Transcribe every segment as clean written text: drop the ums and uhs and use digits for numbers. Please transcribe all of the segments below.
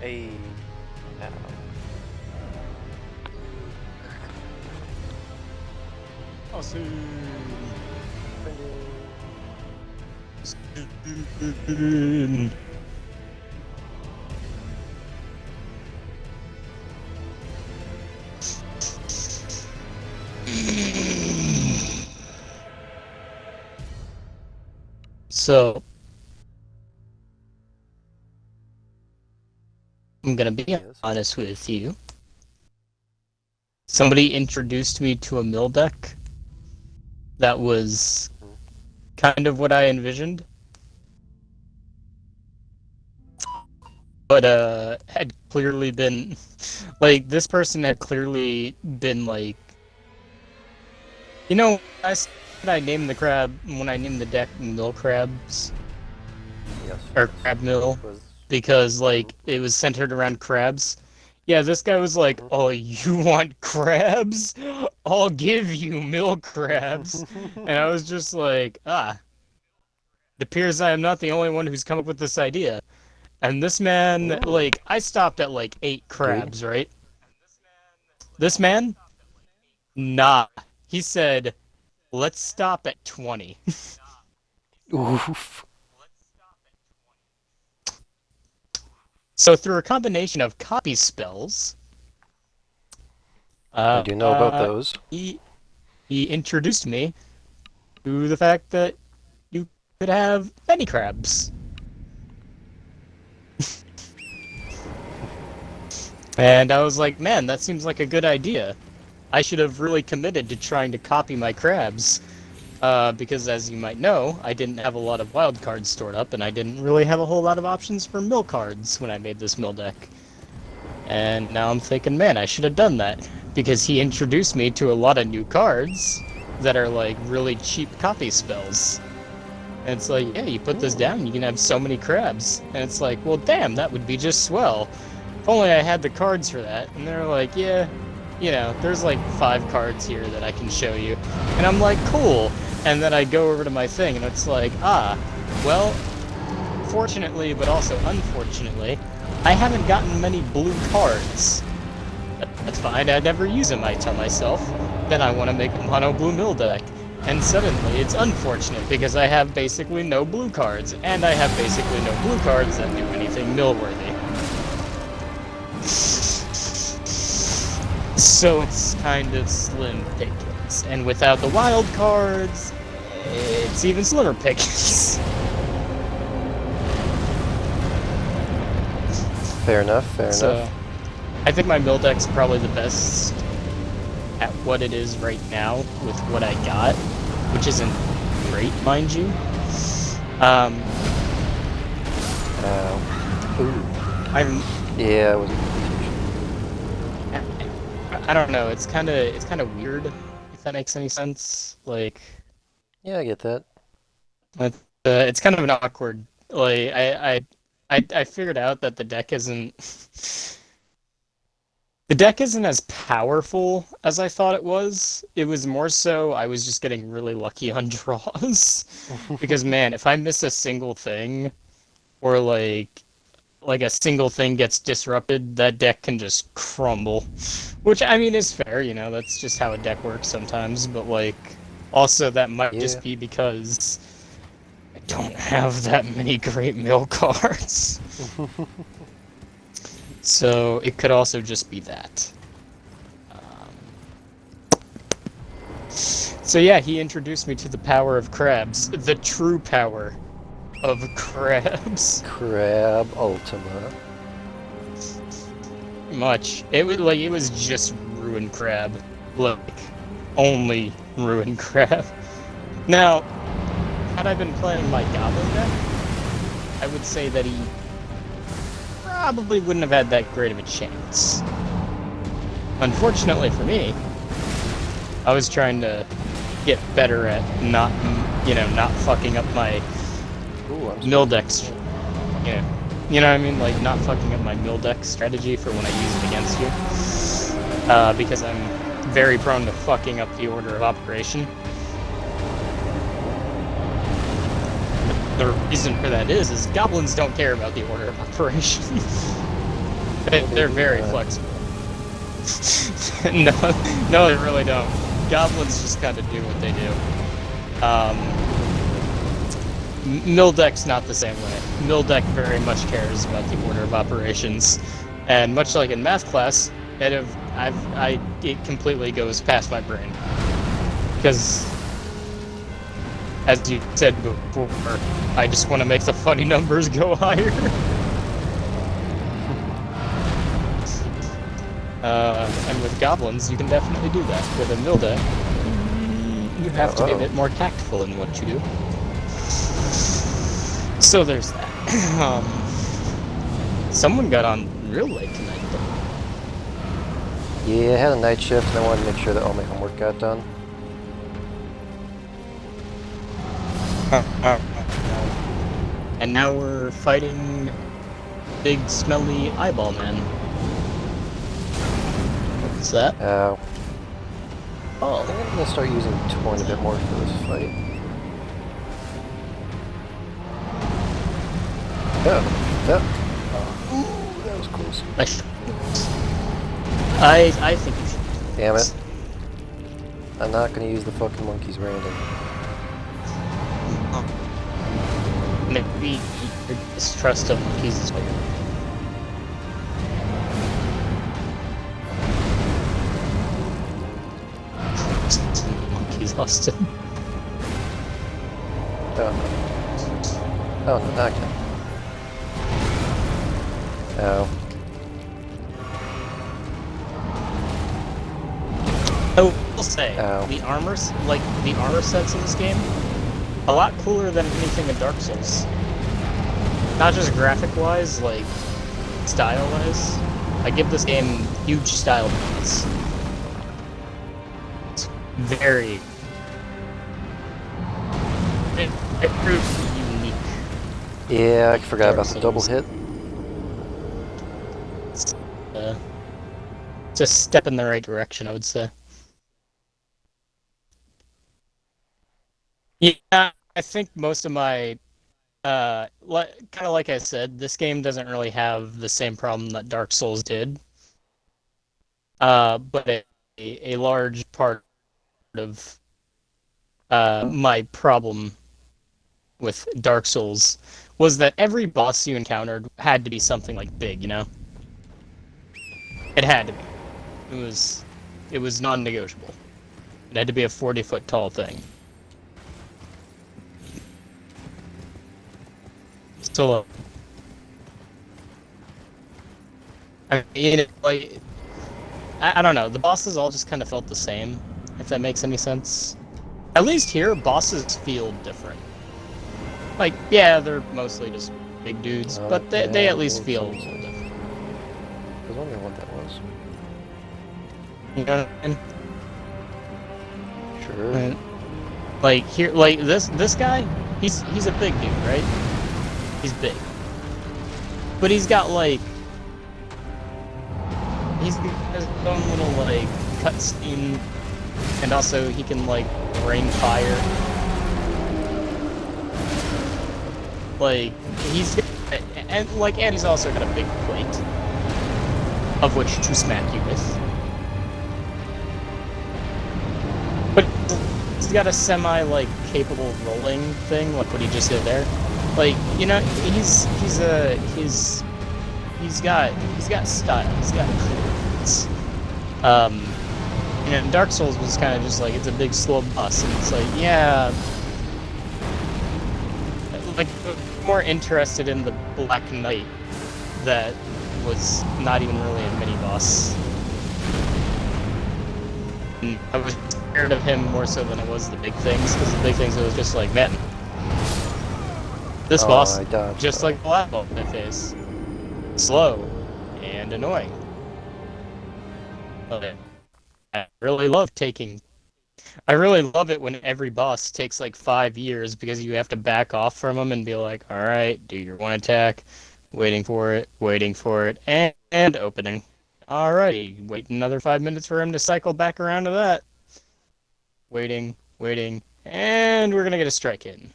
A. No. So, I'm gonna be Yes. honest with you. Somebody introduced me to a mill deck that was Mhm. kind of what I envisioned, but had clearly been like this person had clearly been like, I said I named the crab when I named the deck mill crabs Yes. or Yes. crab mill Which was. because Mhm. like it was centered around crabs. Yeah, this guy was like, Mhm. "Oh, you want crabs? I'll give you mill crabs." And I was just like, it appears I am not the only one who's come up with this idea. And this man, Ooh. like, I stopped at like 8 Good. crabs, right? This man, nah. He said, let's stop at 20. Oof. So through a combination of copy spells, I uh, do know about uh, those. he he introduced me to the fact that you could have many crabs. And I was like, man, that seems like a good idea. I should have really committed to trying to copy my crabs. Because as you might know, I didn't have a lot of wild cards stored up, and I didn't really have a whole lot of options for mill cards when I made this mill deck. And now I'm thinking, man, I should have done that. Because he introduced me to a lot of new cards that are like really cheap copy spells. And it's like, yeah, you put this down, you can have so many crabs. And it's like, well, damn, that would be just swell. If only I had the cards for that. And they're like, yeah, there's like 5 cards here that I can show you. And I'm like, cool. And then I go over to my thing, and it's like, well, fortunately, but also unfortunately, I haven't gotten many blue cards. That's fine, I never use them, I tell myself. Then I want to make a mono blue mill deck. And suddenly, it's unfortunate because I have basically no blue cards, and I have basically no blue cards that do anything mill-worthy. So it's kind of slim pickings. And without the wild cards, it's even slimmer pickings. Fair enough. Fair So, enough. I think my mill deck's probably the best at what it is right now with what I got, which isn't great, mind you. Ooh. I'm Yeah. It was. I don't know. It's kind of weird if that makes any sense. Like, Yeah, I get that. it's kind of an awkward. Like, I figured out that the deck isn't as powerful as I thought it was. It was more so I was just getting really lucky on draws. Because man, if I miss a single thing, or like a single thing gets disrupted, that deck can just crumble. Which I mean is fair, that's just how a deck works sometimes, but like also that might Yeah. just be because I don't have that many great mill cards. So it could also just be that. So yeah, he introduced me to the power of crabs, the true power of crabs. Crab Ultima. Much. It was just ruined crab. Like only ruined crab. Now, had I been playing my goblin deck, I would say that he probably wouldn't have had that great of a chance. Unfortunately for me, I was trying to get better at not fucking up my Ooh, I'm mill sorry. decks. Yeah. You know what I mean? Like, not fucking up my mill deck strategy for when I use it against you. Because I'm very prone to fucking up the order of operation. The reason for that is goblins don't care about the order of operation. They're Maybe very not. flexible. No, no, they really don't. Goblins just kind of do what they do. Mildek's not the same way. Mildek very much cares about the order of operations, and much like in math class, it completely goes past my brain because, as you said before, I just want to make the funny numbers go higher. And with goblins, you can definitely do that. With a Mildek, you have to be a bit more tactful in what you do. So there's that. Someone got on real late tonight, though. Yeah, I had a night shift and I wanted to make sure that all my homework got done. And now we're fighting big, smelly eyeball man. What's that? Ow. Oh. I think I'm gonna start using Torn a bit more for this fight. Oh, that was close. I think you should. Damn it. I'm not gonna use the fucking monkeys random. Maybe your distrust of monkeys is weird. Monkeys, Austin. Oh no. Oh no, not again. Oh. I will say, the armor sets in this game, a lot cooler than anything in Dark Souls. Not just graphic-wise, like, style-wise. I give this game huge style points. It's very... It proves unique. Yeah, I forgot about the double hit. It's a step in the right direction, I would say. Yeah, I think most of my, kind of like I said, this game doesn't really have the same problem that Dark Souls did. But a large part of my problem with Dark Souls was that every boss you encountered had to be something like big, you know? It had to be. It was non-negotiable. It had to be a 40-foot tall thing. So, I mean, like, I don't know. The bosses all just kind of felt the same, if that makes any sense. At least here, bosses feel different. Like, yeah, they're mostly just big dudes, but they at least feel a little different. I was wondering what that was. You know what I mean? Sure. And, like here, like this guy, he's a big dude, right? He's big, but he's got like he's got his own little like cutscene, and also he can like rain fire. Like and he's also got a big plate of which to smack you with. But he's got a semi capable rolling thing, like what he just did there. Like, you know, he's got style. He's got clearance. You know, Dark Souls was kind of just like it's a big slow boss, and it's like yeah, like more interested in the Black Knight that was not even really a mini boss. And I was scared of him more so than I was the big things, because the big things it was just like, man, this boss, just like the last boss I face, slow and annoying. But I really love it when every boss takes like 5 years because you have to back off from them and be like, all right, do your one attack, waiting for it, and opening. Alrighty, wait another 5 minutes for him to cycle back around to that. Waiting, and we're gonna get a strike in.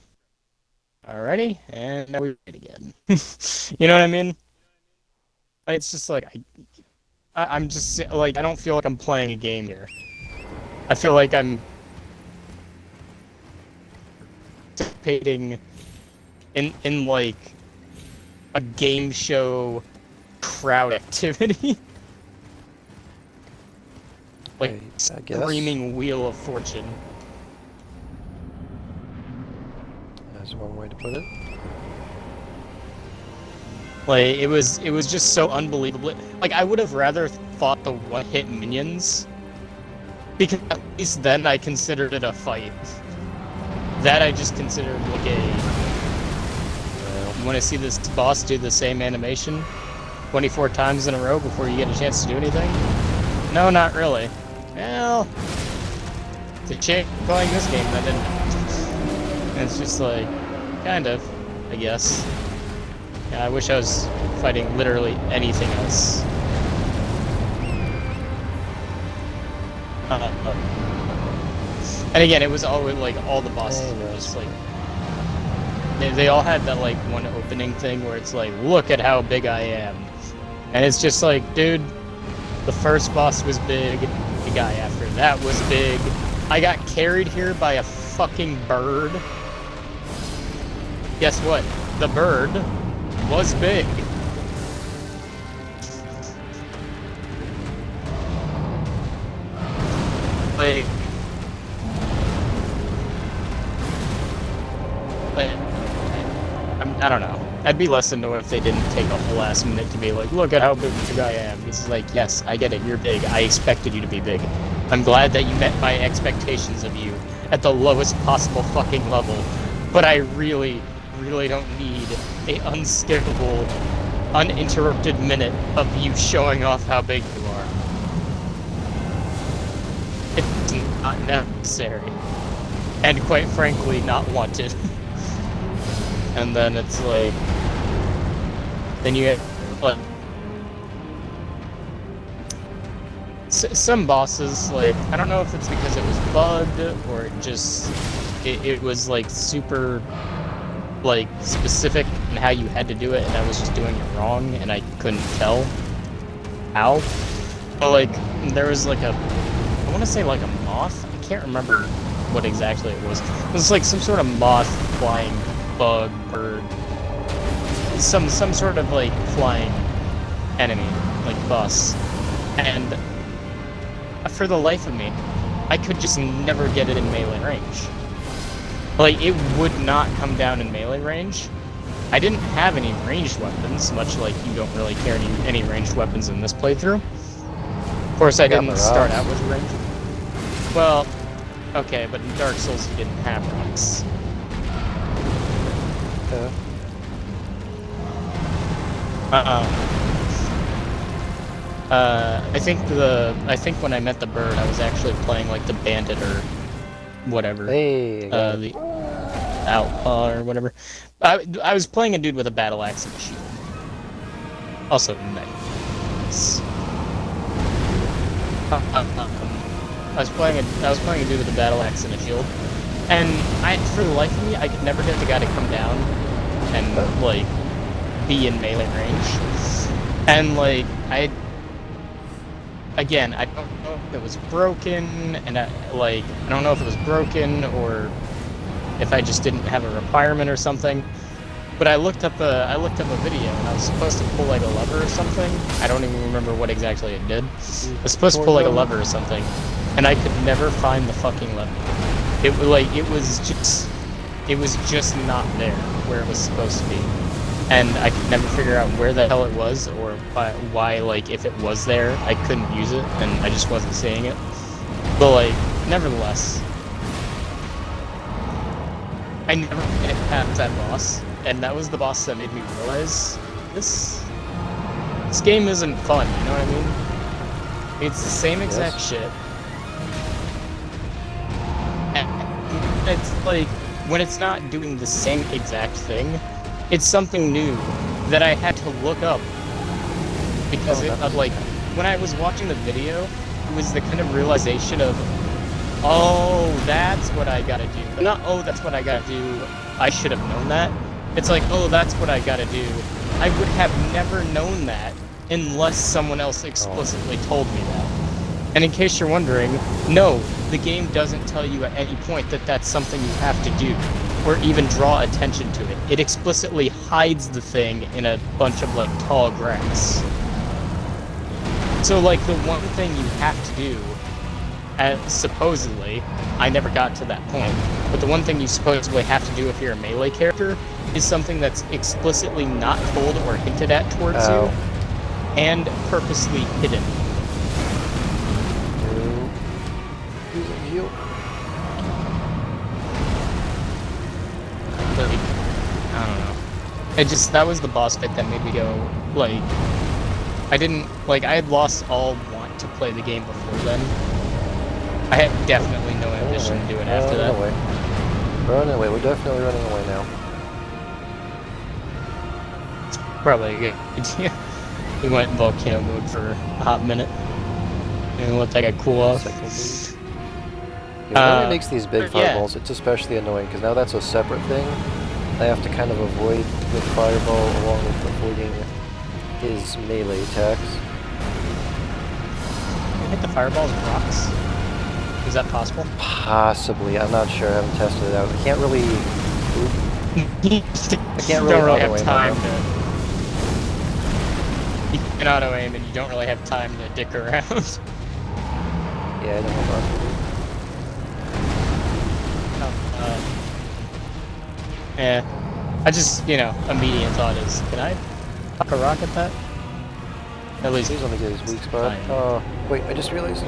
Alrighty, and now we wait again. You know what I mean? It's just like I'm just like I don't feel like I'm playing a game here. I feel like I'm participating in like a game show crowd activity. Like I guess. screaming Wheel of Fortune. That's one way to put it. Like it was just so unbelievably like I would have rather fought the one-hit minions because at least then I considered it a fight. That I just considered like you want to see this boss do the same animation 24 times in a row before you get a chance to do anything? No, not really. Well, to check playing this game, that didn't. And it's just like, kind of, I guess. Yeah, I wish I was fighting literally anything else. And again, it was always like all the bosses were just like they all had that like one opening thing where it's like, look at how big I am, and it's just like, dude, the first boss was big, the guy after that was big. I got carried here by a fucking bird. Guess what? The bird was big. Like, I don't know. I'd be less annoyed if they didn't take a whole ass minute to be like, look at how big I am. It's like, yes, I get it, you're big. I expected you to be big. I'm glad that you met my expectations of you at the lowest possible fucking level. But I really, really don't need a unskippable, uninterrupted minute of you showing off how big you are. It's not necessary. And quite frankly, not wanted. And then it's like, then you get, like, some bosses, like, I don't know if it's because it was bugged, or it just, it was, like, super, like, specific in how you had to do it, and I was just doing it wrong, and I couldn't tell how. But, like, there was, like, I want to say, like, a moth? I can't remember what exactly it was. It was, like, some sort of moth flying bug, bird, some sort of like flying enemy, like boss, and for the life of me, I could just never get it in melee range. Like, it would not come down in melee range. I didn't have any ranged weapons, much like you don't really carry any ranged weapons in this playthrough. Of course, I didn't start out with ranged. Well, okay, but in Dark Souls you didn't have rocks. I think when I met the bird, I was actually playing like the bandit or whatever. Hey, the outlaw or whatever. I was playing a dude with a battle axe and a shield. Also nice. I was playing a dude with a battle axe and a shield, and for the life of me, I could never get the guy to come down and like be in melee range. And like I don't know if it was broken, and I don't know if it was broken or if I just didn't have a requirement or something. But I looked up a video, and I was supposed to pull like a lever or something. I don't even remember what exactly it did. I was supposed to pull like a lever or something, and I could never find the fucking lever. It was just not there where it was supposed to be, and I could never figure out where the hell it was or why like if it was there I couldn't use it, and I just wasn't seeing it. But like, nevertheless, I never made it past that boss. And that was the boss that made me realize this game isn't fun, you know what I mean? It's the same exact shit. And it's like, when it's not doing the same exact thing, it's something new that I had to look up. Because like, when I was watching the video, it was the kind of realization of, oh, that's what I gotta do. Not, oh, that's what I gotta do, I should have known that. It's like, oh, that's what I gotta do. I would have never known that unless someone else explicitly told me that. And in case you're wondering, no, the game doesn't tell you at any point that that's something you have to do, or even draw attention to it. It explicitly hides the thing in a bunch of, like, tall grass. So, like, the one thing you have to do, supposedly, I never got to that point, but the one thing you supposedly have to do if you're a melee character is something that's explicitly not told or hinted at towards you, and purposely hidden. Like, I don't know. That was the boss fight that made me go, like, I had lost all want to play the game before then. I had definitely no ambition to do it after that. Running away. We're definitely running away now. It's probably a good idea. We went in volcano mode for a hot minute. And let that guy cool off. Yeah, when it makes these big fireballs, it's especially annoying, because now that's a separate thing. I have to kind of avoid the fireball along with avoiding his melee attacks. Can you hit the fireballs with rocks? Is that possible? Possibly. I'm not sure. I haven't tested it out. I can't really... I can't really don't really have auto-aim time to... You can auto-aim and you don't really have time to dick around. Yeah, I don't have auto-aim. Yeah. I just, immediate thought is, can I fuck a rock at that? At least... He's only get his weak spot. Fine. Oh, wait, I just realized... I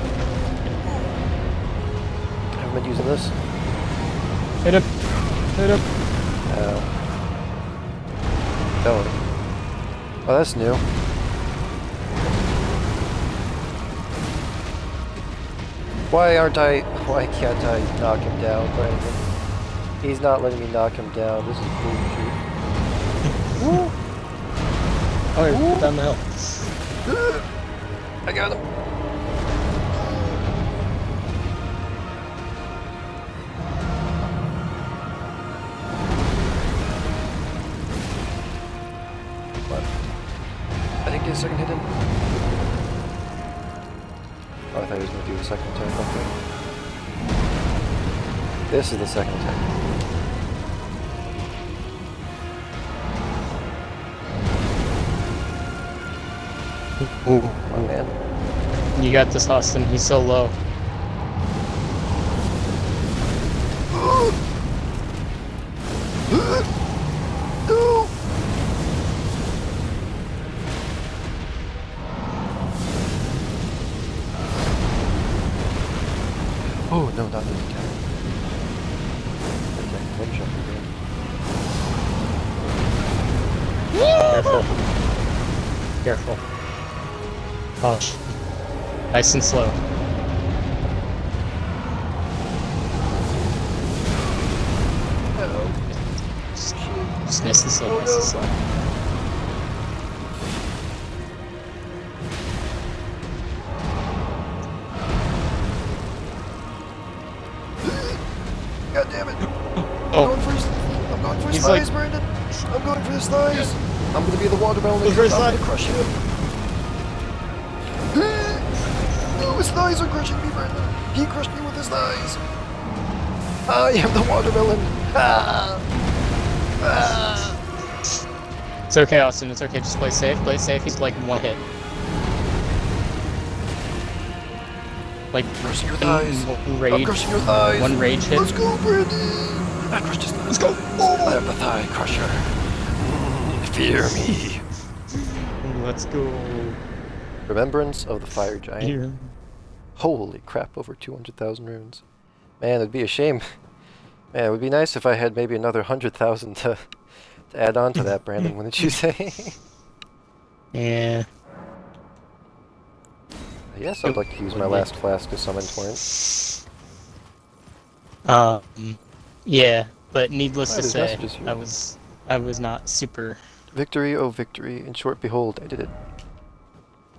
haven't been using this. Hit him! Hit him! Oh, that's new. Why can't I knock him down, Brandon? He's not letting me knock him down. This is bullshit. Oh, you're down the hill. I got him. What? I think get a second hit in. Oh, I thought he was going to do the second attack. Okay. This is the second attack. Ooh, my man. You got this, Austin. He's so low. No! Oh, no, not this attack. Okay, one shot again. Careful. Careful. Oh, nice and slow. Uh-oh. Just nice and slow, nice and slow. God damn it. Oh. I'm going for his He's thighs, like... Brandon. I'm going for his thighs. I'm going to be the watermelon. I'm going to crush him. No, his thighs are crushing me, Brandon. He crushed me with his thighs. I am the watermelon. Ah. Ah. It's okay, Austin. It's okay. Just play safe. Play safe. He's like one hit. Like, crushing your thighs. Rage. I'm crushing your thighs. One rage hit. Let's go, Brandon. I crushed his thighs. Let's go. Oh. I am the thigh crusher. Fear me. Let's go. Remembrance of the Fire Giant. Here. Holy crap, over 200,000 runes. Man, it'd be a shame. Man, it would be nice if I had maybe another 100,000 to add on to that, Brandon, wouldn't you say? Yeah. Yes, I'd like to use my last flask to summon Torrent. Yeah, but needless to there's say, messages here. I was not super... Victory, oh victory. In short, behold, I did it.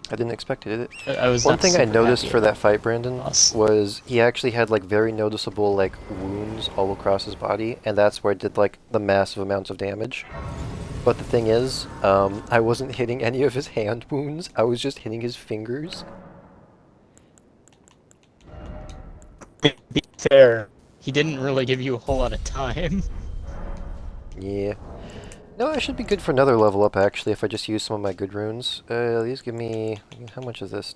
I didn't expect it, did it? I was One not thing I super noticed happy for about that fight, Brandon, boss. was he actually had like very noticeable like wounds all across his body, and that's where it did like the massive amounts of damage. But the thing is, I wasn't hitting any of his hand wounds. I was just hitting his fingers. To be fair, he didn't really give you a whole lot of time. Yeah. No, I should be good for another level up, actually, if I just use some of my good runes. These give me... How much is this?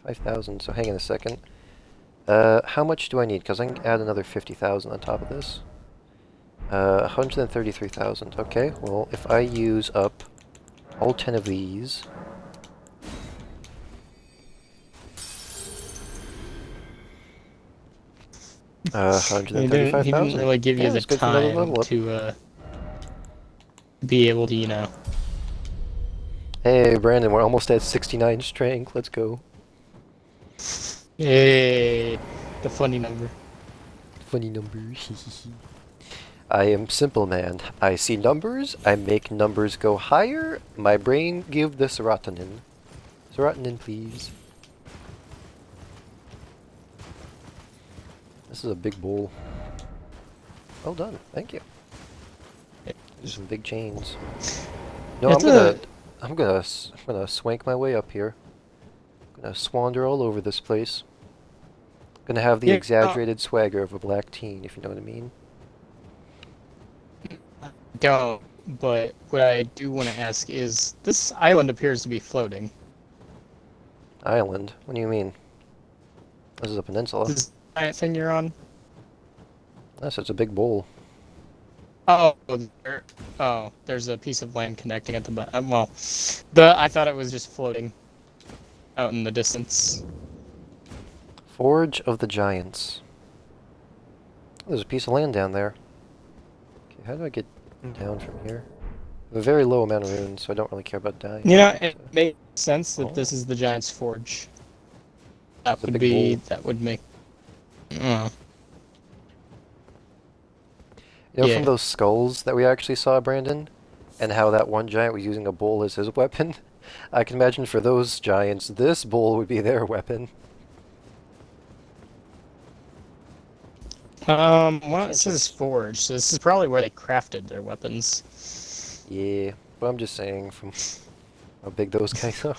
5,000, so hang on a second. How much do I need? Because I can add another 50,000 on top of this. 133,000. Okay, well, if I use up all 10 of these... He didn't 135,000. really give you Yeah, the that's good for another time level up. to be able to, you know. Hey, Brandon, we're almost at 69 strength. Let's go. Yay, the funny number. Funny number. I am simple, man. I see numbers, I make numbers go higher, my brain give the serotonin. Serotonin, please. This is a big bowl. Well done, thank you. There's some big chains. No, I'm gonna swank my way up here. I'm gonna swander all over this place. I'm gonna have the exaggerated swagger of a black teen, if you know what I mean. Don't, but what I do want to ask is, this island appears to be floating. Island? What do you mean? This is a peninsula. This giant thing you're on? Yes, it's a big bowl. Oh, there's a piece of land connecting at the bottom. Well, I thought it was just floating out in the distance. Forge of the Giants. There's a piece of land down there. Okay, how do I get down from here? I have a very low amount of runes, so I don't really care about dying. You know, it makes sense that this is the Giant's Forge. That would be... That would make... You know, from those skulls that we actually saw, Brandon, and how that one giant was using a bowl as his weapon, I can imagine for those giants, this bowl would be their weapon. Well, it says Forge, so this is probably where they crafted their weapons. Yeah, but I'm just saying from how big those guys are.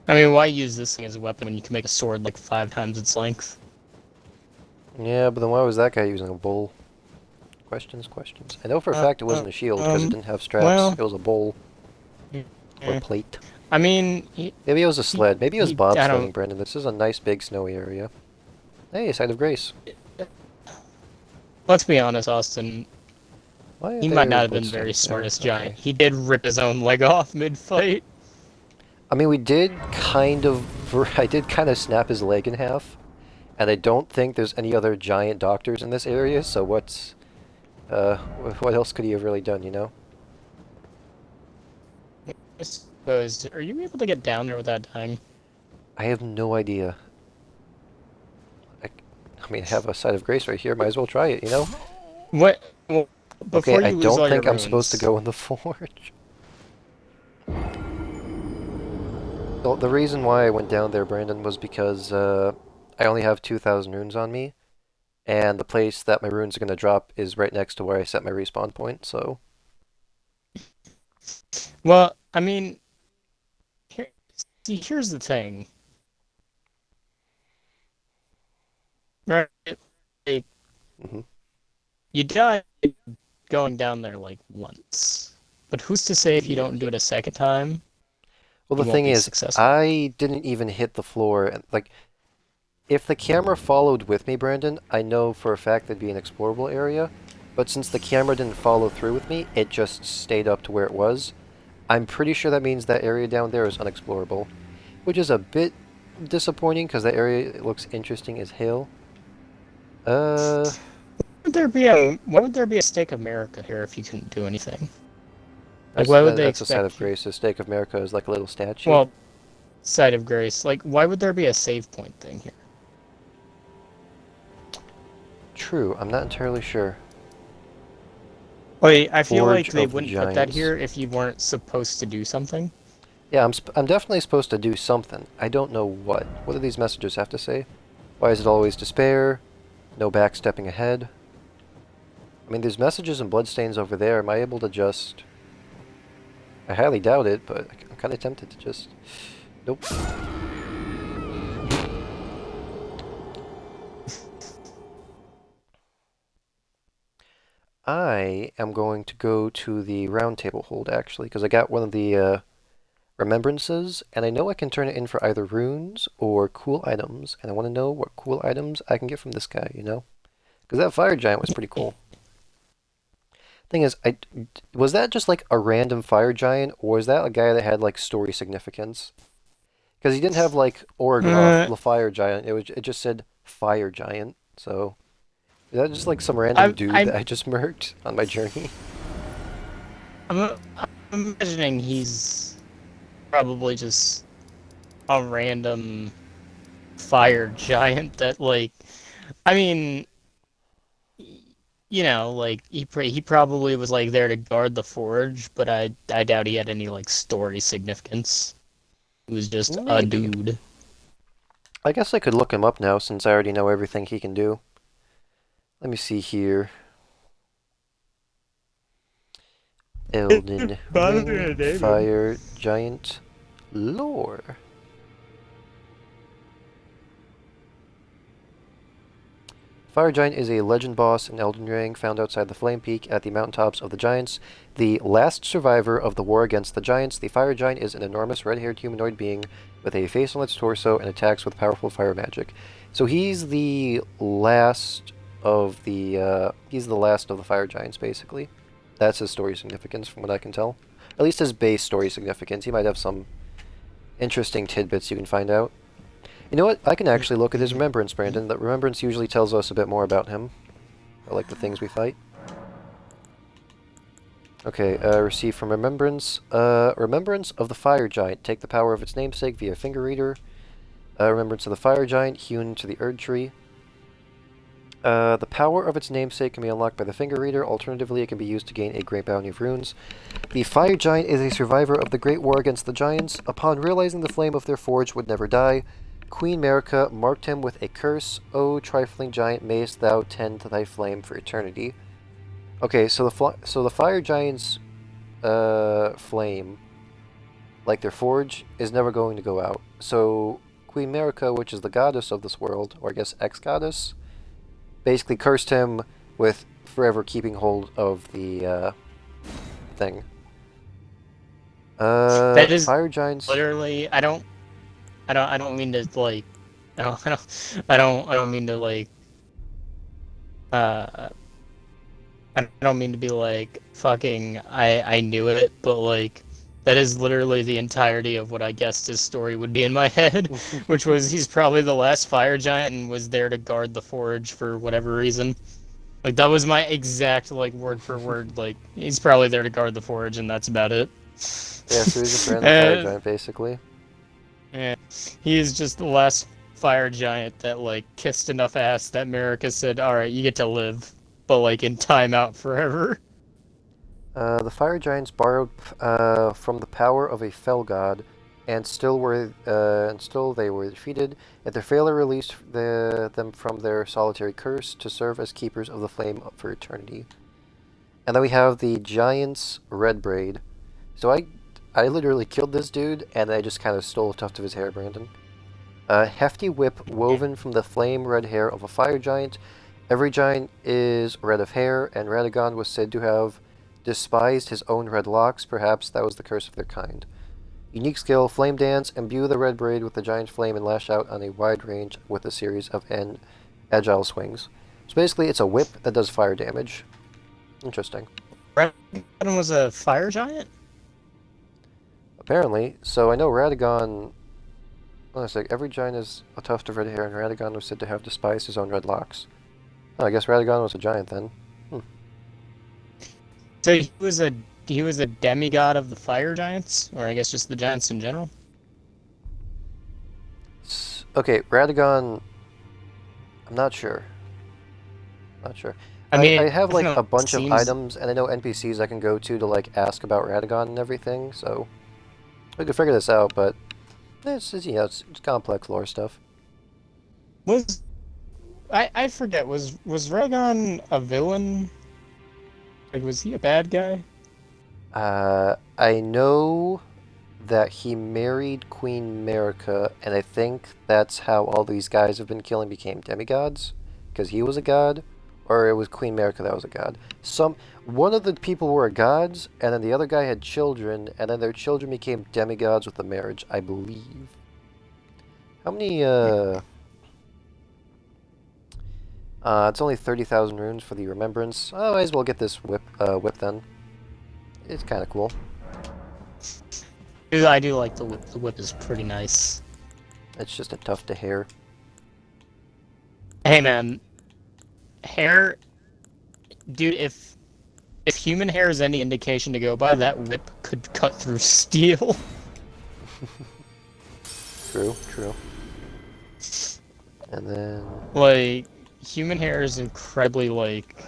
I mean, why use this thing as a weapon when you can make a sword like 5 times its length? Yeah, but then why was that guy using a bowl? Questions. I know for a fact it wasn't a shield because it didn't have straps. Well, it was a bowl. Or a plate. I mean... Maybe it was a sled. Maybe it was bobsledding, Brandon. This is a nice big snowy area. Hey, Side of Grace. Let's be honest, Austin. He might not have been very smartest giant. He did rip his own leg off mid-fight. I mean, we did kind of... I did kind of snap his leg in half. And I don't think there's any other giant doctors in this area, so what's... what else could he have really done, you know? I suppose. Are you able to get down there without dying? I have no idea. I mean, I have a Side of Grace right here. Might as well try it, you know? What? Well, before okay, you I lose don't all think your I'm supposed to go in the forge. Well, the reason why I went down there, Brandon, was because I only have 2,000 runes on me, and the place that my runes are going to drop is right next to where I set my respawn point, so... Well, I mean... here's the thing. Right? You die going down there, like, once. But who's to say if you don't do it a second time? Well, the thing is, I didn't even hit the floor. Like, if the camera followed with me, Brandon, I know for a fact there'd be an explorable area. But since the camera didn't follow through with me, it just stayed up to where it was. I'm pretty sure that means that area down there is unexplorable. Which is a bit disappointing, because that area looks interesting as hell. Why would there be a Stake of America here if you couldn't do anything? Like, why would they that's expect... a Side of Grace. The Stake of America is like a little statue. Well, Side of Grace. Like, why would there be a save point thing here? True, I'm not entirely sure. Wait, I feel like they wouldn't put that here if you weren't supposed to do something. Yeah, I'm definitely supposed to do something. I don't know what. What do these messages have to say? Why is it always despair? No backstepping ahead. I mean, there's messages and bloodstains over there. Am I able to just... I highly doubt it, but I'm kind of tempted to just... Nope. I am going to go to the round table hold, actually, because I got one of the remembrances, and I know I can turn it in for either runes or cool items, and I want to know what cool items I can get from this guy, you know? Because that fire giant was pretty cool. Thing is, was that just like a random fire giant, or was that a guy that had like story significance? Because he didn't have like Orgloff, Uh, the fire giant. It just said fire giant. So is that just like some random I, dude that I, I just murked on my journey? I'm imagining he's probably just a random fire giant that, like, I mean, like he probably was like there to guard the forge, but I doubt he had any like story significance. He was just a Maybe. dude. I guess I could look him up now since I already know everything he can do. Let me see here. Elden Ring Fire Giant Lore. Fire Giant is a legend boss in Elden Ring, found outside the Flame Peak at the mountaintops of the Giants. The last survivor of the war against the Giants, the Fire Giant is an enormous red-haired humanoid being with a face on its torso and attacks with powerful fire magic. So he's the last of the Fire Giants, basically. That's his story significance, from what I can tell. At least his base story significance. He might have some interesting tidbits you can find out. You know what? I can actually look at his remembrance, Brandon. That remembrance usually tells us a bit more about him. Or like the things we fight. Okay, receive from remembrance. Remembrance of the fire giant. Take the power of its namesake via finger reader. Remembrance of the fire giant, hewn to the Erd tree. The power of its namesake can be unlocked by the finger reader. Alternatively, it can be used to gain a great bounty of runes. The fire giant is a survivor of the great war against the giants. Upon realizing the flame of their forge would never die, Queen Merica marked him with a curse. O trifling giant, mayst thou tend thy flame for eternity. Okay, so the fire giant's flame, like their forge, is never going to go out. So Queen Merica, which is the goddess of this world, or I guess ex-goddess, basically cursed him with forever keeping hold of the thing. That is Fire giants. literally. I don't mean to like. I don't mean to like. Uh, I don't mean to be like fucking. I knew it, but like. That is literally the entirety of what I guessed his story would be in my head, which was he's probably the last fire giant and was there to guard the forge for whatever reason. Like that was my exact like word for word. Like he's probably there to guard the forge, and that's about it. Yeah, so he's just random fire giant, basically. Yeah, he is just the last fire giant that like kissed enough ass that Marika said, "All right, you get to live, but like in timeout forever." The fire giants borrowed from the power of a fell god, and still they were defeated. Yet their failure released them from their solitary curse to serve as keepers of the flame for eternity. And then we have the giant's red braid. So I literally killed this dude, and I just kind of stole a tuft of his hair, Brandon. A hefty whip woven from the flame red hair of a fire giant. Every giant is red of hair, and Radagon was said to have despised his own red locks. Perhaps that was the curse of their kind. Unique skill, Flame Dance. Imbue the red braid with the giant flame and lash out on a wide range with a series of agile swings. So basically, it's a whip that does fire damage. Interesting. Radagon was a fire giant? Apparently. So I know Radagon... Hold on a sec. Every giant is a tuft of red hair, and Radagon was said to have despised his own red locks. Oh, I guess Radagon was a giant then. So he was a demigod of the fire giants, or I guess just the giants in general. Okay, Radagon... I'm not sure. Not sure. I mean, I have like a bunch of seems... items, and I know NPCs I can go to like ask about Radagon and everything, so we could figure this out. But it's it's complex lore stuff. I forget, was Radagon a villain Like, was he a bad guy? I know that he married Queen Merica, and I think that's how all these guys have been killing became demigods, because he was a god, or it was Queen Merica that was a god. One of the people were gods, and then the other guy had children, and then their children became demigods with the marriage, I believe. How many, it's only 30,000 runes for the remembrance. Oh, I might as well get this whip then. It's kind of cool. Dude, I do like the whip. The whip is pretty nice. It's just a tough to hair. Hey, man. Hair... Dude, if human hair is any indication to go by, that whip could cut through steel. True, true. And then... Like, human hair is incredibly, like...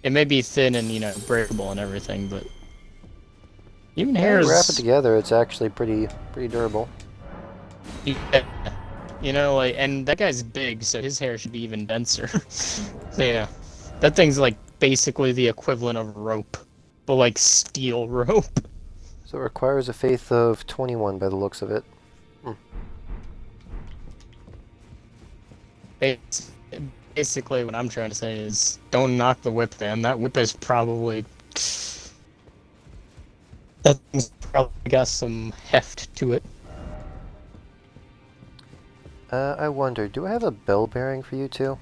It may be thin and, you know, breakable and everything, but... Human hair you wrap it is... together, it's actually pretty durable. Yeah. You know, like, and that guy's big, so his hair should be even denser. So, yeah. That thing's, like, basically the equivalent of rope. But, like, steel rope. So it requires a faith of 21 by the looks of it. It's, basically, what I'm trying to say is, don't knock the whip, man. That whip is probably... That thing's probably got some heft to it. I wonder, do I have a bell bearing for you two?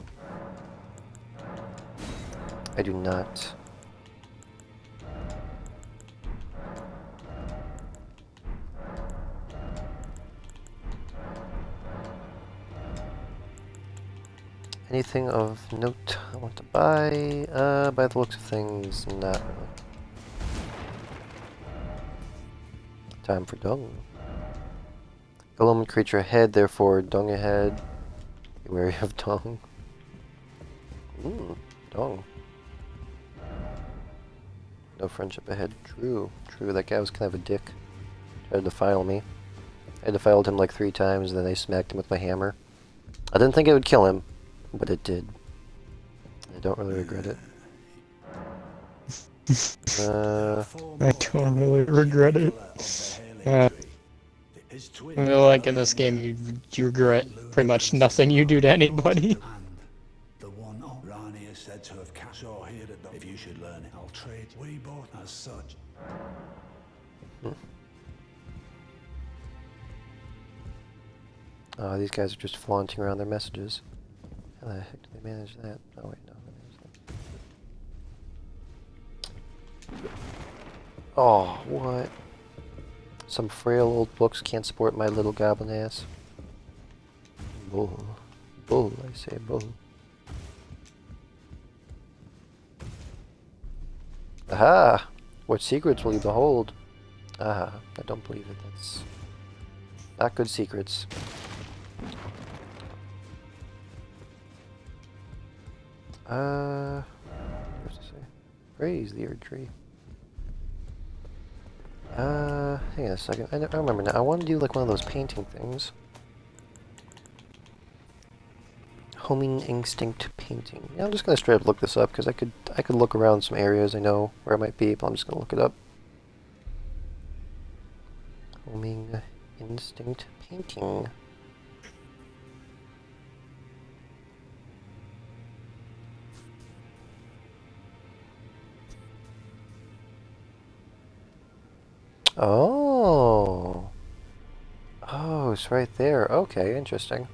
I do not. Anything of note I want to buy? By the looks of things, not really. Time for dung. Element creature ahead, therefore dung ahead. Be wary of dung. Dung. No friendship ahead. True, that guy was kind of a dick. Tried to defile me. I defiled him like 3 times, and then I smacked him with my hammer. I didn't think it would kill him, but it did. I don't really regret it. I don't really regret it. I feel like in this game, you regret pretty much nothing you do to anybody. The one Rani is said to have cast or here at the if you should learn it, I'll trade we both as such. Oh, these guys are just flaunting around their messages. How the heck do they manage that? Oh wait, no. Oh, what? Some frail old books can't support my little goblin ass. Bull. Bull, I say bull. Aha! What secrets will you behold? Aha, I don't believe it. That's not good secrets. What does it say? Praise the Erd Tree. Hang on a second. I remember now. I want to do like one of those painting things. Homing instinct painting. Yeah, I'm just gonna straight up look this up because I could look around some areas I know where it might be, but I'm just gonna look it up. Homing instinct painting. Oh. Oh, it's right there. Okay, interesting.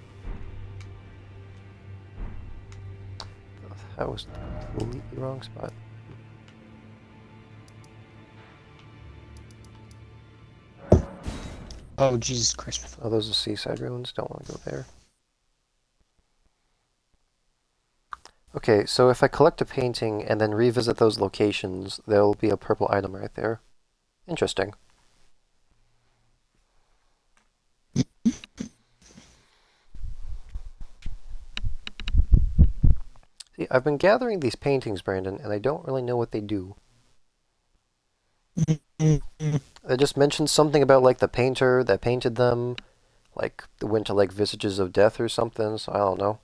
That was the completely wrong spot. Oh, Jesus Christ. Oh, those are seaside ruins. Don't want to go there. Okay, so if I collect a painting and then revisit those locations, there'll be a purple item right there. Interesting. See, I've been gathering these paintings, Brandon, and I don't really know what they do. They just mentioned something about, like, the painter that painted them, like, went to, like, Visages of Death or something, so I don't know.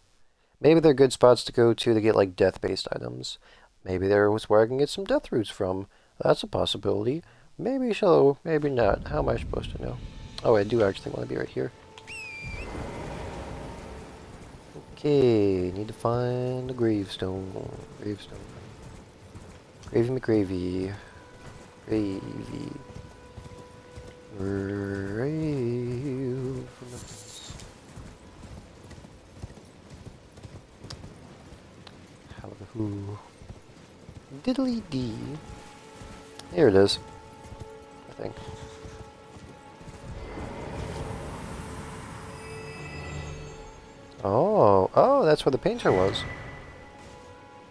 Maybe they're good spots to go to get, like, death-based items. Maybe there was where I can get some death roots from. That's a possibility. Maybe so, maybe not. How am I supposed to know? Oh, I do actually want to be right here. Okay, need to find the gravestone. Gravestone. Gravy McGravy. Gravy. Grave. Hallelujah. Diddly dee. Here it is. I think. Oh, that's where the painter was.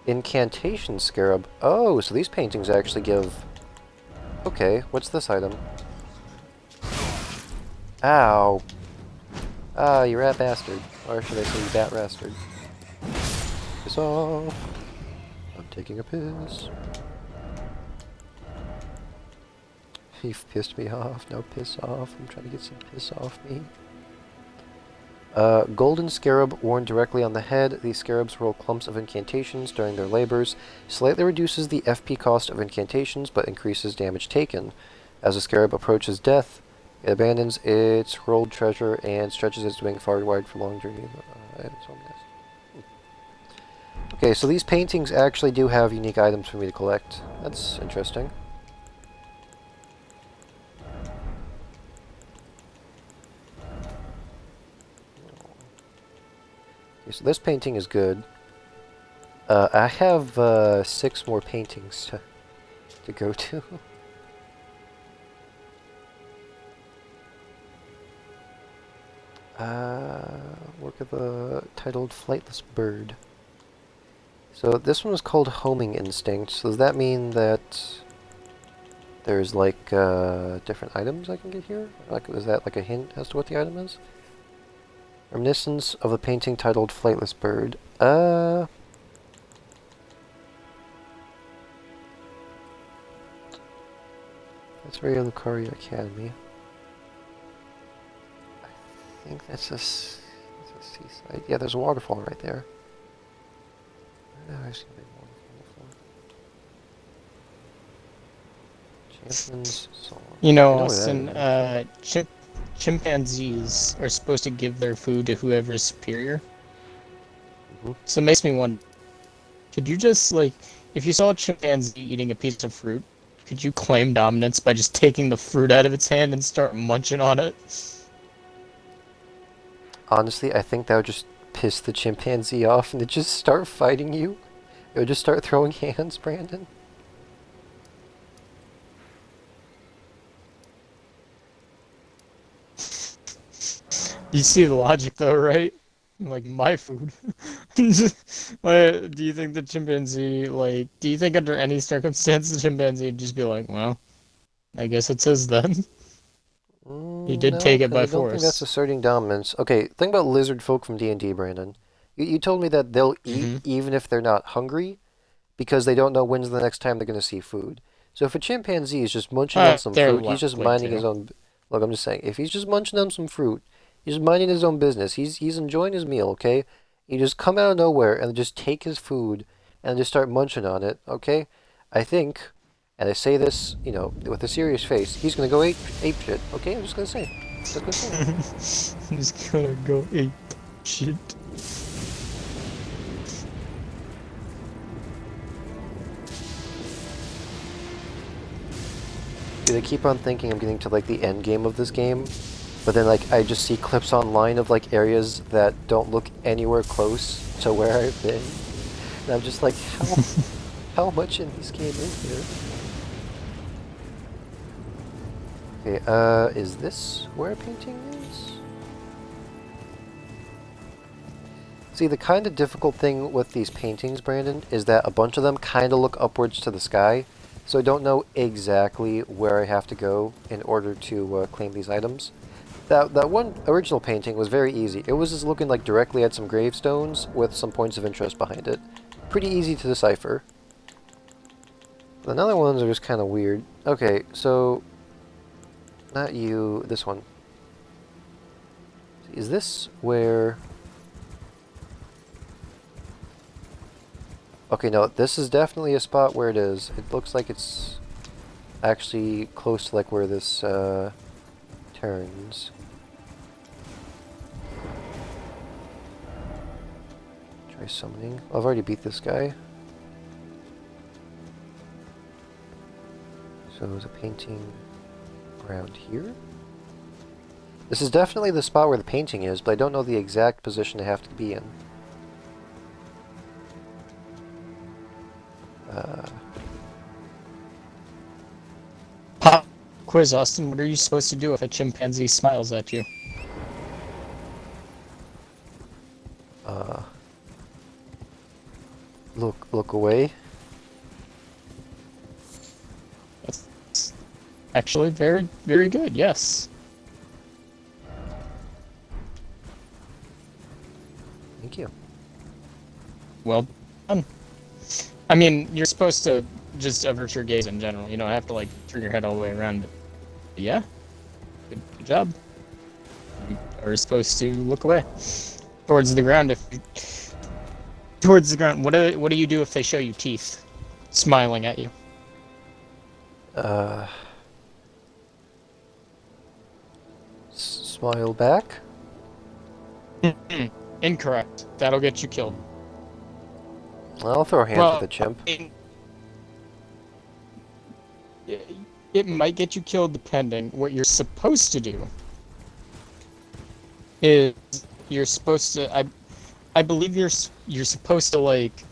Incantation Scarab. Oh, so these paintings actually give... Okay, what's this item? Ow. Ah, you rat bastard. Or should I say you bat bastard. Piss off. I'm taking a piss. You've pissed me off. Now piss off. I'm trying to get some piss off me. Golden Scarab worn directly on the head. These scarabs roll clumps of incantations during their labors. Slightly reduces the FP cost of incantations, but increases damage taken. As a scarab approaches death, it abandons its rolled treasure and stretches its wing far wide for long journey. Okay, so these paintings actually do have unique items for me to collect. That's interesting. Okay, so this painting is good. I have 6 more paintings to go to. Work of a titled Flightless Bird. So this one was called Homing Instinct. So does that mean that there's like different items I can get here? Like, is that like a hint as to what the item is? Reminiscence of a painting titled Flightless Bird. That's Rio Lucaria Academy. I think that's a seaside. Yeah, there's a waterfall right there. I've seen a big waterfall before. Champion's Song. You know, I Austin, chimpanzees are supposed to give their food to whoever's superior. So it makes me wonder, could you just, like, if you saw a chimpanzee eating a piece of fruit, could you claim dominance by just taking the fruit out of its hand and start munching on it? Honestly, I think that would just piss the chimpanzee off and it'd just start fighting you. It would just start throwing hands, Brandon. You see the logic though, right? Like, my food. Do you think the chimpanzee, like, do you think under any circumstance the chimpanzee would just be like, well, I guess it's his then? He did No, take it because by I don't think that's force. asserting dominance. Okay, think about lizard folk from D&D, Brandon. You told me that they'll eat Mm-hmm. even if they're not hungry because they don't know when's the next time they're going to see food. So if a chimpanzee is just munching on some They're fruit, he's just likely minding his to. own... Look, I'm just saying, if he's just munching on some fruit, he's just minding his own business. He's enjoying his meal, okay? You just come out of nowhere and just take his food and just start munching on it, okay? I think, and I say this, you know, with a serious face, he's going to go ape shit, okay? I'm just going to say it. Just going to say it. He's gonna go ape shit. Dude, I keep on thinking I'm getting to like the end game of this game, but then like I just see clips online of like areas that don't look anywhere close to where I've been, and I'm just like, how much in this game is there? Okay, is this where a painting is? See, the kind of difficult thing with these paintings, Brandon, is that a bunch of them kind of look upwards to the sky, so I don't know exactly where I have to go in order to claim these items. That one original painting was very easy. It was just looking like directly at some gravestones with some points of interest behind it. Pretty easy to decipher. The other ones are just kind of weird. Okay, so... Not you, this one. Is this where... Okay, no, this is definitely a spot where it is. It looks like it's actually close to like where this turns. Try summoning. I've already beat this guy. So there's a painting around here. This is definitely the spot where the painting is, but I don't know the exact position I have to be in. Pop quiz, Austin. What are you supposed to do if a chimpanzee smiles at you? Look away. That's actually very, very good. Yes. Thank you. Well done. I mean, you're supposed to just avert your gaze in general. You don't have to like turn your head all the way around. But yeah, good job. You are supposed to look away towards the ground. Towards the ground. What do you do if they show you teeth smiling at you? Smile back. Incorrect. That'll get you killed. I'll throw hands with the chimp. It might get you killed depending. What you're supposed to do is you're supposed to. I believe you're supposed to like.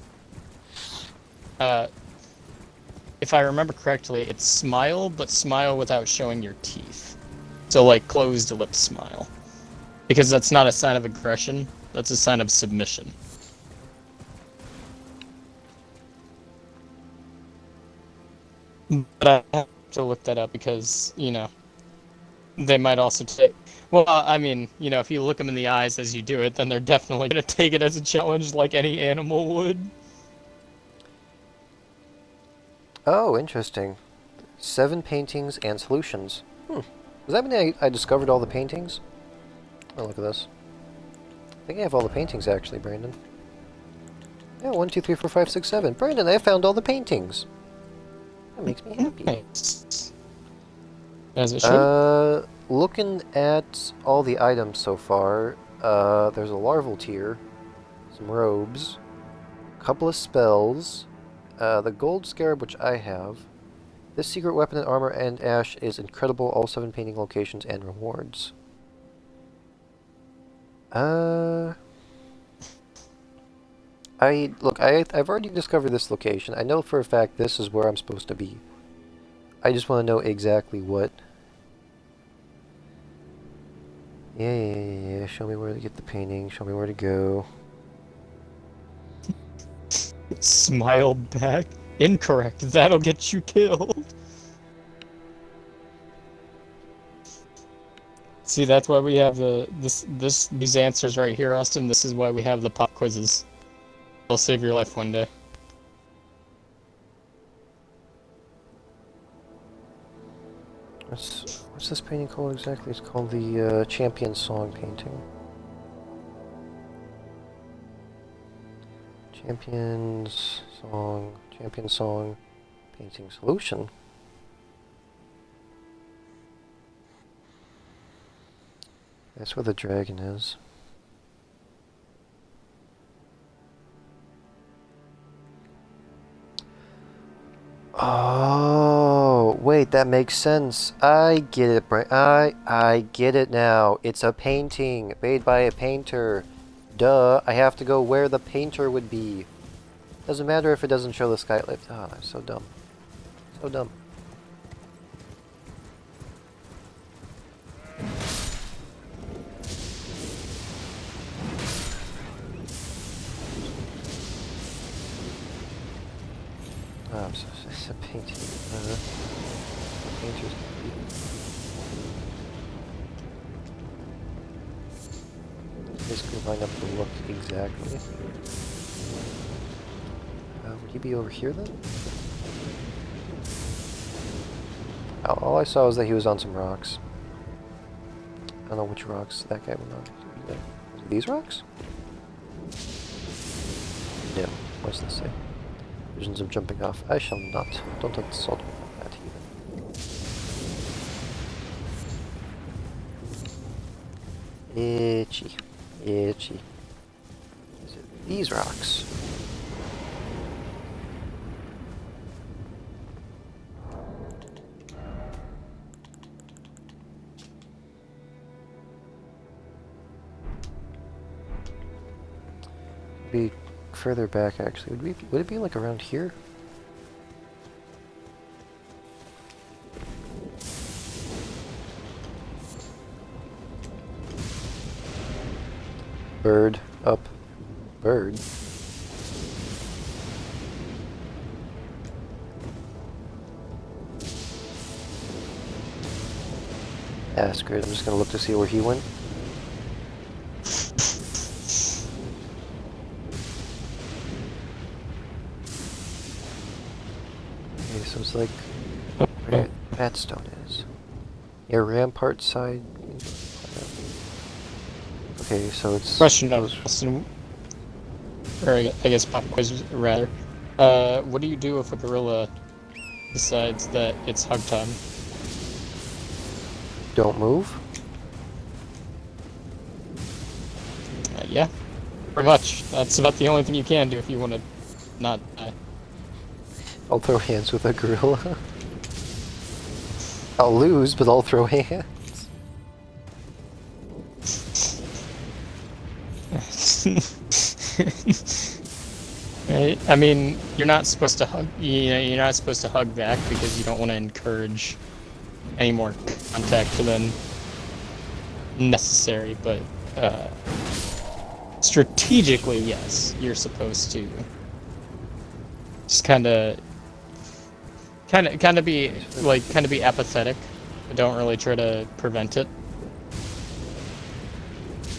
If I remember correctly, it's smile, but smile without showing your teeth. So like closed lip smile, because that's not a sign of aggression. That's a sign of submission. But I have to look that up because, you know, they might also take... Well, I mean, you know, if you look them in the eyes as you do it, then they're definitely going to take it as a challenge like any animal would. Oh, interesting. 7 paintings and solutions. Does that mean I discovered all the paintings? Oh, look at this. I think I have all the paintings, actually, Brandon. Yeah, 1, 2, 3, 4, 5, 6, 7. Brandon, I found all the paintings. That makes me happy. Nice. As it should. Looking at all the items so far, there's a larval tier, some robes, a couple of spells, the gold scarab, which I have. This secret weapon and armor and ash is incredible, all 7 painting locations and rewards. I've already discovered this location. I know for a fact this is where I'm supposed to be. I just want to know exactly what. Yeah. Show me where to get the painting. Show me where to go. Smile back. Incorrect. That'll get you killed. See, that's why we have these answers right here, Austin. This is why we have the pop quizzes. They'll save your life one day. What's this painting called exactly? It's called the Champion Song painting. Champion Song painting solution. That's where the dragon is. Oh, wait, that makes sense. I get it, I get it now. It's a painting made by a painter. Duh, I have to go where the painter would be. Doesn't matter if it doesn't show the skylight. Ah, I'm so dumb. So dumb. Oh, I'm so it's a painting. Painter's basically line up the look exactly. Would he be over here then? All I saw was that he was on some rocks. I don't know which rocks that guy went on. Was it these rocks? No. What's this say? Visions of jumping off. I shall not. Don't insult me like that, even. Itchy. Itchy. Is it these rocks? Be further back, actually. Would it be like around here? Bird up. Bird. Asgard. I'm just gonna look to see where he went. Okay, so it's like where that stone is. Yeah, rampart side. Okay, so it's Question of Austin, or I guess pop quiz rather. What do you do if a gorilla decides that it's hug time? don't move. Yeah, pretty much. That's about the only thing you can do if you want to not die. I'll throw hands with a gorilla. I'll lose, but I'll throw hands. Right? I mean, you're not supposed to hug. You're not supposed to hug back because you don't want to encourage any more contact than necessary. But strategically, yes, you're supposed to just kind of be apathetic. But don't really try to prevent it.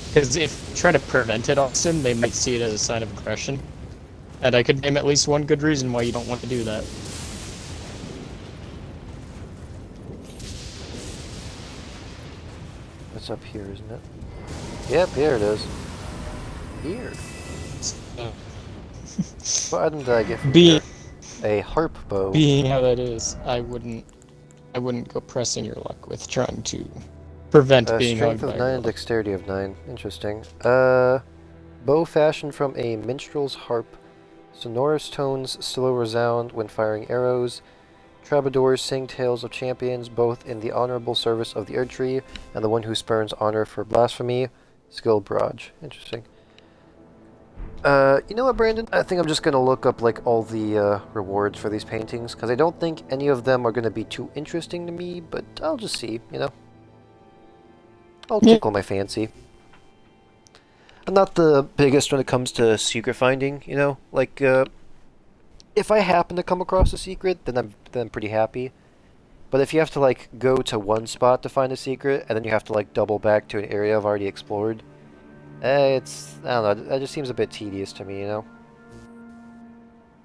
Because if you try to prevent it, Austin, they might see it as a sign of aggression. And I could name at least one good reason why you don't want to do that. It's up here, isn't it? Yep, here it is. Here. What item did I get from here? A harp bow. Being how that is, I wouldn't go pressing your luck with trying to prevent being hugged Strength by of a 9 and gorilla. dexterity of 9. Interesting. Bow fashioned from a minstrel's harp. Sonorous tones still resound when firing arrows. Troubadours sing tales of champions, both in the honorable service of the Erd Tree and the one who spurns honor for blasphemy. Skill Barrage. Interesting. You know what, Brandon? I think I'm just gonna look up, like, all the, rewards for these paintings, because I don't think any of them are gonna be too interesting to me, but I'll just see, you know? I'll tickle my fancy. I'm not the biggest when it comes to secret finding, you know? Like, if I happen to come across a secret, then I'm pretty happy. But if you have to, like, go to one spot to find a secret, and then you have to, like, double back to an area I've already explored, I don't know, that just seems a bit tedious to me, you know?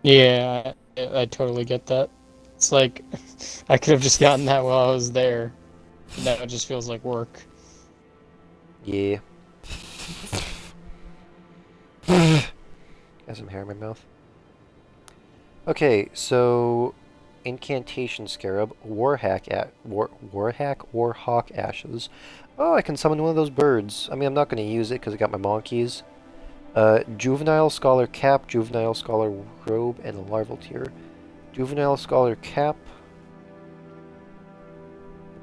Yeah, I totally get that. It's like, I could have just gotten that while I was there. Now it just feels like work. Yeah. Got some hair in my mouth. Okay, so incantation scarab, warhawk ashes. Oh, I can summon one of those birds. I mean, I'm not going to use it because I got my monkeys. Juvenile scholar cap, juvenile scholar robe, and a larval tier. Juvenile scholar cap.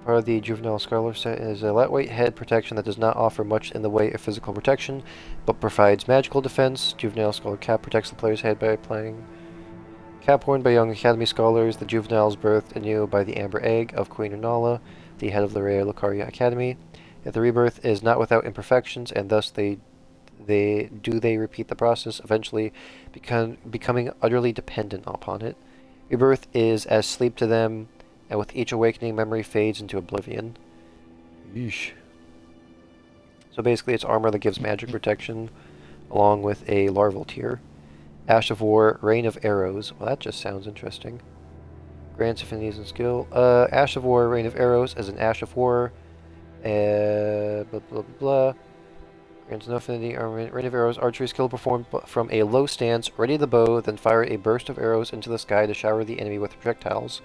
Part of the juvenile scholar set is a lightweight head protection that does not offer much in the way of physical protection, but provides magical defense. Juvenile scholar cap protects the player's head by applying cap worn by young academy scholars. The juveniles birthed anew by the amber egg of Queen Renala, the head of the Rhea Lucaria Academy. If the rebirth is not without imperfections, and thus they repeat the process, eventually becoming utterly dependent upon it. Rebirth is as sleep to them, and with each awakening, memory fades into oblivion. Yeesh. So basically, it's armor that gives magic protection, along with a larval tier. Ash of War, Rain of Arrows. Well, that just sounds interesting. Grants affinities and skill. Ash of War, Rain of Arrows as an Ash of War. Blah, blah, blah. Grants no affinity range of arrows. Archery skill performed from a low stance. Ready the bow, then fire a burst of arrows into the sky to shower the enemy with projectiles.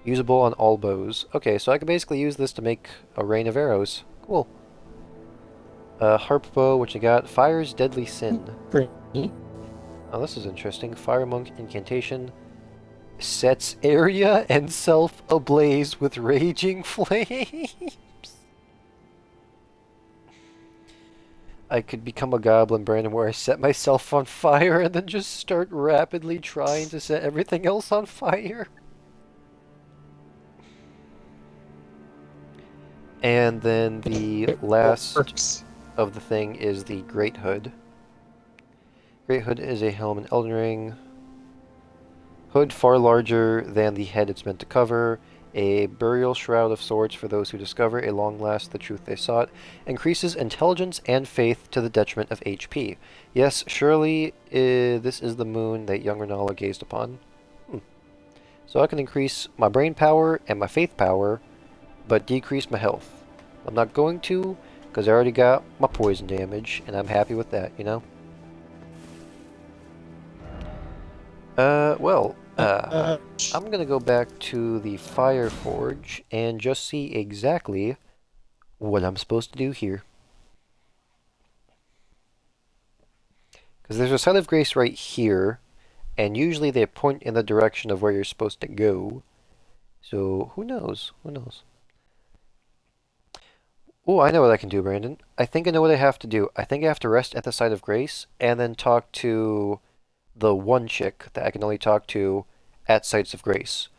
Usable on all bows. Okay, so I can basically use this to make a rain of arrows. Cool. Harp bow, which I got. Fires deadly sin. Pretty. Oh, this is interesting. Fire monk incantation. Sets area and self ablaze with raging flames. I could become a goblin, Brandon, where I set myself on fire and then just start rapidly trying to set everything else on fire. And then the last of the thing is the Great Hood. Great Hood is a helm in Elden Ring. Hood far larger than the head it's meant to cover. A burial shroud of sorts for those who discover a long last the truth they sought. Increases intelligence and faith to the detriment of HP. Yes, surely this is the moon that young Renala gazed upon. So I can increase my brain power and my faith power, but decrease my health. I'm not going to, because I already got my poison damage, and I'm happy with that, you know? I'm gonna go back to the Fire Forge and just see exactly what I'm supposed to do here. Because there's a site of grace right here, and usually they point in the direction of where you're supposed to go. So, who knows? Who knows? Oh, I know what I can do, Brandon. I think I know what I have to do. I think I have to rest at the site of grace, and then talk to the one chick that I can only talk to at sites of grace.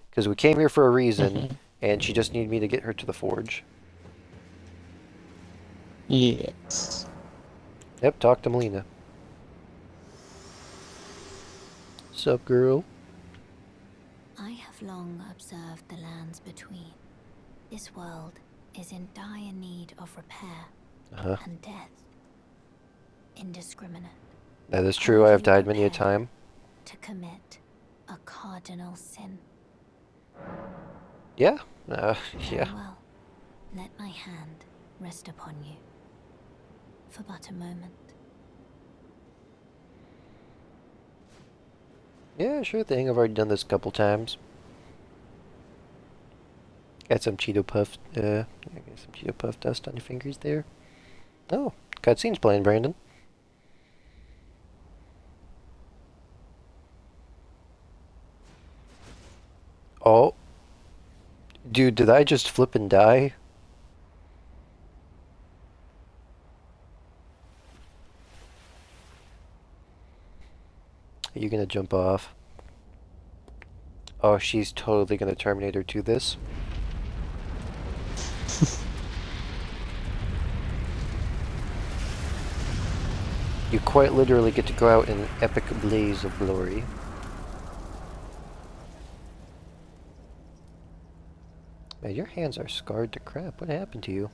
Because we came here for a reason, and she just needed me to get her to the forge. Yes. Yep, talk to Melina. Sup, girl? I have long observed the lands between. This world is in dire need of repair and death. Indiscriminate. That is true, I have died many a time. To commit a cardinal sin. Yeah, Very yeah. well. Let my hand rest upon you. For but a moment. Yeah, sure thing, I've already done this a couple times. Got some Cheeto Puff, got some Cheeto Puff dust on your fingers there. Oh, cutscene's playing, Brandon. Oh. Dude, did I just flip and die? Are you gonna jump off? Oh, she's totally gonna Terminator to this. You quite literally get to go out in an epic blaze of glory. Man, your hands are scarred to crap. What happened to you?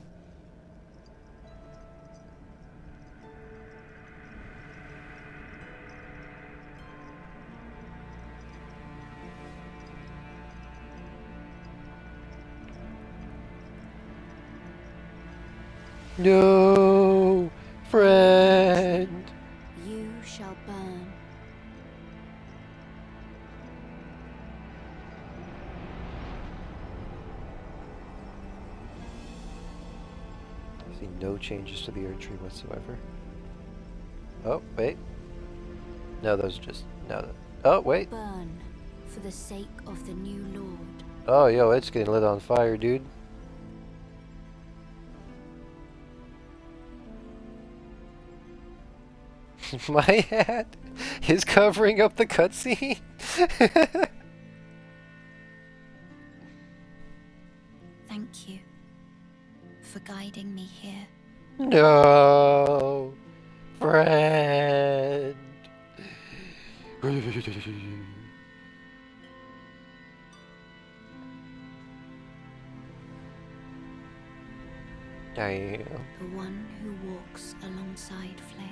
No, friend. You shall burn. I see no changes to the earth tree whatsoever. Oh, wait. No, those are just... No. Oh, wait. Burn for the sake of the new Lord. Oh, yo, it's getting lit on fire, dude. My hat is covering up the cutscene. Thank you for guiding me here. No, friend. Damn. The one who walks alongside flame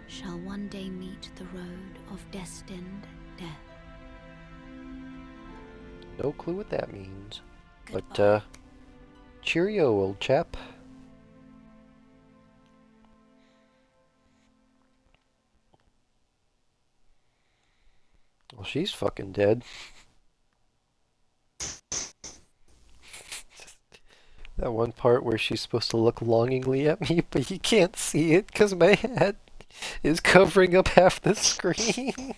shall one day meet the road of destined death. No clue what that means. Goodbye. But, cheerio, old chap. Well, she's fucking dead. That one part where she's supposed to look longingly at me, but you can't see it because my head is covering up half the screen.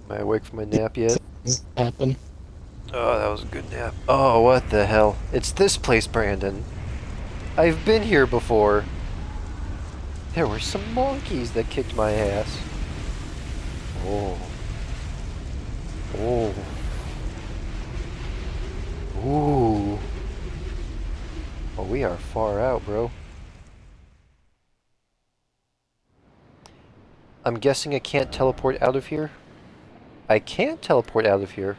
Am I awake from my nap yet? Happen. Oh, that was a good nap. Oh, what the hell? It's this place, Brandon. I've been here before. There were some monkeys that kicked my ass. Oh. Oh. Ooh. Oh, we are far out, bro. I'm guessing I can't teleport out of here? I can't teleport out of here.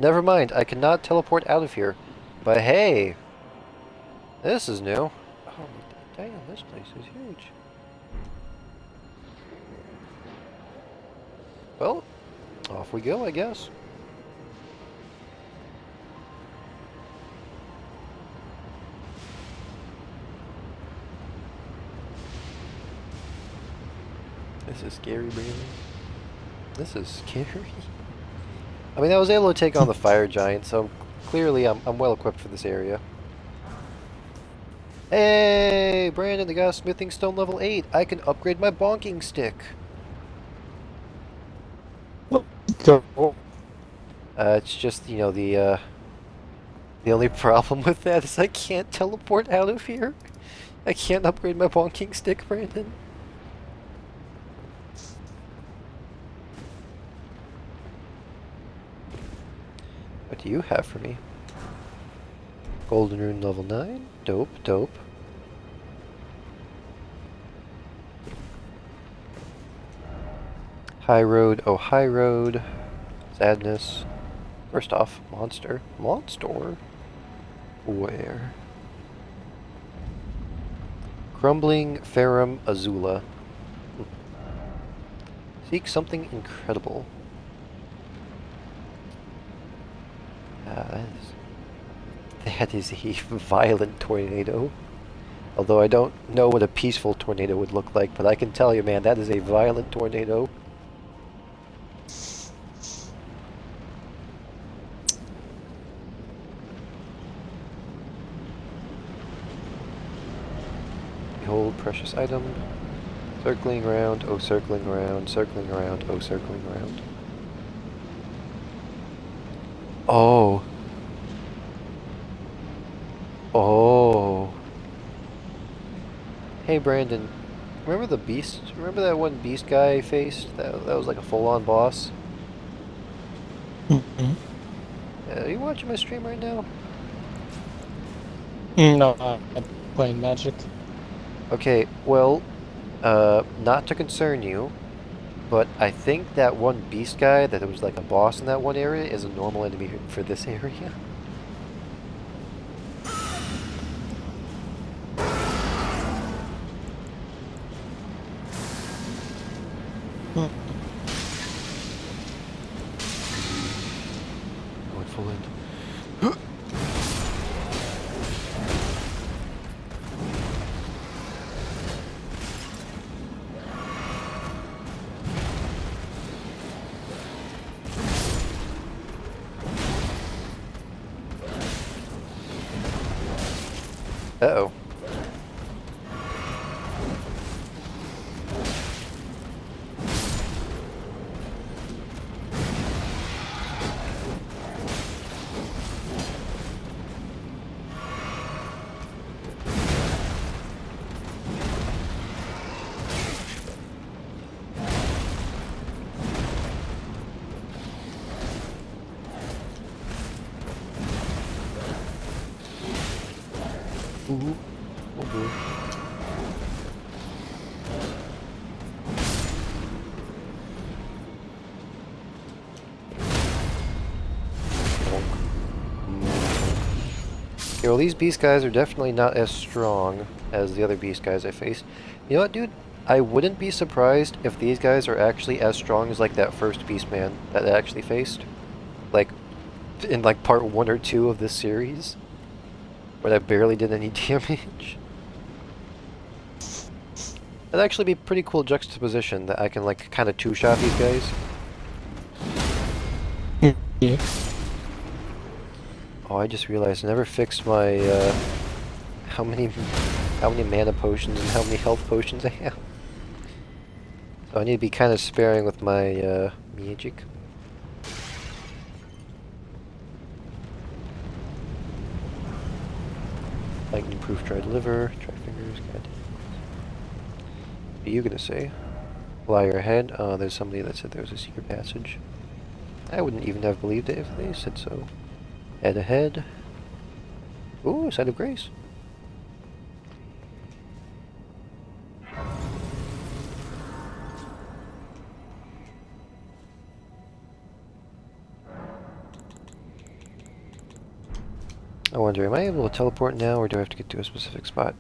Never mind, I cannot teleport out of here. But hey! This is new. Oh, damn, this place is huge. Well, off we go, I guess. This is scary, Brandon. This is scary. I mean, I was able to take on the fire giant, so clearly I'm well equipped for this area. Hey, Brandon, I got a smithing stone level 8. I can upgrade my bonking stick. It's just, you know, the only problem with that is I can't teleport out of here. I can't upgrade my bonking stick, Brandon. What do you have for me? Golden rune level 9. Dope, dope. High road, oh high road. Sadness. First off, monster. Monster? Where? Crumbling Ferrum Azula. Seek something incredible. That is a violent tornado. Although I don't know what a peaceful tornado would look like, but I can tell you, man, that is a violent tornado. Behold, precious item. Circling around, oh circling around, circling around, oh circling around. Oh. Oh. Hey Brandon, remember the beast? Remember that one beast guy I faced? That was like a full-on boss? Mm-hmm. Are you watching my stream right now? No, I'm playing Magic. Okay, well, not to concern you, but I think that one beast guy that was like a boss in that one area is a normal enemy for this area. Going full end. Uh-oh. Ooh. Oh boy. Okay, well, these beast guys are definitely not as strong as the other beast guys I faced. You know what, dude? I wouldn't be surprised if these guys are actually as strong as, like, that first beast man that I actually faced. Like, in, like, part 1 or 2 of this series. but I barely did any damage. That'd actually be pretty cool juxtaposition that I can like kind of two-shot these guys. Yeah. Oh, I just realized I never fixed my how many mana potions and how many health potions I have. So I need to be kind of sparing with my magic. Lightning proof dry liver, dry fingers, god. What are you gonna say? Liar ahead. Oh, there's somebody that said there was a secret passage. I wouldn't even have believed it if they said so. Head ahead. Ooh, Site of Grace. I wonder, am I able to teleport now, or do I have to get to a specific spot?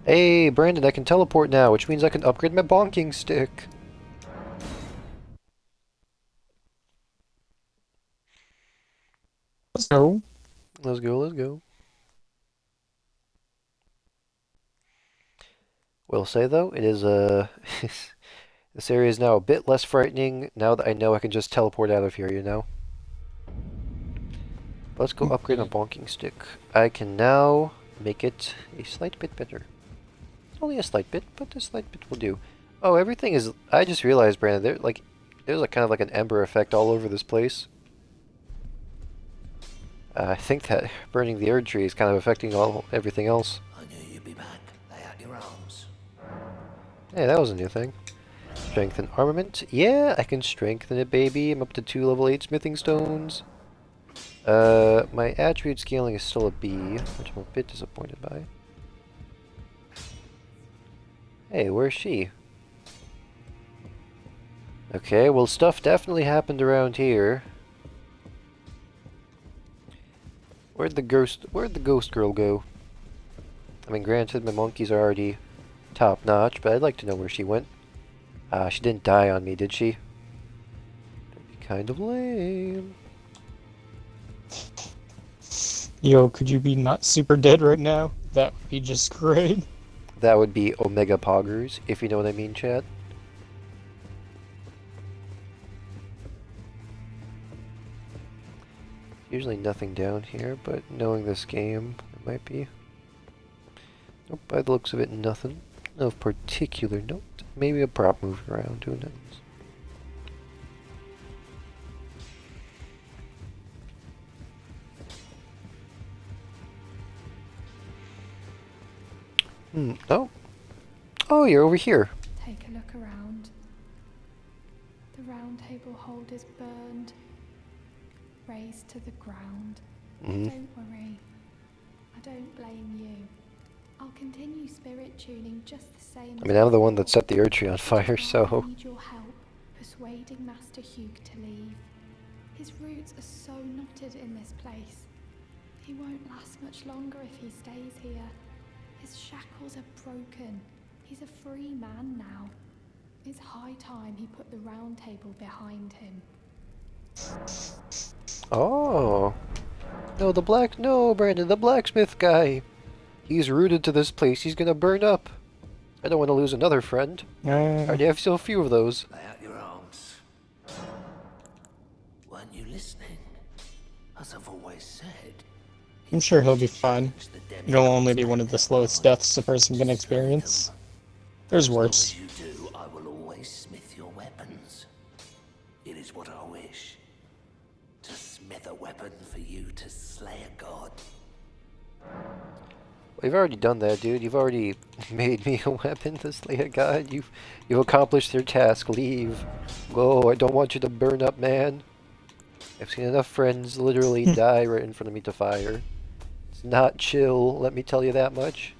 Hey, Brandon, I can teleport now, which means I can upgrade my bonking stick. So, Let's go, let's go. Will say though, it is this area is now a bit less frightening now that I know I can just teleport out of here, you know? Let's go upgrade my bonking stick. I can now make it a slight bit better. Only a slight bit, but a slight bit will do. Oh, everything is... I just realized, Brandon, there's like kind of like an ember effect all over this place. I think that burning the Erd tree is kind of affecting everything else. I knew you'd be back. Lay out your arms. Hey, that was a new thing. Strengthen armament. Yeah, I can strengthen it, baby. I'm up to 2 level 8 smithing stones. My attribute scaling is still a B, which I'm a bit disappointed by. Hey, where's she? Okay, well, stuff definitely happened around here. Where'd the ghost girl go? I mean, granted, my monkeys are already top-notch, but I'd like to know where she went. She didn't die on me, did she? That'd be kind of lame. yo, could you be not super dead right now? That would be just great. That would be Omega Poggers, if you know what I mean, chat. Usually nothing down here, but knowing this game, it might be. Nope, by the looks of it, nothing of particular note. Maybe a prop moving around, who knows. Oh. Oh, you're over here. Take a look around. The round table hold is burned, razed to the ground. Don't worry. I don't blame you. I'll continue spirit tuning just the same. I mean, I'm the one that set the Erd tree on fire, so... I need your help persuading Master Hugh to leave. His roots are so knotted in this place. He won't last much longer if he stays here. His shackles are broken. He's a free man now. It's high time he put the round table behind him. Oh. No, Brandon, the blacksmith guy. He's rooted to this place. He's gonna burn up. I don't want to lose another friend. I already have so few of those. Lay out your arms. Weren't you listening? As I've always said. I'm sure he'll be fine. It'll only be one of the slowest deaths a person can experience. There's worse. As you do, I will always smith your weapons. It is what I wish. To smith a weapon for you to slay a god. Well, you've already done that, dude. You've already made me a weapon to slay a god. You've accomplished your task. Leave. Go. I don't want you to burn up, man. I've seen enough friends literally die right in front of me to fire. It's not chill, let me tell you that much.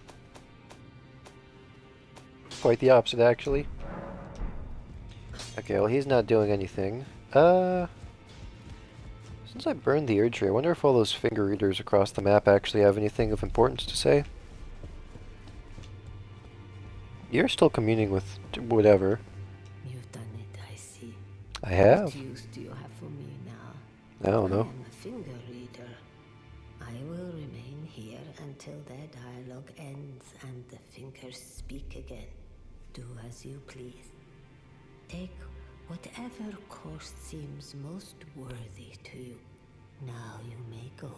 Quite the opposite, actually. Okay, well, he's not doing anything. Since I burned the Erd tree, I wonder if all those finger readers across the map actually have anything of importance to say. You're still communing with whatever. You've done it, I see. I have. What use do you have for me now? I don't know. I am a finger reader. I will remain here until their dialogue ends and the Thinkers speak again. Do as you please. Take whatever course seems most worthy to you. Now you may go.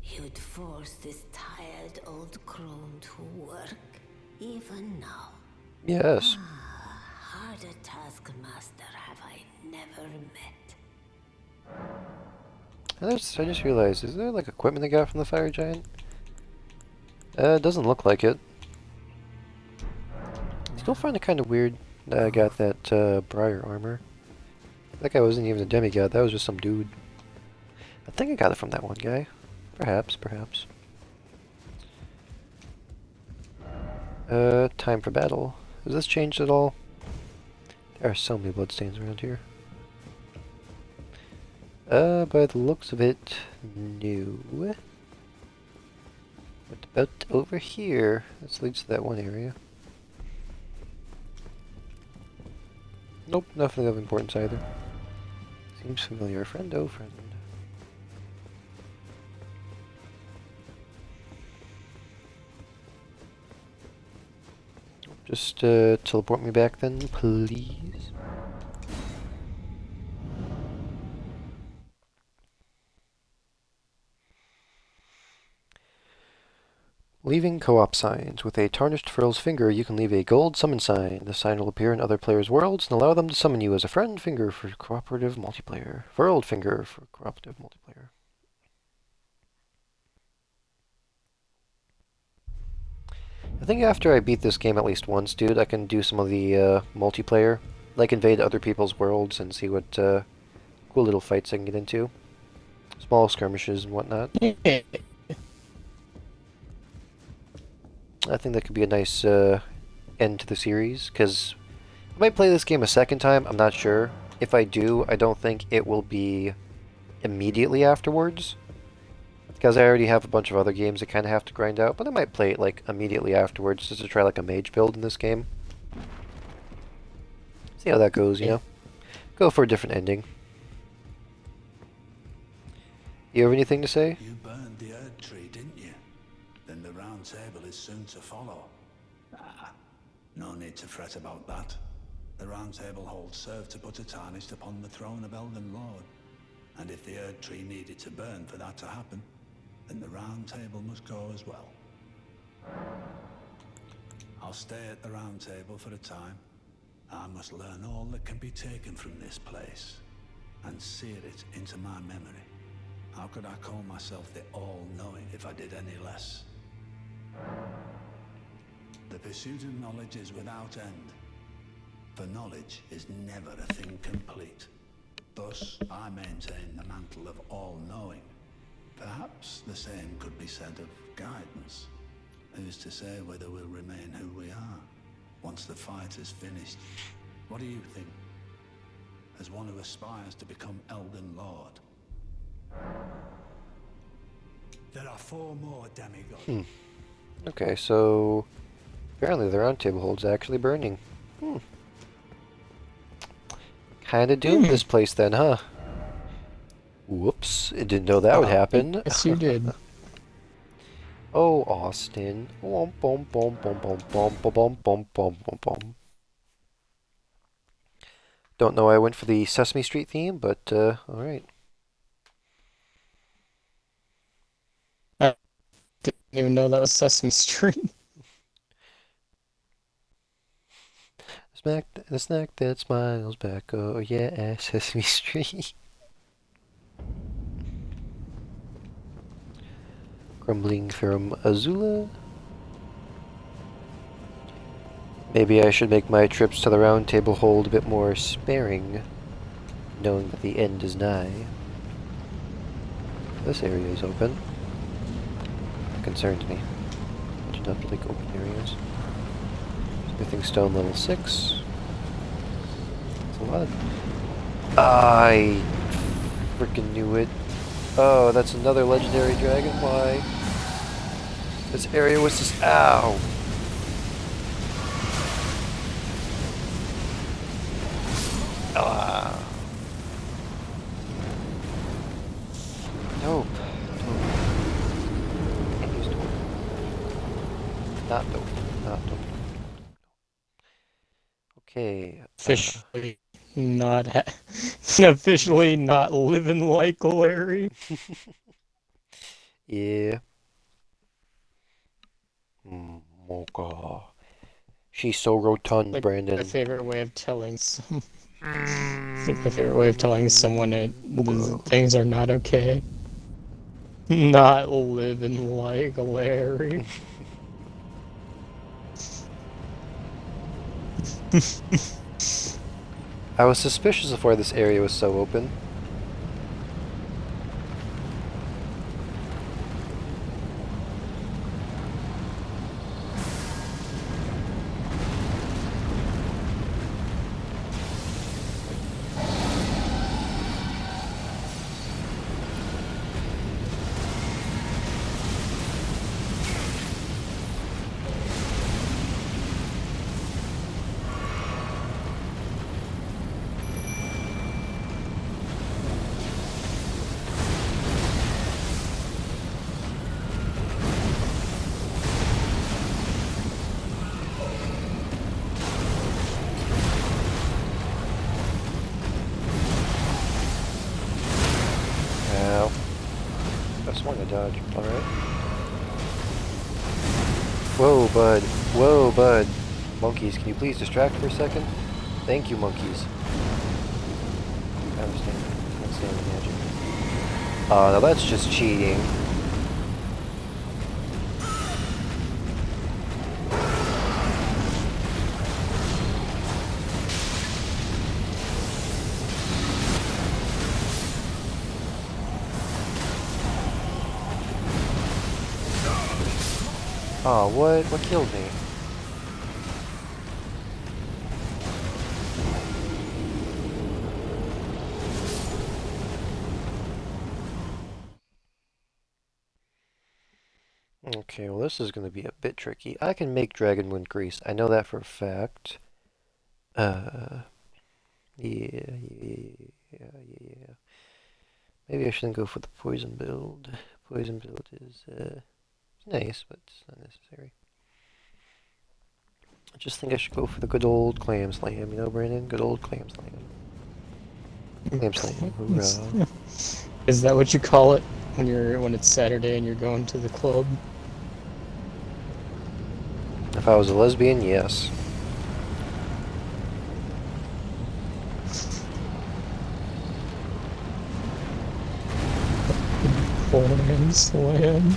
You'd force this tired old crone to work, even now. Yes. Harder taskmaster have I never met. I just realized, is there like equipment I got from the fire giant? It doesn't look like it. Still find it kind of weird that I got that Briar armor. That guy wasn't even a demigod, that was just some dude. I think I got it from that one guy. Perhaps, perhaps. Time for battle. Has this changed at all? There are so many bloodstains around here. By the looks of it, no. What about over here? This leads to that one area. Nope, nothing of importance either. Seems familiar. Friend, oh friend. Just teleport me back then, please. Leaving co-op signs. With a tarnished Furl's finger, you can leave a gold summon sign. The sign will appear in other players' worlds and allow them to summon you as a friend finger for cooperative multiplayer. Furled finger for cooperative multiplayer. I think after I beat this game at least once, dude, I can do some of the multiplayer. Like invade other people's worlds and see what cool little fights I can get into. Small skirmishes and whatnot. I think that could be a nice end to the series, because I might play this game a second time, I'm not sure. If I do, I don't think it will be immediately afterwards, because I already have a bunch of other games I kind of have to grind out, but I might play it like immediately afterwards, just to try like a mage build in this game. See how that goes, you know? Go for a different ending. You have anything to say? You burned the Erd tree, didn't you? Then the round table is soon to follow. Ah, no need to fret about that. The round table hold served to put a tarnished upon the throne of Elden Lord. And if the Erd tree needed to burn for that to happen, then the round table must go as well. I'll stay at the round table for a time. I must learn all that can be taken from this place, and sear it into my memory. How could I call myself the all-knowing if I did any less? The pursuit of knowledge is without end, for knowledge is never a thing complete. Thus, I maintain the mantle of all-knowing. Perhaps the same could be said of guidance. Who's to say whether we'll remain who we are once the fight is finished? What do you think? As one who aspires to become Elden Lord. There are 4 more demigods. Okay, so apparently the round table hold's actually burning. Kinda doomed this place then, huh? Whoops, I didn't know that would happen. Yes, you did. Oh, Austin. Bom, bom, bom, bom, bom, bom, bom, bom, bom, bom, bom. Don't know why I went for the Sesame Street theme, but alright. I didn't even know that was Sesame Street. The snack that smiles back, oh yeah, Sesame Street. Grumbling from Azula. Maybe I should make my trips to the round table hold a bit more sparing, knowing that the end is nigh. This area is open. That concerns me. I do not like open areas. Smithing stone level 6. That's a lot of... I freaking knew it. Oh, that's another legendary dragonfly. This area was just... Ow! Ah. don't. Okay. Officially not officially not living like Larry. Yeah. Mocha. She's so rotund, Like my Brandon. favorite way of telling some. It's like my favorite way of telling someone things are not okay. Not living like Larry. I was suspicious of why this area was so open. Ow. That's one to dodge. Alright. Whoa, bud. Whoa, bud. Monkeys, can you please distract for a second? Thank you, monkeys. I understand. I understand the magic. Oh, now that's just cheating. Oh, what? What killed me? Okay, well this is going to be a bit tricky. I can make Dragonwood Grease. I know that for a fact. Yeah. Maybe I shouldn't go for the poison build. Poison build is, nice, but it's not necessary. I just think I should go for the good old clam slam, you know, Brandon? Good old clam slam. Clam slam, hoorah. Is that what you call it when it's Saturday and you're going to the club? If I was a lesbian, yes. Clam slam.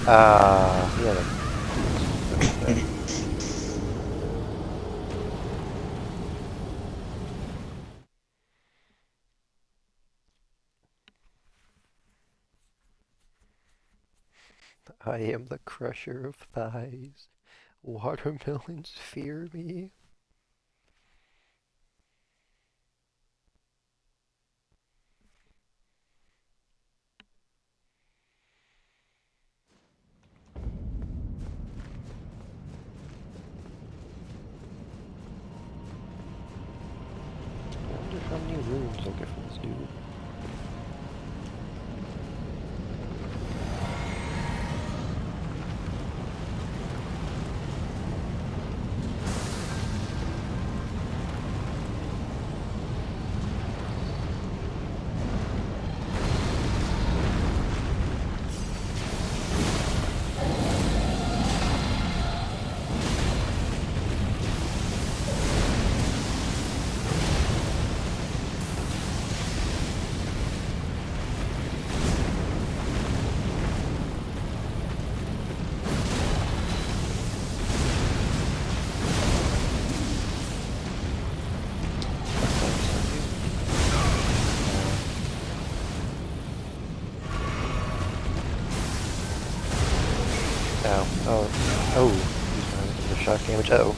Yeah. I am the crusher of thighs. Watermelons fear me. I wonder how many runes I'll get from this dude. Ow. Oh. The shock damage. Uh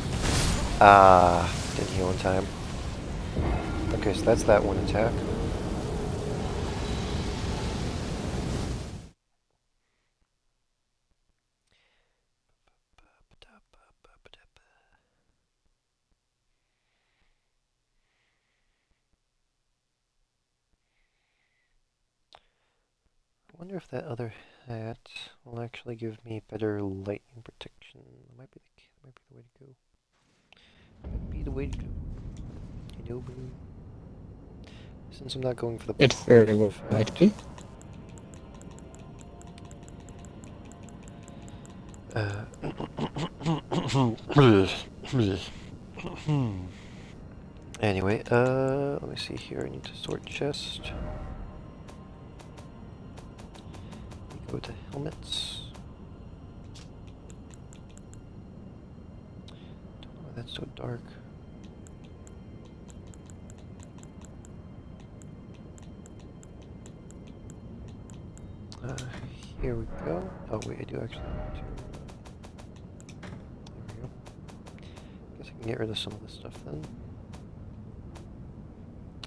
oh. Didn't heal in time. Okay, so that's that one attack. wonder if that other hat will actually give me better lightning protection. That might be the way to go. Might be the way to go. You know, boo. Since I'm not going for the It very well might be. Anyway, let me see here. I need to sort chest. Go to helmets. Don't know why that's so dark. Here we go. Oh wait, I do actually want to. There we go. Guess I can get rid of some of this stuff then.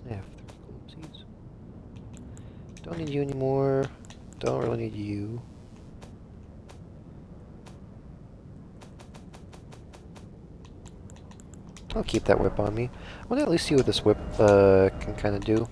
Yeah, 30 gold seeds. Don't need you anymore. Don't really need you. I'll keep that whip on me. I want to at least see what this whip can kind of do.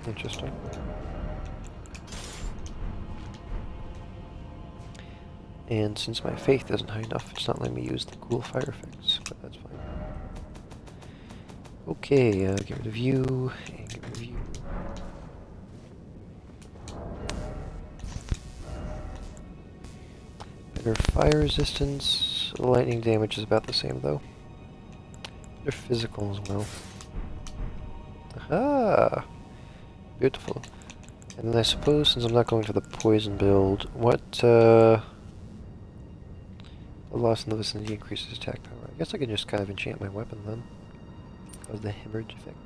Interesting. And since my faith isn't high enough, it's not letting me use the cool fire effects, but that's fine. Okay, get rid of you, and get rid of you. Better fire resistance. Lightning damage is about the same, though. They're physical as well. Aha! Beautiful. And then I suppose, since I'm not going for the poison build, what, the loss in the vicinity increases attack power. I guess I can just kind of enchant my weapon then. Of the hemorrhage effect.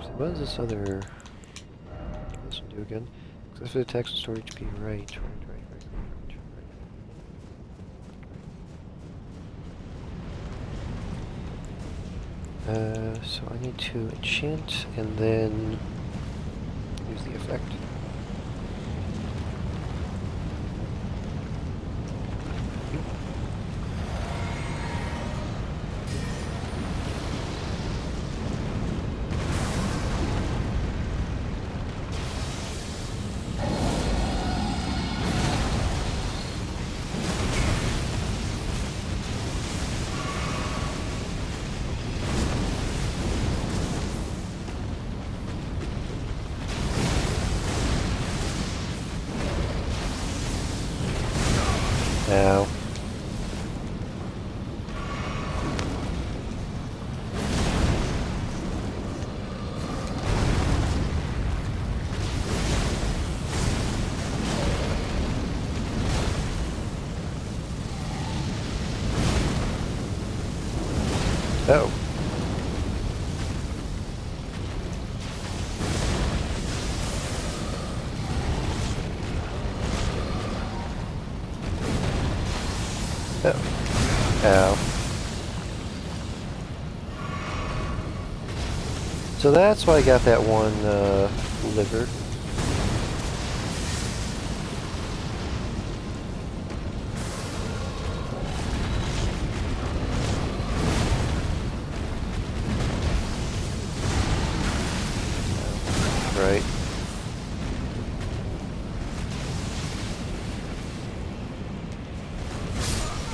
So what does this other... What does this one do again? Successfully attacks and storage HP. Right. So I need to enchant and then use the effect. Now. Oh. Ow. So that's why I got that one liver. Right.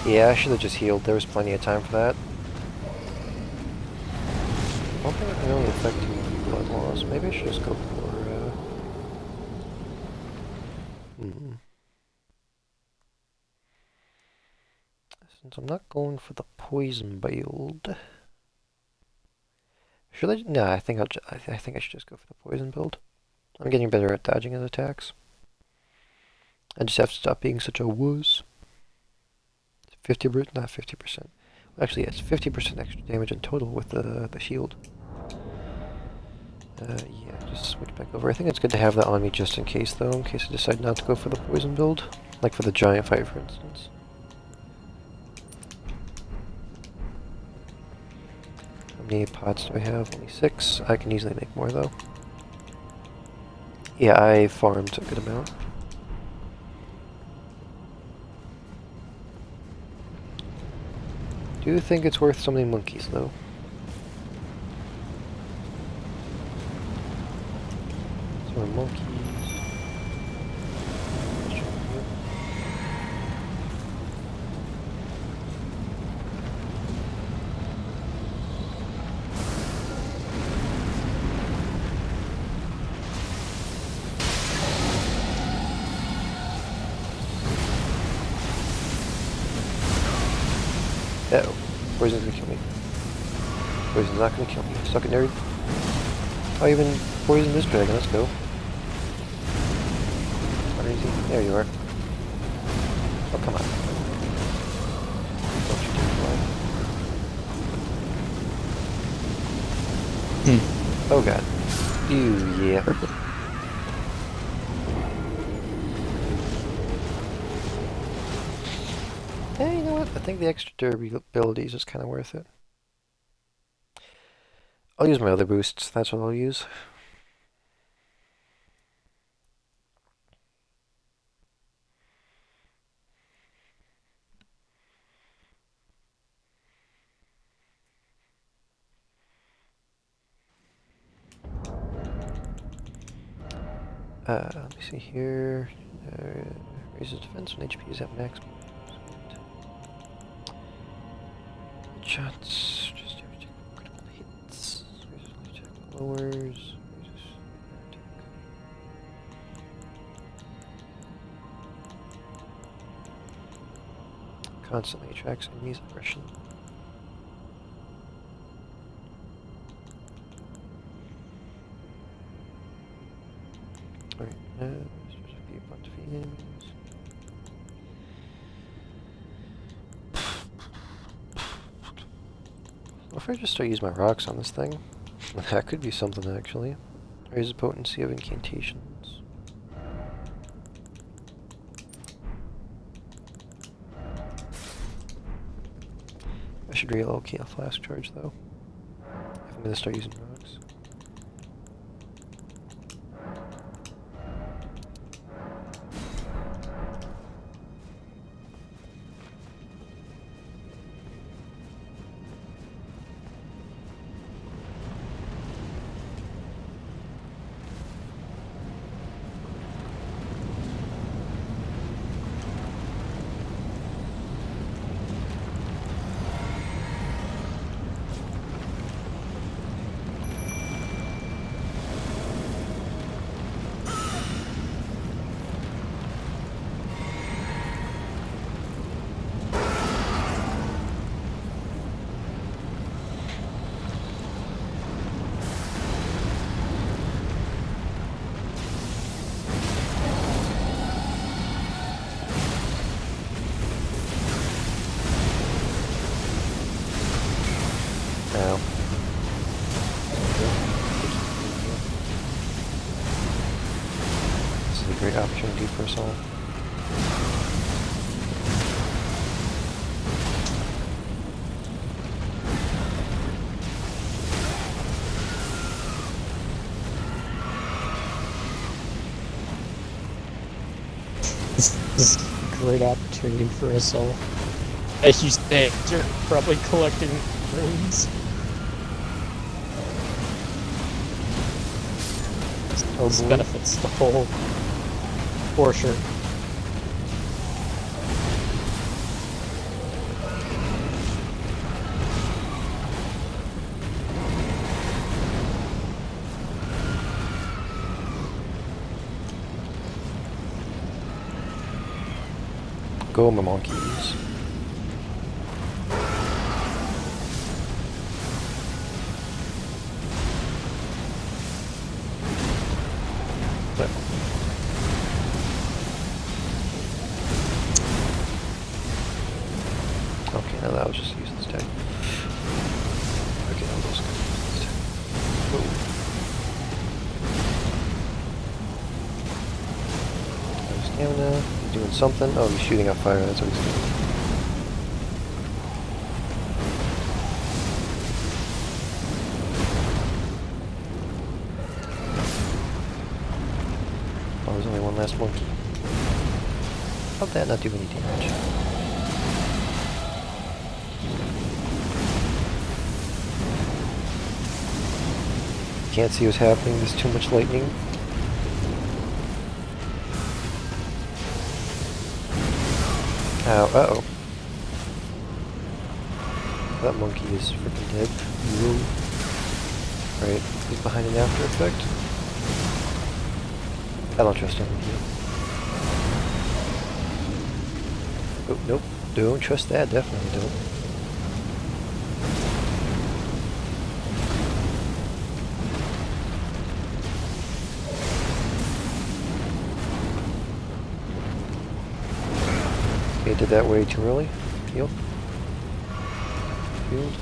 Yeah, I should have just healed. There was plenty of time for that. I don't think I can really affect blood loss. Maybe I should just go for, Since I'm not going for the poison build... Should I? No, I think I think I should just go for the poison build. I'm getting better at dodging his attacks. I just have to stop being such a wuss. 50%, not 50%. Actually, it's 50% extra damage in total with the shield. Yeah, just switch back over. I think it's good to have that on me just in case, though, in case I decide not to go for the poison build. Like for the giant fight, for instance. How many pots do I have? Only 6. I can easily make more, though. Yeah, I farmed a good amount. Do think it's worth summoning monkeys, though. So monkeys. Uh-oh. Poison's gonna kill me. Poison's not gonna kill me. Suck it, nerd. Oh, even poison this dragon. Let's go. Where is he? There you are. Oh, come on. Don't you dare fly. Oh god. Ew, yeah. Hey, you know what? I think the extra durability is just kind of worth it. I'll use my other boosts. That's what I'll use. Let me see here. Raises defense when HP is at max. Shots. Just take critical hits. Raises attack lowers. Constantly attracts enemies' aggression. Alright, specifically upon defeating enemies. What if I just start using my rocks on this thing? That could be something, actually. Raise the potency of incantations. I should relocate a flask charge, though. If I'm gonna start using rocks. Now. This is a great opportunity for us all. This is a great opportunity for us all. As you say, you're probably collecting runes. This benefits the whole, for sure. Go, my monkeys. But okay, now that was just useless tech. something? Oh, he's shooting out fire, that's what he's doing. Oh, there's only one last monkey. How'd that not do any damage? Can't see what's happening, there's too much lightning. Ow, uh-oh. That monkey is freaking dead. Whoa. Right, he's behind an after effect. I don't trust any of you. Oh, nope. Don't trust that, definitely don't. Okay, did that way too early. Heal. Healed.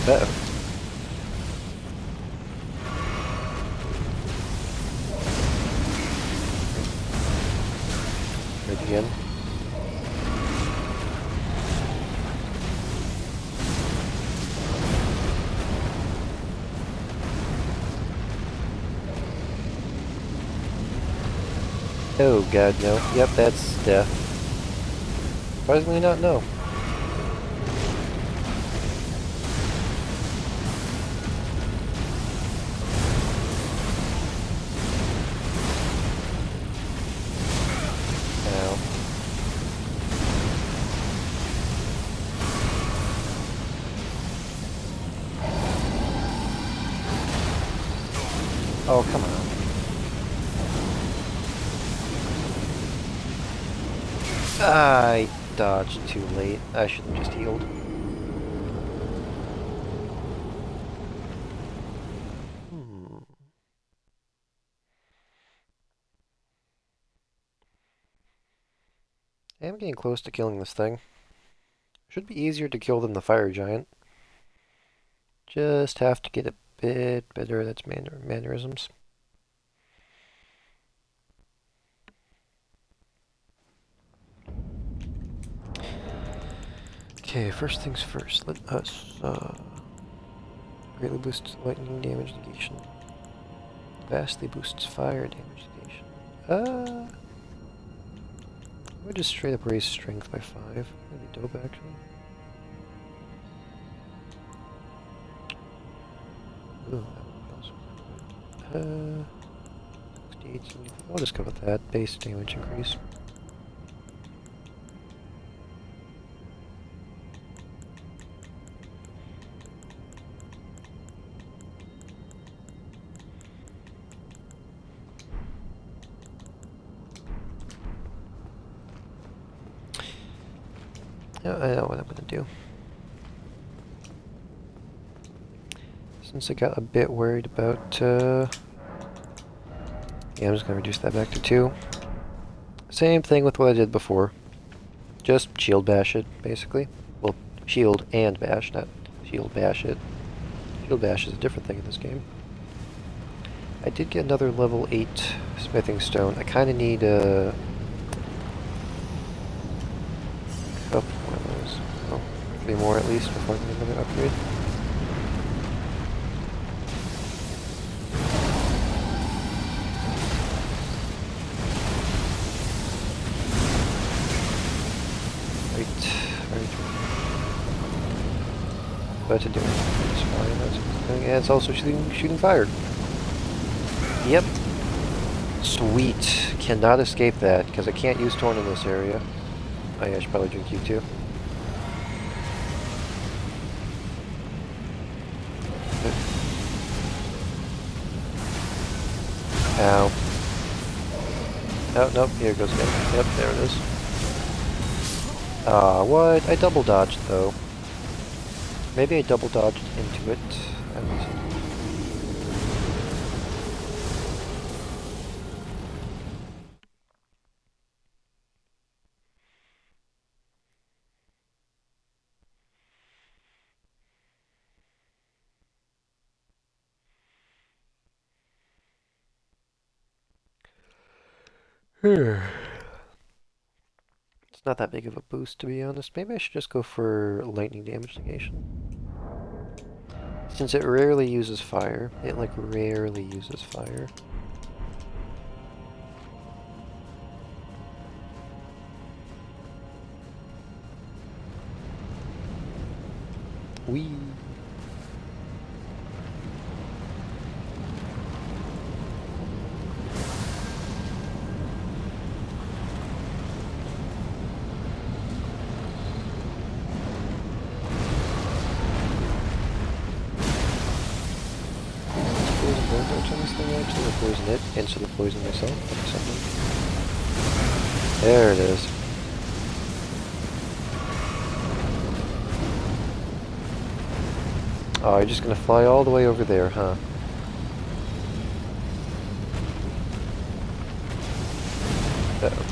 Uh-oh. Right again. Oh god, no. Yep, that's death. Surprisingly not, no. Ow. Oh, come on. I dodged too late. I should have just healed. I'm getting close to killing this thing. Should be easier to kill than the fire giant. Just have to get a bit better at its mannerisms. Okay, first things first. Let us greatly boosts lightning damage negation. Vastly boosts fire damage negation. I would just straight up raise strength by 5. That'd be dope, actually. Ooh, that would also be good. 68, 74. I'll just go with that. Base damage increase. Yeah, I know what I'm gonna do. Since I got a bit worried about, yeah, I'm just gonna reduce that back to 2. Same thing with what I did before. Just shield bash it, basically. Well, shield and bash, not shield bash it. Shield bash is a different thing in this game. I did get another level 8 smithing stone. I kinda need a couple more of those. Oh, 3 more at least before I can get another upgrade. But to do it, it's fine. That's and it's also shooting fire. Yep. Sweet. Cannot escape that because I can't use Torn in this area. Oh yeah, I should probably drink you too. Ow. Oh, nope, here it goes again. Yep, there it is. Ah, what? I double dodged though. Maybe I double dodged into it. I don't know. It's not that big of a boost, to be honest. Maybe I should just go for lightning damage negation. Since it rarely uses fire. It, like, rarely uses fire. Whee! Poison bird darts on this thing actually, or poison it instead of poison myself, or something. There it is. Oh, you're just gonna fly all the way over there, huh? Uh-oh.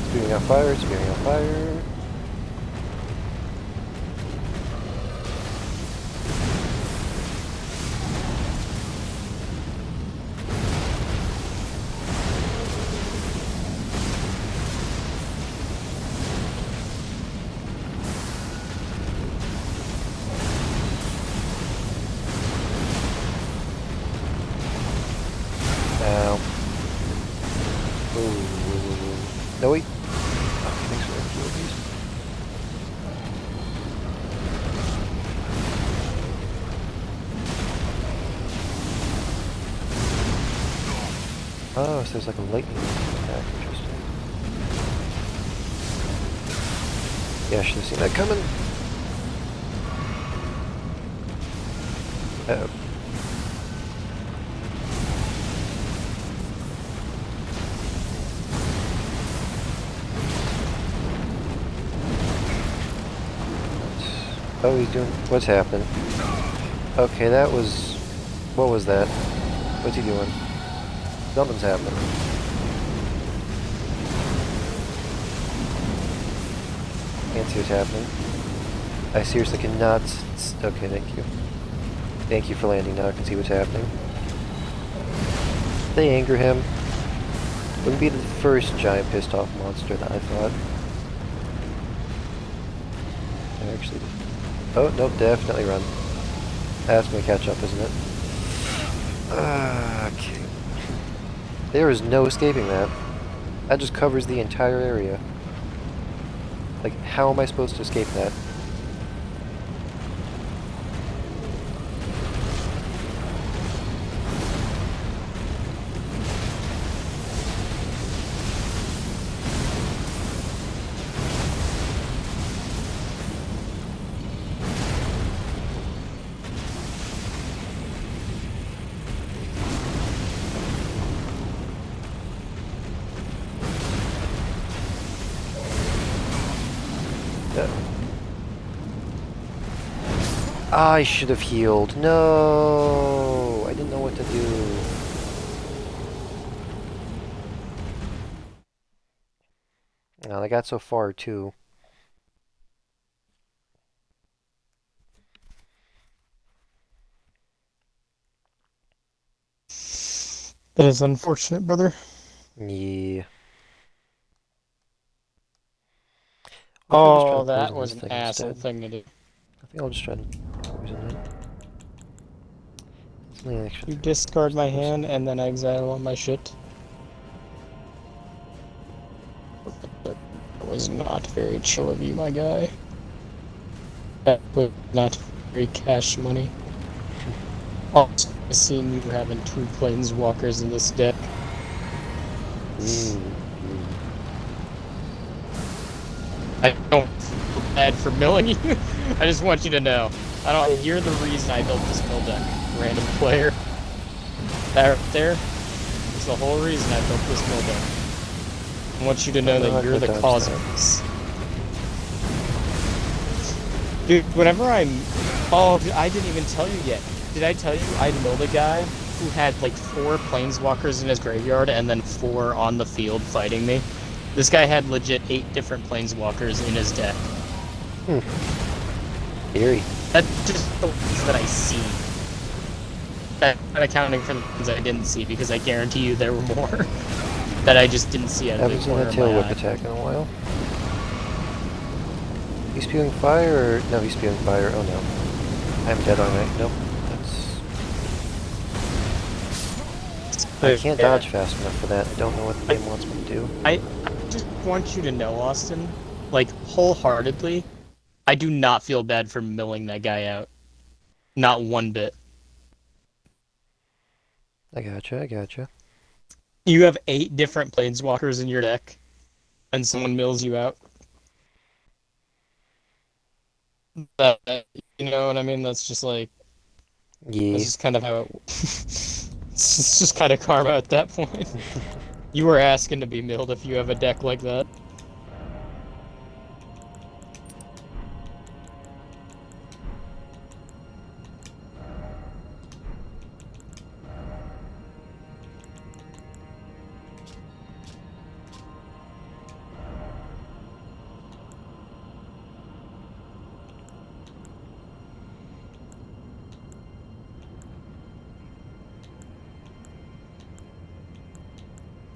Spewing out fire, spewing out fire. Ow. Ooh. No, wait. Thanks for that kill, please. Oh, so there's like a lightning attack. Interesting. Yeah, I should have seen that coming. Uh-oh. Oh, he's doing... What's happening? Okay, that was... What was that? What's he doing? Something's happening. Can't see what's happening. I seriously cannot... Okay, thank you. Thank you for landing now. I can see what's happening. They anger him. Wouldn't be the first giant pissed off monster that I thought. Actually... Oh, nope, definitely run. That's gonna catch up, isn't it? Okay. There is no escaping that. That just covers the entire area. Like, how am I supposed to escape that? I should have healed. No! I didn't know what to do. Well, I got so far, too. That is unfortunate, brother. Yeah. Oh, that was an asshole thing to do. I think I'll just try to poison it. You discard my hand and then exile all my shit. That was not very chill of you, my guy. That was not very cash money. Also, I've seen you having 2 planeswalkers in this deck. I don't feel bad for milling you. I just want you to know. You're the reason I built this mill deck. Random player. That right there is the whole reason I built this mill deck. I want you to know that you're the cause of this. Dude, whenever I'm... Oh, dude, I didn't even tell you yet. Did I tell you I milled a guy who had like 4 planeswalkers in his graveyard and then 4 on the field fighting me? This guy had legit 8 different planeswalkers in his deck. Eerie. That's just the ones that I see. That not accounting for the ones I didn't see, because I guarantee you there were more that I just didn't see out of Haven't the seen corner that of tail my whip eye. attack in a while. He's spewing fire or... No, he's spewing fire. Oh no. I'm dead, aren't I? Nope. That's... I can't dodge fast enough for that. I don't know what the game wants me to do. I just want you to know, Austin, like, wholeheartedly, I do not feel bad for milling that guy out. Not one bit. I gotcha. You have 8 different planeswalkers in your deck, and someone mills you out. That, you know what I mean? That's just like... Yeah. That's just kind of how it... It's just kind of karma at that point. You were asking to be milled if you have a deck like that.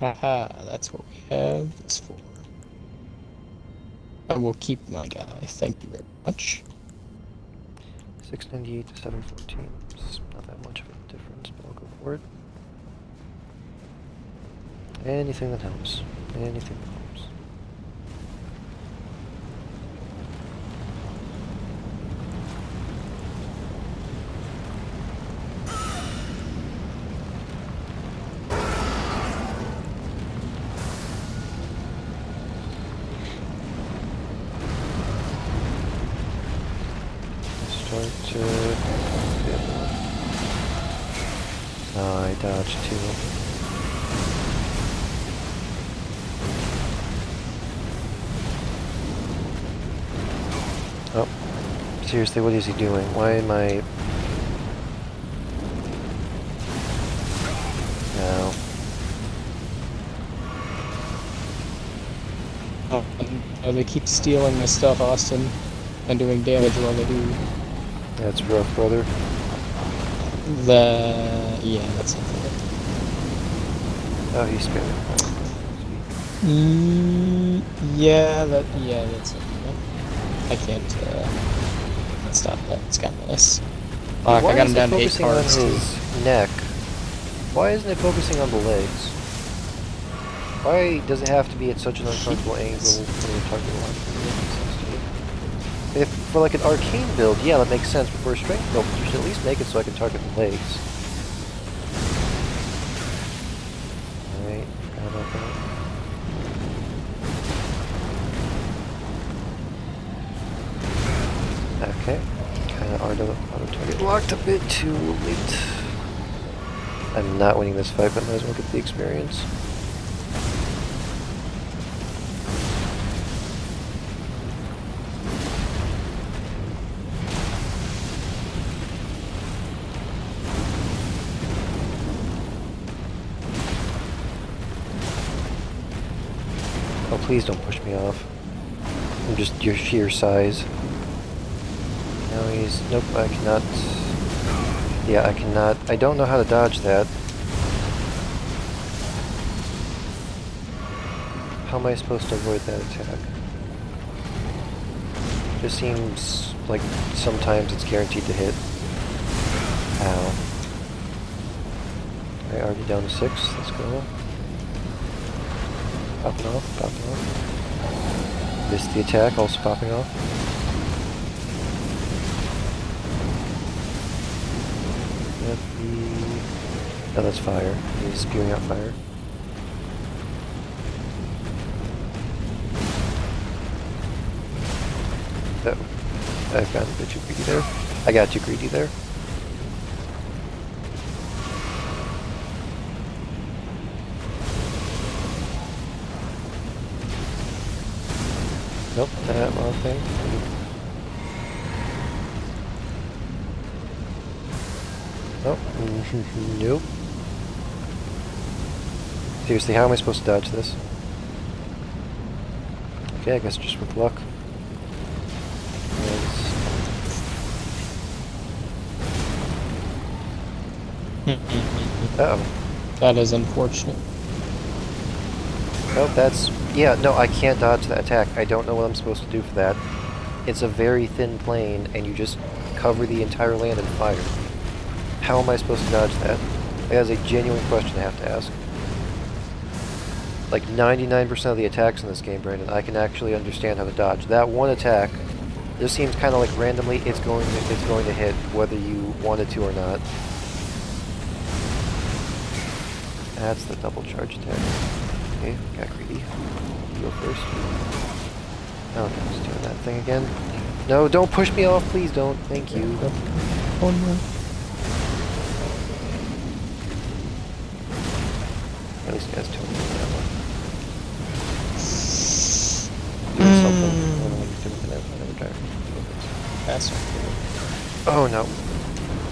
Haha, that's what we have this for. I will keep my guy, thank you very much. 698 to 714. It's not that much of a difference, but I'll go for it. Anything that helps. Anything that helps. I dodged too. Oh, seriously, what is he doing? Why am I... No. Oh, they keep stealing my stuff, Austin, and doing damage while they do. That's rough, brother. Yeah, that's it. Oh, he's spinning. Yeah, that's it. I can't stop that. It's kind of nice. Why I got him is it down to 8 focusing on cards. his neck? Why isn't it focusing on the legs? Why does it have to be at such an uncomfortable angle when you're targeting one? If for like an arcane build, yeah, that makes sense. But for a strength build, you should at least make it so I can target the legs. Alright, forgot about that. Okay, kind of auto-target locked a bit too late. I'm not winning this fight, but might as well get the experience. Oh, please don't push me off. I'm just your sheer size. No, he's... Nope, I cannot... Yeah, I cannot... I don't know how to dodge that. How am I supposed to avoid that attack? Just seems like sometimes it's guaranteed to hit. Ow. Alright, already down to 6. Let's go. Popping off, popping off. Missed the attack, also popping off. No, that's fire. He's spewing out fire. Oh, I've gotten a bit too greedy there. I got too greedy there. Nope, that wrong thing. Nope. Seriously, how am I supposed to dodge this? Okay, I guess just with luck. Uh-oh. That is unfortunate. Nope, that's... Yeah, no, I can't dodge that attack. I don't know what I'm supposed to do for that. It's a very thin plane, and you just cover the entire land in fire. How am I supposed to dodge that? That is a genuine question I have to ask. Like 99% of the attacks in this game, Brandon, I can actually understand how to dodge. That one attack just seems kind of like randomly it's going to hit whether you want it to or not. That's the double charge attack. Okay, got greedy. You go first. Oh, no, it's doing that thing again. No, don't push me off, please don't. Thank you. Oh no. At least it has 2 of that one. Doing something. I don't know what he's doing. Never tried. That's Oh no.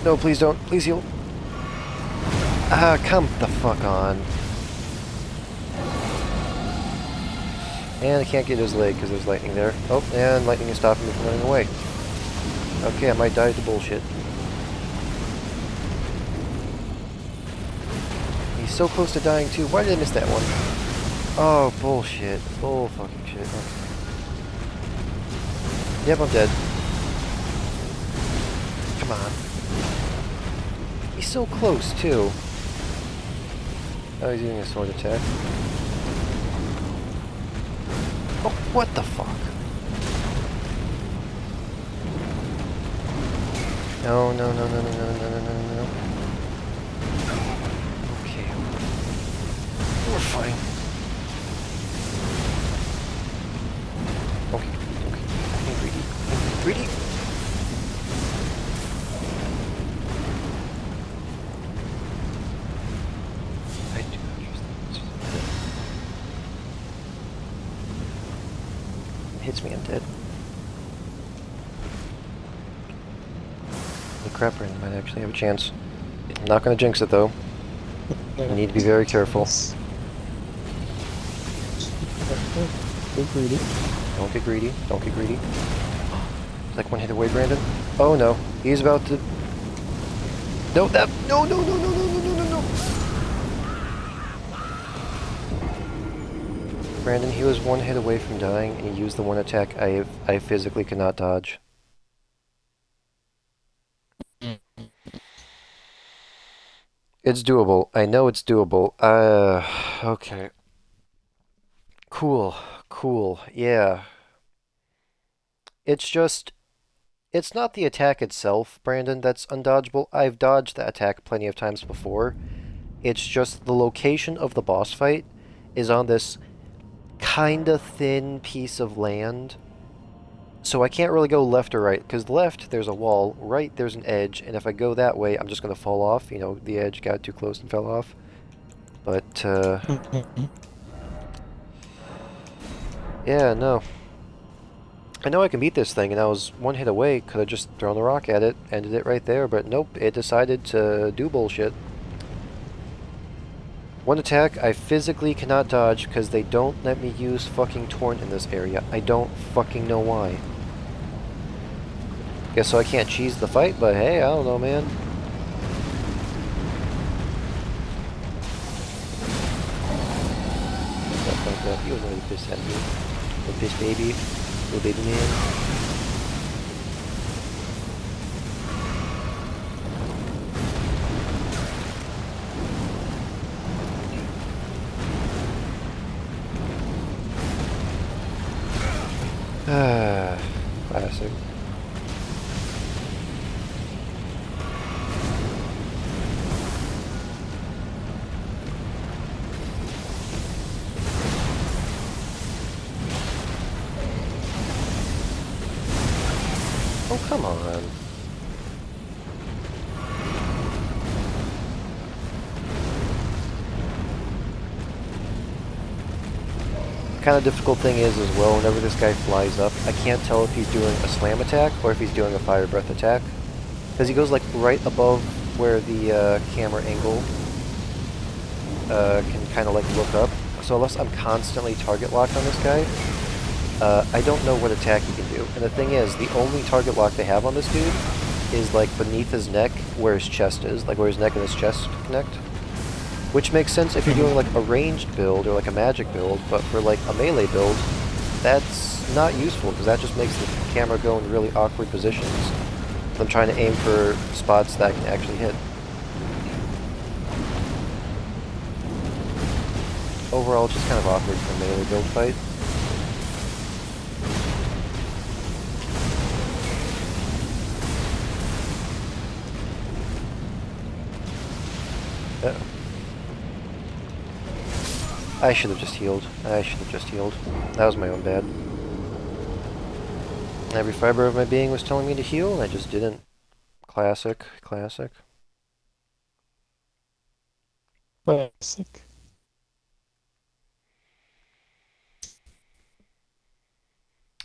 No, please don't. Please heal. Ah, come the fuck on. And I can't get his leg because there's lightning there. Oh, and lightning is stopping me from running away. Okay, I might die to bullshit. He's so close to dying too. Why did I miss that one? Oh, bullshit. Bull fucking shit. Okay. Yep, I'm dead. Come on. He's so close too. Oh, he's using a sword attack. Oh, what the fuck? No, no, no, no, no, no, no, no, no, no. Okay. We're fine. Okay, okay. I'm greedy. I'm greedy. I do not trust that. It hits me, I'm dead. The crap brain might actually have a chance. I'm not gonna jinx it though. You need to be very careful. Go greedy. Don't get greedy. Don't get greedy. It's like one hit away, Brandon. Oh no. He's about to... No, that... No, no, no, no, no, no, no, no, no. Brandon, he was one hit away from dying, and he used the one attack I physically could not dodge. It's doable. I know it's doable. Okay. Cool. Cool. Yeah. It's just... It's not the attack itself, Brandon, that's undodgeable. I've dodged that attack plenty of times before. It's just the location of the boss fight is on this kinda thin piece of land. So I can't really go left or right, because left, there's a wall, right, there's an edge, and if I go that way, I'm just going to fall off. You know, the edge got too close and fell off. But, yeah, no. I know I can beat this thing, and I was one hit away, could have just thrown a rock at it, ended it right there, but nope, it decided to do bullshit. One attack I physically cannot dodge because they don't let me use fucking Torrent in this area. I don't fucking know why. Guess so I can't cheese the fight, but hey, I don't know, man. You don't know the piss at me. The piss baby. Little baby man. Classic. Oh, come on. The kind of difficult thing is as well, whenever this guy flies up, I can't tell if he's doing a slam attack or if he's doing a fire breath attack. Because he goes like right above where the camera angle can kind of like look up. So unless I'm constantly target locked on this guy, I don't know what attack he can do. And the thing is, the only target lock they have on this dude is like beneath his neck where his chest is, like where his neck and his chest connect. Which makes sense if you're doing like a ranged build or like a magic build, but for like a melee build, that's not useful because that just makes the camera go in really awkward positions. I'm trying to aim for spots that I can actually hit. Overall, just kind of awkward for a melee build fight. Uh-oh. I should have just healed. I should have just healed. That was my own bad. Every fiber of my being was telling me to heal, and I just didn't. Classic. Classic. Classic.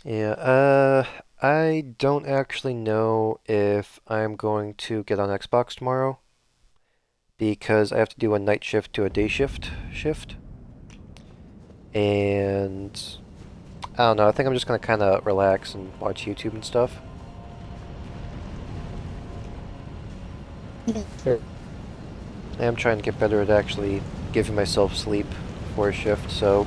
Yeah, I don't actually know if I'm going to get on Xbox tomorrow, because I have to do a night shift to a day shift. And I don't know, I think I'm just gonna kind of relax and watch YouTube and stuff. Sure. I am trying to get better at actually giving myself sleep before a shift, so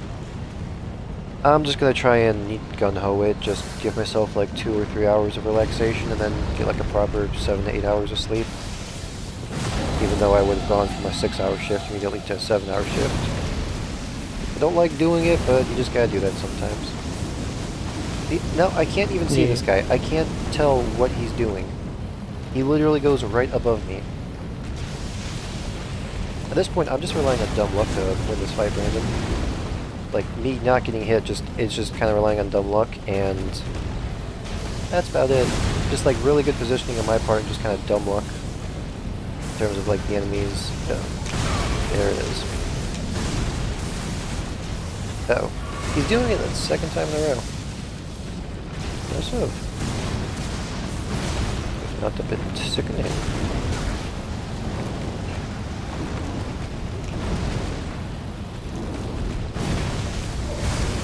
I'm just gonna try and gun-ho it, just give myself like 2 or 3 hours of relaxation and then get like a proper 7 to 8 hours of sleep. Even though I would have gone from a 6-hour shift immediately to a 7-hour shift. I don't like doing it, but you just gotta do that sometimes. No, I can't even see this guy. I can't tell what he's doing. He literally goes right above me. At this point, I'm just relying on dumb luck to win this fight, Brandon. Like, me not getting hit is just kind of relying on dumb luck, and that's about it. Just like really good positioning on my part and just kind of dumb luck. In terms of like the enemies. There it is. Uh-oh. He's doing it the second time in a row. Impressive. If not a bit sickening.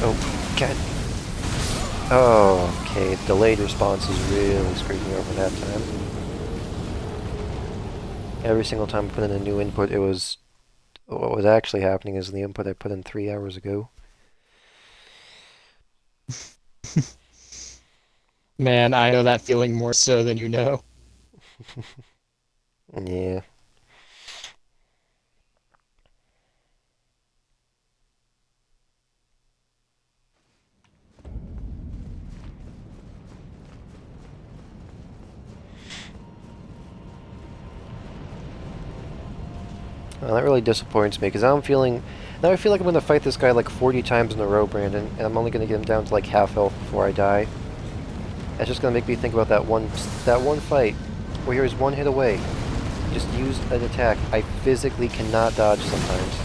Oh, God. Oh, okay. Delayed responses really screwed me over that time. Every single time I put in a new input, it was... What was actually happening is the input I put in 3 hours ago. Man, I know that feeling more so than you know. Yeah. Well, that really disappoints me, because now I feel like I'm going to fight this guy like 40 times in a row, Brandon, and I'm only going to get him down to like half health before I die. That's just going to make me think about that one fight, where he was one hit away. Just used an attack I physically cannot dodge sometimes.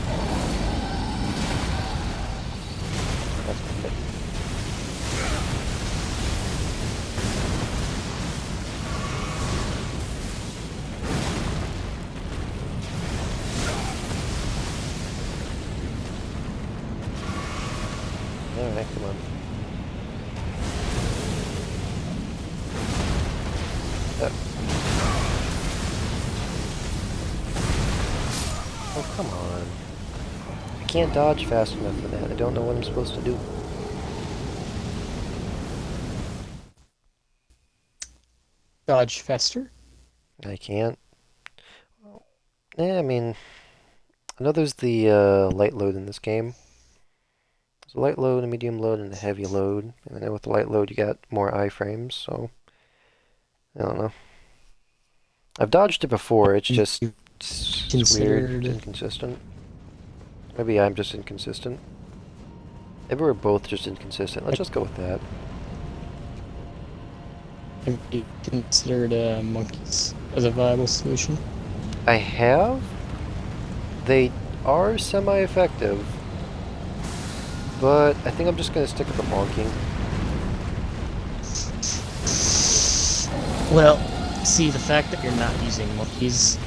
That's okay. Alright, come on. Oh, come on. I can't dodge fast enough for that. I don't know what I'm supposed to do. Dodge faster? I can't. Yeah, I mean... I know there's the light load in this game. There's a light load, a medium load, and a heavy load. And then with the light load you got more iframes, so... I don't know. I've dodged it before, it's just... It's weird, inconsistent. Maybe I'm just inconsistent. Maybe we're both just inconsistent. Let's just go with that. Have you considered monkeys as a viable solution? I have. They are semi-effective. But I think I'm just going to stick with the bonking. Well, see, the fact that you're not using monkeys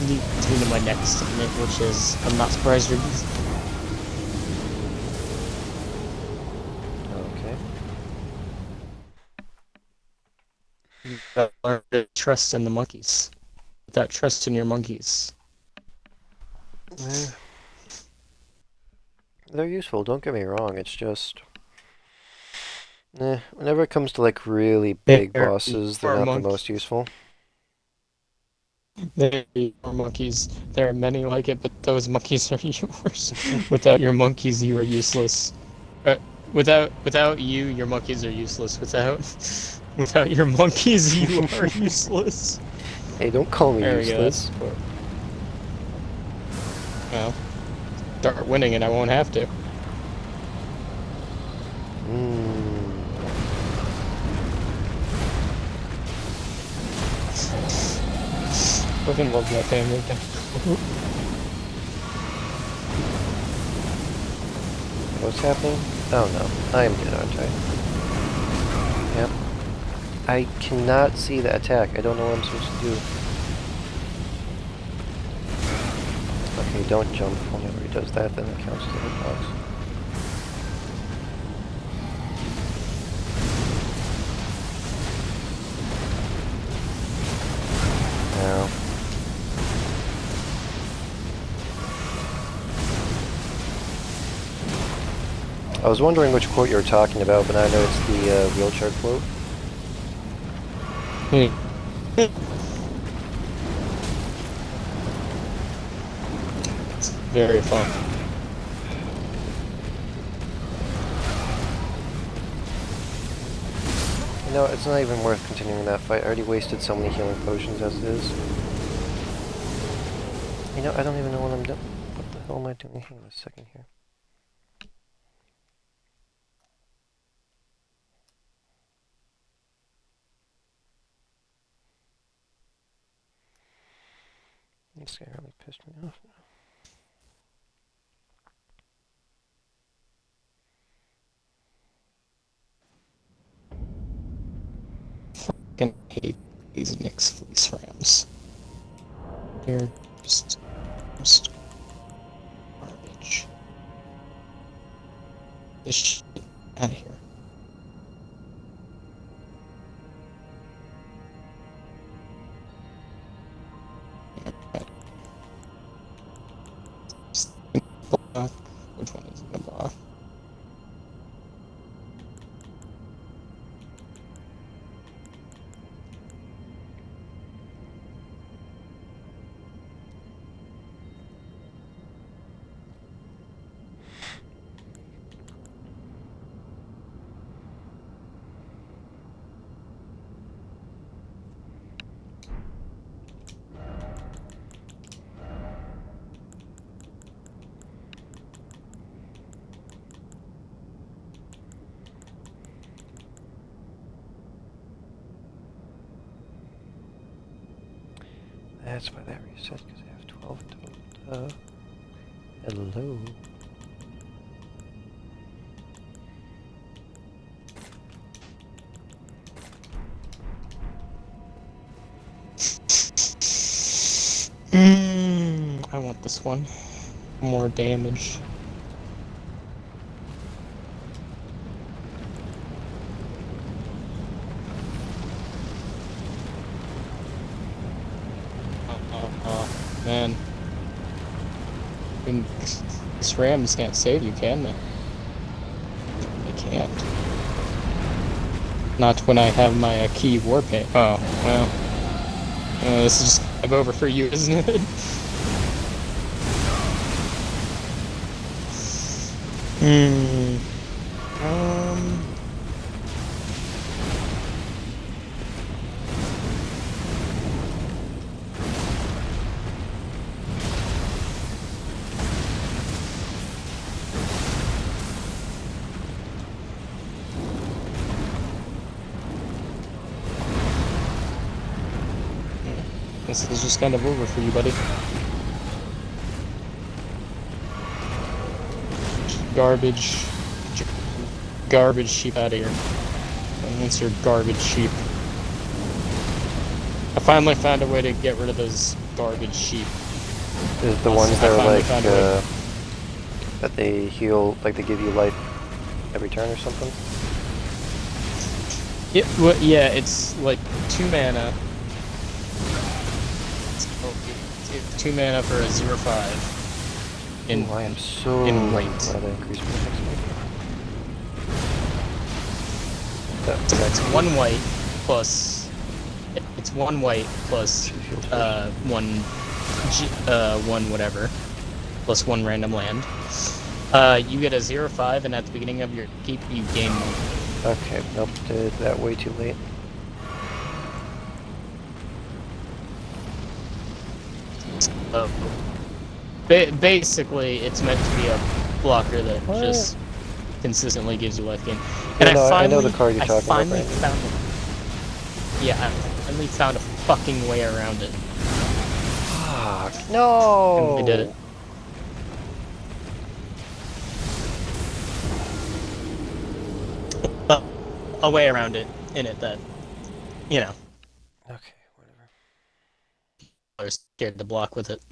leads me to my next statement, which is, I'm not surprised you're using Okay. it. You gotta learn to trust in the monkeys. Without trust in your monkeys. Eh, they're useful, don't get me wrong, it's just... whenever it comes to like really big They're bosses, they're your not the monkey. most useful. They're your monkeys. There are many like it, but those monkeys are yours. Without your monkeys, you are useless. Without you, your monkeys are useless. Without your monkeys, you are useless. Hey, don't call me There we go. useless. Well, start winning and I won't have to. Fucking love that family. What's happening? Oh no, I am dead, aren't I? Yep. I cannot see the attack. I don't know what I'm supposed to do. Okay, don't jump. Whenever he does that, then it counts as a hitbox. Now. I was wondering which quote you were talking about, but I know it's the wheelchair quote. It's very fun. You know, it's not even worth continuing that fight. I already wasted so many healing potions as it is. You know, I don't even know what I'm doing. What the hell am I doing? Hang on a second here. This guy really pissed me off now. Fucking hate these Nyx fleece rams. They're just garbage. This shit out of here. Which one is the boss? That's why that reset, because I have 12 total. Hello. I want this one. More damage. Man. I mean, these rams can't save you, can they? They can't. Not when I have my key war paint. Oh, well. This is just over for you, isn't it? This is just kind of over for you, buddy. Garbage. Garbage sheep out of here. That's your garbage sheep. I finally found a way to get rid of those garbage sheep. Is the ones that are like that they heal, like they give you life every turn or something? Yeah, it's like 2 mana. 2 mana for a 0/5. I am so in white. glad I increased my next So that's 1 white plus. It's 1 white plus 1 whatever plus 1 random land. You get a 0/5, and at the beginning of your keep, you gain 1. Okay, nope, did that way too late. Basically, it's meant to be a blocker that just consistently gives you life gain. And Yeah, no, I know the card you're talking about, finally found it. Yeah, I finally found a fucking way around it. Fuck, no! And I did it. A way around it, in it that, you know, Okay, whatever. I was scared to block with it.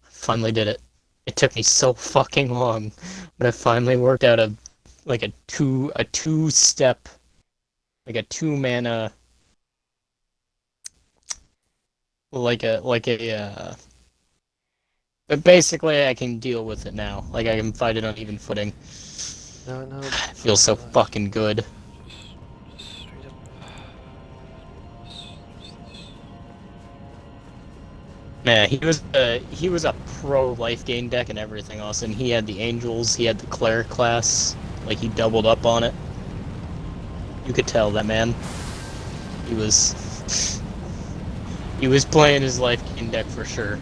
Finally did it. It took me so fucking long, but I finally worked out a two-step, like a 2 mana, but basically I can deal with it now. Like I can fight it on even footing. No, no. It feels so fucking good. Just straight up. Yeah, he was a pro life gain deck and everything else, and he had the angels, he had the cleric class, like he doubled up on it. You could tell that man. He was playing his life gain deck for sure.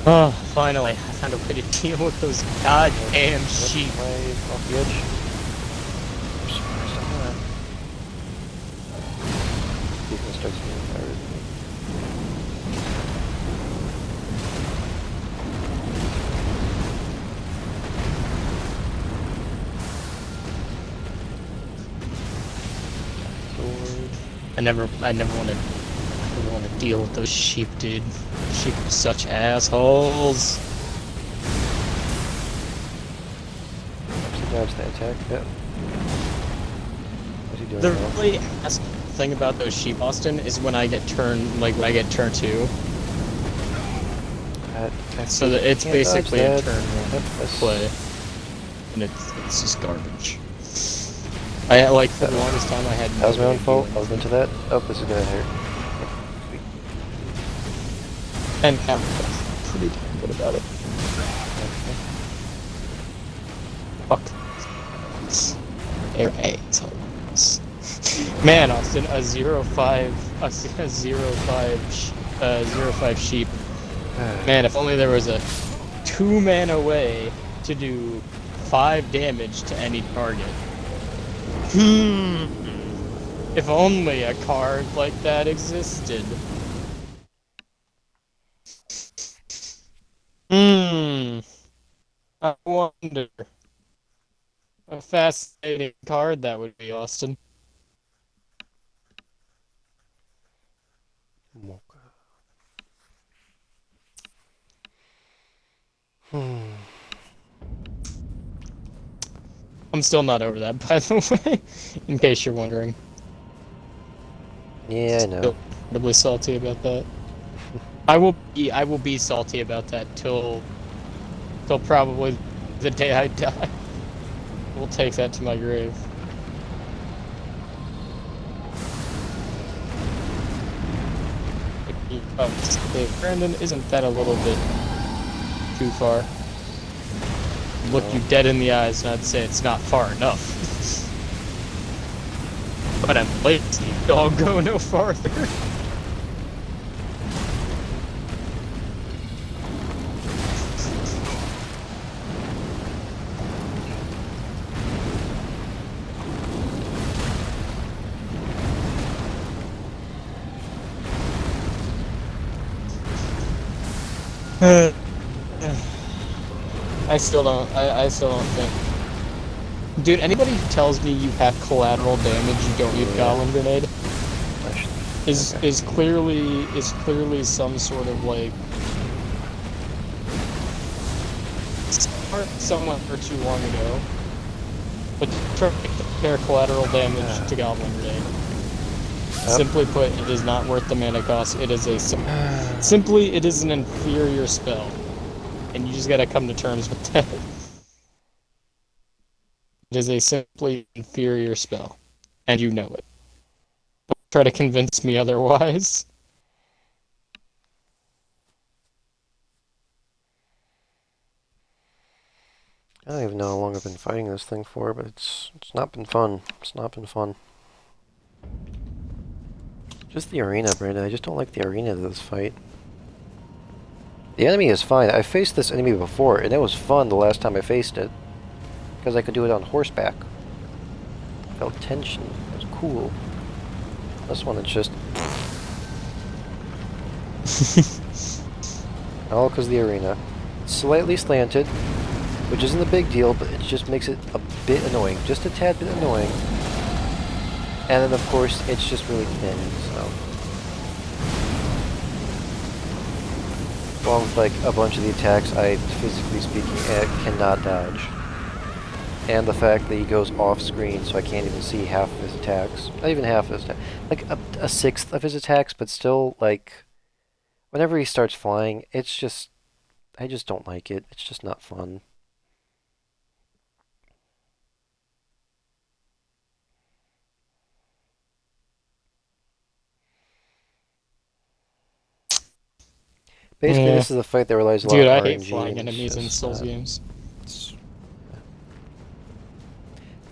Oh, finally, I found a way to deal with those goddamn sheep. Off the edge. I'm surprised I'm not. He's gonna start seeing fire, isn't he? Sword. I never want to deal with those sheep, dude. Sheep are such assholes. Dodge the attack. Yeah. What's he doing The now? really ass thing about those sheep, Austin, is when I get turn 2. So that it's basically a turn 1 play, and it's just garbage. I like for the longest time I had. That was my own fault. I was into that. Oh, this is gonna hurt. Sweet. And I'm pretty damn good about it. Fuck. Assholes. Man, Austin, a 0/5 sheep. Man, if only there was a 2 mana way to do 5 damage to any target. If only a card like that existed. I wonder. A fascinating card that would be, Austin. Mocha. I'm still not over that, by the way, in case you're wondering. Yeah, I know. Still incredibly salty about that. I will be salty about that till probably the day I die. We'll take that to my grave. Hey, Brandon, isn't that a little bit too far? Look you dead in the eyes, and I'd say it's not far enough. But I'm lazy. I'll go no farther. I still don't think Dude, anybody who tells me you have collateral damage, you don't use Goblin Grenade, is clearly some sort of like someone for too long ago. But try to compare collateral damage to Goblin Grenade. Simply put, it is not worth the mana cost. It is simply it is an inferior spell, and you just gotta come to terms with that. It is a simply inferior spell, and you know it. Don't try to convince me otherwise. I don't even know how long I've been fighting this thing for, but it's not been fun. It's not been fun. Just the arena, Brandon. I just don't like the arena of this fight. The enemy is fine. I faced this enemy before, and it was fun the last time I faced it. Because I could do it on horseback. I felt tension. It was cool. This one, it's just... all because of the arena. It's slightly slanted, which isn't a big deal, but it just makes it a bit annoying. Just a tad bit annoying. And then, of course, it's just really thin, so... Along with, like, a bunch of the attacks I, physically speaking, cannot dodge. And the fact that he goes off-screen, so I can't even see half of his attacks. Not even half of his attacks. Like, a sixth of his attacks, but still, like... Whenever he starts flying, it's just... I just don't like it. It's just not fun. Basically, Yeah. this is a fight that relies a lot Dude, on I RNG. hate flying enemies in Souls games.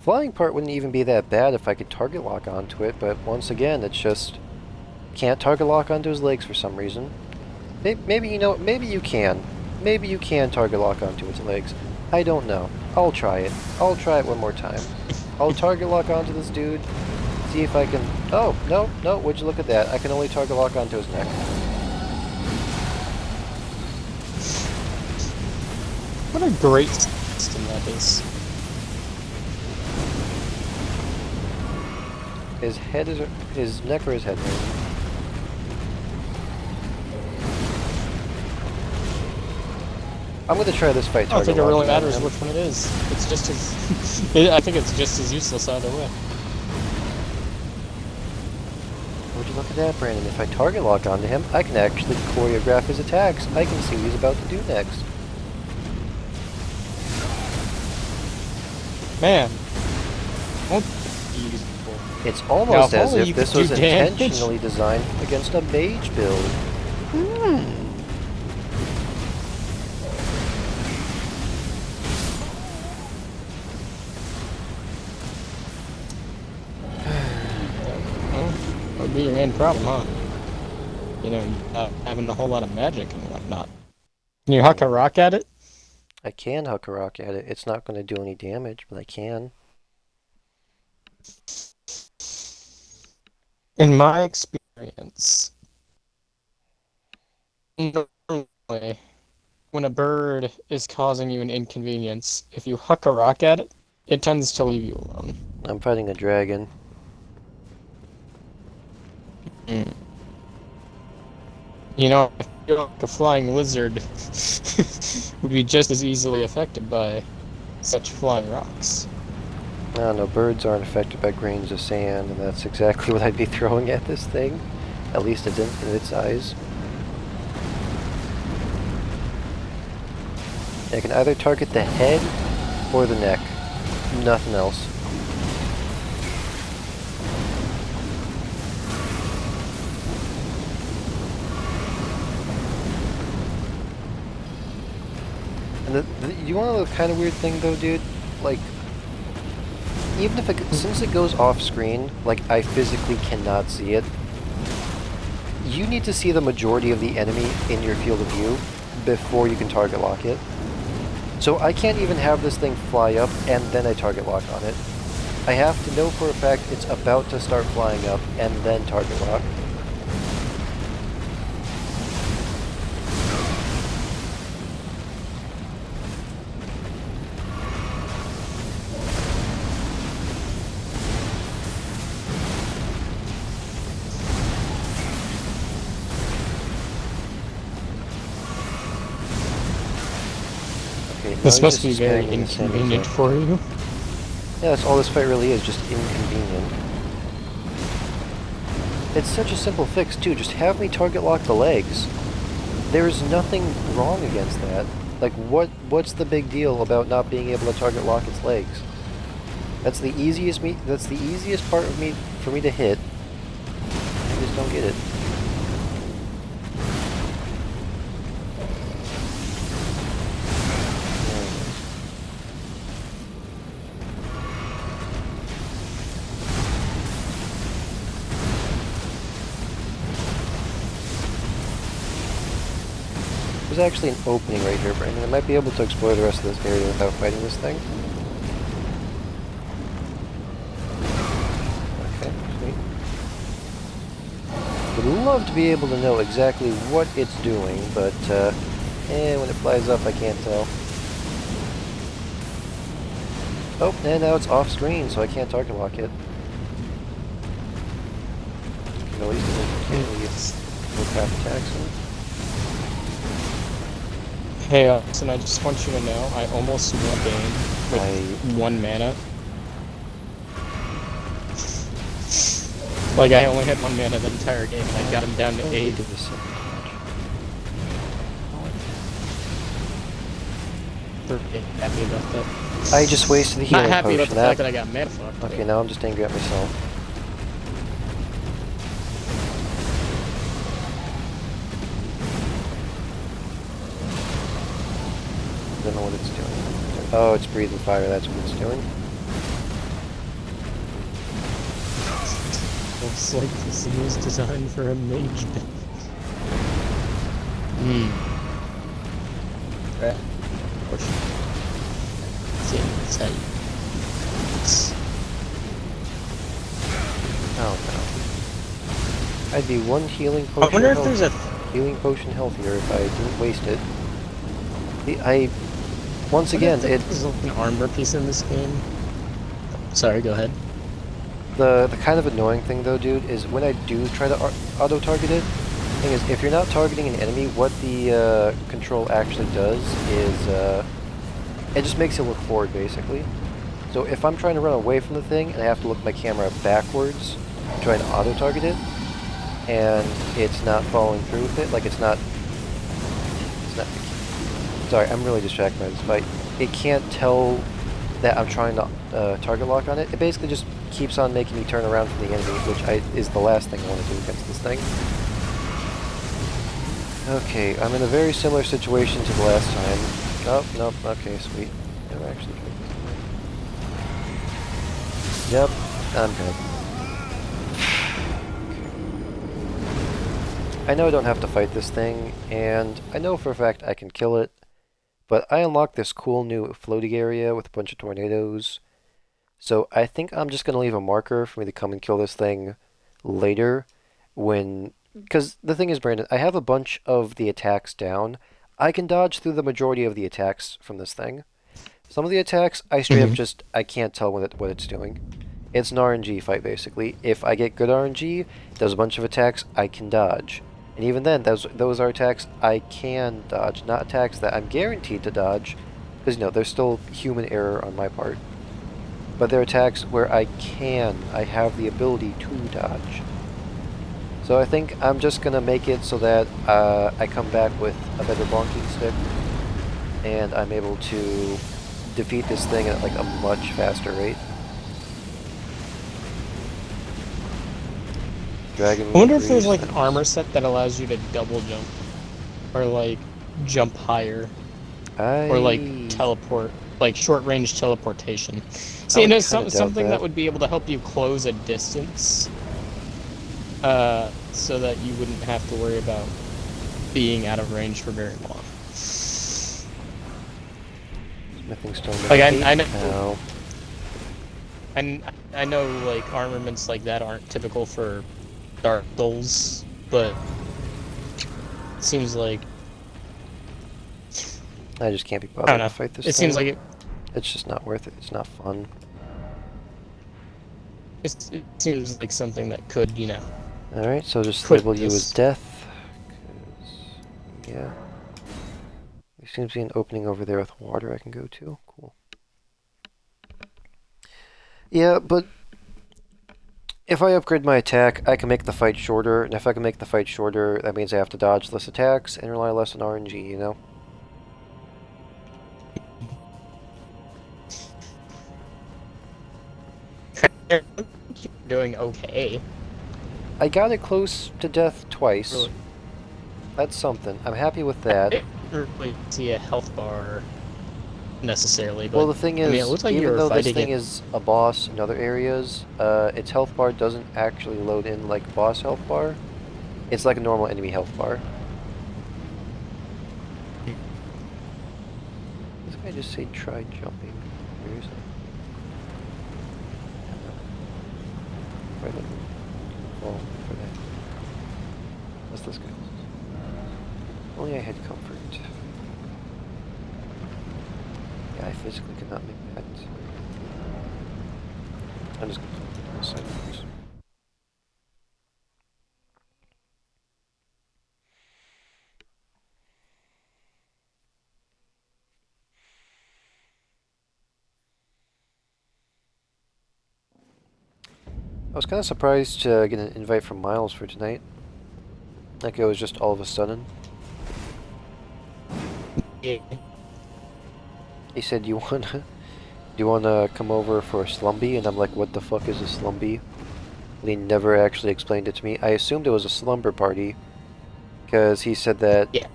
Flying part wouldn't even be that bad if I could target lock onto it, but once again, it's just... Can't target lock onto his legs for some reason. Maybe, you know, maybe you can. Maybe you can target lock onto its legs. I don't know. I'll try it. I'll try it one more time. I'll target lock onto this dude. See if I can... Oh, no, would you look at that. I can only target lock onto his neck. What a great system that is. His head is... His neck or his head? I'm gonna try this fight. I don't think it really matters which one it is. It's just as... I think it's just as useless either way. Would you look at that, Brandon? If I target lock onto him, I can actually choreograph his attacks. I can see what he's about to do next. Man. It's almost now, as if this was damage. intentionally designed against a mage build. That would be your main problem, huh? You know, having a whole lot of magic and whatnot. Can you huck a rock at it? I can huck a rock at it. It's not going to do any damage, but I can. In my experience, normally, when a bird is causing you an inconvenience, if you huck a rock at it, it tends to leave you alone. I'm fighting a dragon. You know, I feel like a flying lizard would be just as easily affected by such flying rocks. I don't know, birds aren't affected by grains of sand, and that's exactly what I'd be throwing at this thing. At least in its eyes. I can either target the head or the neck. Nothing else. And you want to know the kind of weird thing though, dude? Like, even if since it goes off screen, like I physically cannot see it, you need to see the majority of the enemy in your field of view before you can target lock it. So I can't even have this thing fly up and then I target lock on it. I have to know for a fact it's about to start flying up and then target lock. This he's must just be very spamming the same inconvenient exact- for you. Yeah, that's all this fight really is, just inconvenient. It's such a simple fix, too. Just have me target lock the legs. There's nothing wrong against that. Like, what's the big deal about not being able to target lock its legs? That's the easiest part of me for me to hit. I just don't get it. There's actually an opening right here, Brandon. I might be able to explore the rest of this area without fighting this thing. Okay, sweet. Would love to be able to know exactly what it's doing, but, when it flies up, I can't tell. Oh, and now it's off screen, so I can't target lock it. At least it can't really get no crap attacks in. Hey, Austin, I just want you to know, I almost won a game with 1 mana. Like, I only had 1 mana the entire game, and I got him down to 8. Pretty happy about that. I just wasted the healing Not happy potion. about the fact that I got mana fucked. Okay, now I'm just angry at myself. I don't know what it's doing. Oh, it's breathing fire, that's what it's doing. Looks like this thing was designed for a mage build. Right. See, that's how you... Oh no. I'd be 1 healing potion. I wonder if there's a healing potion healthier if I didn't waste it. Once again, there's an armor piece in this game. Sorry, go ahead. The kind of annoying thing though, dude, is when I do try to auto-target it, the thing is, if you're not targeting an enemy, what the control actually does is, it just makes it look forward, basically. So if I'm trying to run away from the thing, and I have to look my camera backwards, trying to auto-target it, and it's not following through with it, like it's not... Sorry, I'm really distracted by this fight. It can't tell that I'm trying to target lock on it. It basically just keeps on making me turn around from the enemy, which is the last thing I want to do against this thing. Okay, I'm in a very similar situation to the last time. Oh, nope, okay, sweet. Never actually tried this. Yep, I'm good. I know I don't have to fight this thing, and I know for a fact I can kill it, but I unlocked this cool new floating area with a bunch of tornadoes, so I think I'm just going to leave a marker for me to come and kill this thing later when... Because the thing is, Brandon, I have a bunch of the attacks down. I can dodge through the majority of the attacks from this thing. Some of the attacks, I straight up just... I can't tell what it's doing. It's an RNG fight, basically. If I get good RNG, there's a bunch of attacks I can dodge. And even then, those are attacks I can dodge, not attacks that I'm guaranteed to dodge, because, you know, there's still human error on my part. But they're attacks where I have the ability to dodge. So I think I'm just going to make it so that I come back with a better bonking stick, and I'm able to defeat this thing at, like, a much faster rate. Dragon I wonder if there's like an armor set that allows you to double jump, or like jump higher, or like teleport, like short range teleportation. See, you know, something that would be able to help you close a distance, so that you wouldn't have to worry about being out of range for very long. Smithing stone. Like I know. And I know like armaments like that aren't typical for Dark Souls, but it seems like I just can't be bothered to fight this thing. It seems like it's just not worth it. It's not fun. It seems like something that could, you know. Alright, so just label you as death. Yeah. seems to be an opening over there with water I can go to. Cool. Yeah, but if I upgrade my attack, I can make the fight shorter, and if I can make the fight shorter, that means I have to dodge less attacks and rely less on RNG, you know? You're doing okay. I got it close to death twice. Really? That's something. I'm happy with that. I didn't really see a health bar necessarily, but Well, the thing is, I mean, it looked like you even were though this fighting thing it. is a boss in other areas, its health bar doesn't actually load in like boss health bar. It's like a normal enemy health bar. This guy just say try jumping. Seriously? Right, fall for that. What's this guy? Only I had comfort. Yeah, I physically could not make that. I'm just gonna put this side. I was kind of surprised to get an invite from Miles for tonight. Like it was just all of a sudden. Yeah. He said, do you wanna come over for a slumby?" And I'm like, "What the fuck is a slumby?" And he never actually explained it to me. I assumed it was a slumber party, because he said that Yeah.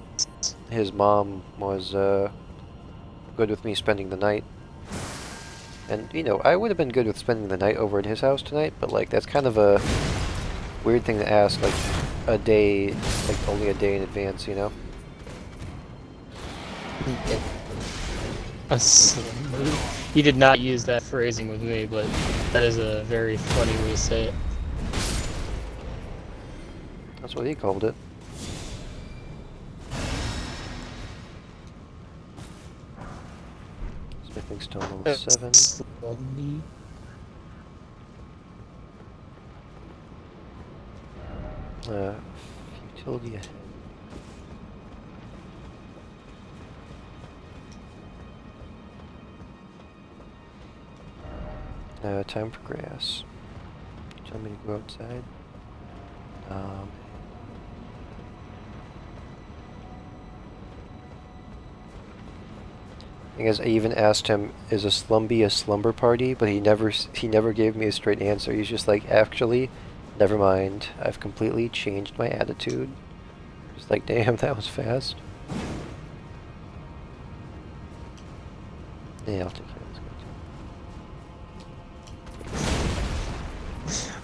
his mom was good with me spending the night. And, you know, I would have been good with spending the night over at his house tonight, but, like, that's kind of a weird thing to ask, like, a day, like, only a day in advance, you know? A slumber. He did not use that phrasing with me, but that is a very funny way to say it. That's what he called it. Smithing stone level 7. Slumby. Futility. Time for grass. Tell me to go outside. I guess I even asked him, "Is a slumby a slumber party?" But he never gave me a straight answer. He's just like, "Actually, never mind. I've completely changed my attitude." Just like, damn, that was fast. Yeah, I'll take care of this guy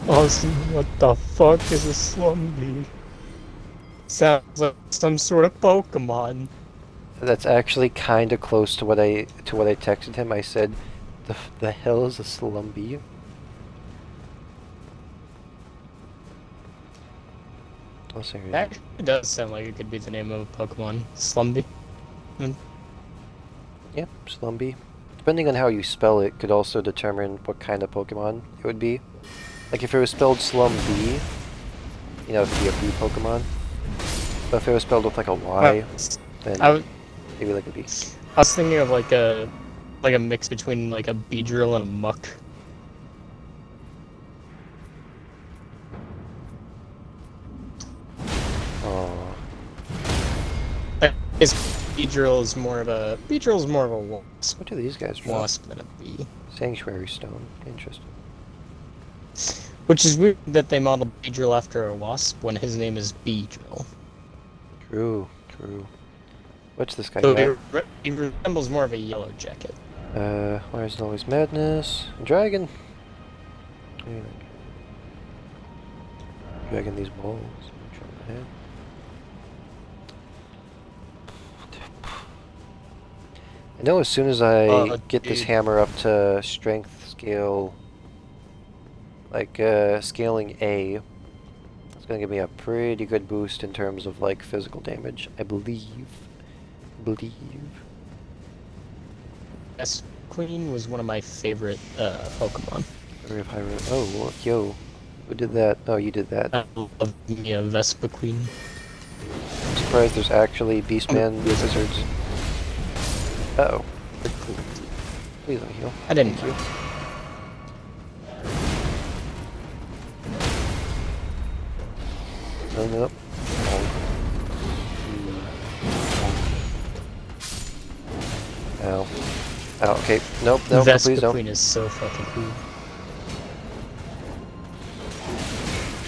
too. Austin, what the fuck is a slumby? Sounds like some sort of Pokemon. That's actually kind of close to what I texted him. I said, "The hell is a slumby?" Oh, seriously. That actually does sound like it could be the name of a Pokemon. Slumby. Yep, slumby. Depending on how you spell it, could also determine what kind of Pokemon it would be. Like if it was spelled Slumby, you know, it could be a bee Pokemon. But if it was spelled with like a Y, then maybe like a bee. I was thinking of like a mix between like a Beedrill and a Muck. Oh, Beedrill is more of a wasp. what do these guys drop? Wasp than a bee. Sanctuary Stone. Interesting. Which is weird that they modeled Beedrill after a wasp when his name is Beedrill. True, true. What's this guy So got? he resembles more of a Yellow Jacket. Why is it always madness? Dragon! Yeah. Dragging these balls. Try my head. I know as soon as I get this hammer up to strength scale, like scaling A, it's gonna give me a pretty good boost in terms of like physical damage, I believe. Queen was one of my favorite Pokemon. Oh, yo. Who did that? Oh, you did that. I love me a Queen. I'm surprised there's actually Beastman wizards. Uh-oh. Please let me heal. I didn't. Thank you. No, nope. Ow. Ow, okay. Nope, nope, Vespa please don't. Queen is so fucking cool.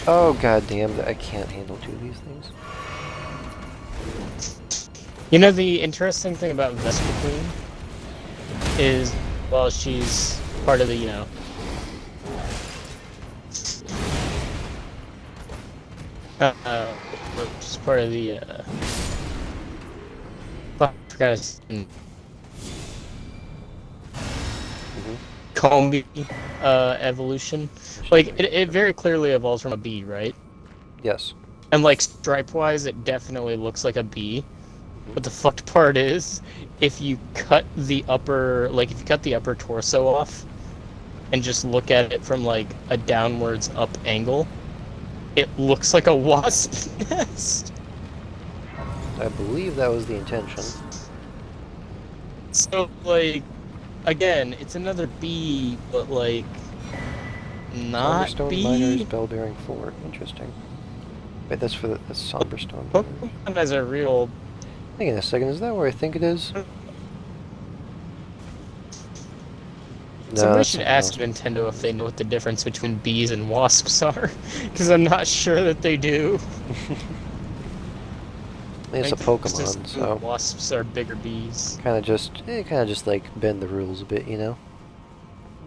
Oh, god damn, I can't handle two of these things. You know, the interesting thing about Vespa Queen is, well, she's part of the, you know... she's part of the, fuck, I forgot his name. Combi, evolution. Like, it very clearly evolves from a bee, right? Yes. And, like, stripe-wise, it definitely looks like a bee. But the fucked part is, if you cut the upper, like, if you cut the upper torso off, and just look at it from, like, a downwards up angle, it looks like a wasp nest. I believe that was the intention. So, like, again, it's another bee, but, like, not Somberstone bee. Miners, Bell-bearing Fort. Interesting. Wait, that's for the Somberstone Miners. Pokemon has a real... Hang on a second, is that where I think it is? No, Somebody that's should something ask else. Nintendo if they know what the difference between bees and wasps are, because I'm not sure that they do. It's a I think Pokemon, so wasps are bigger bees. kind of just like bend the rules a bit, you know?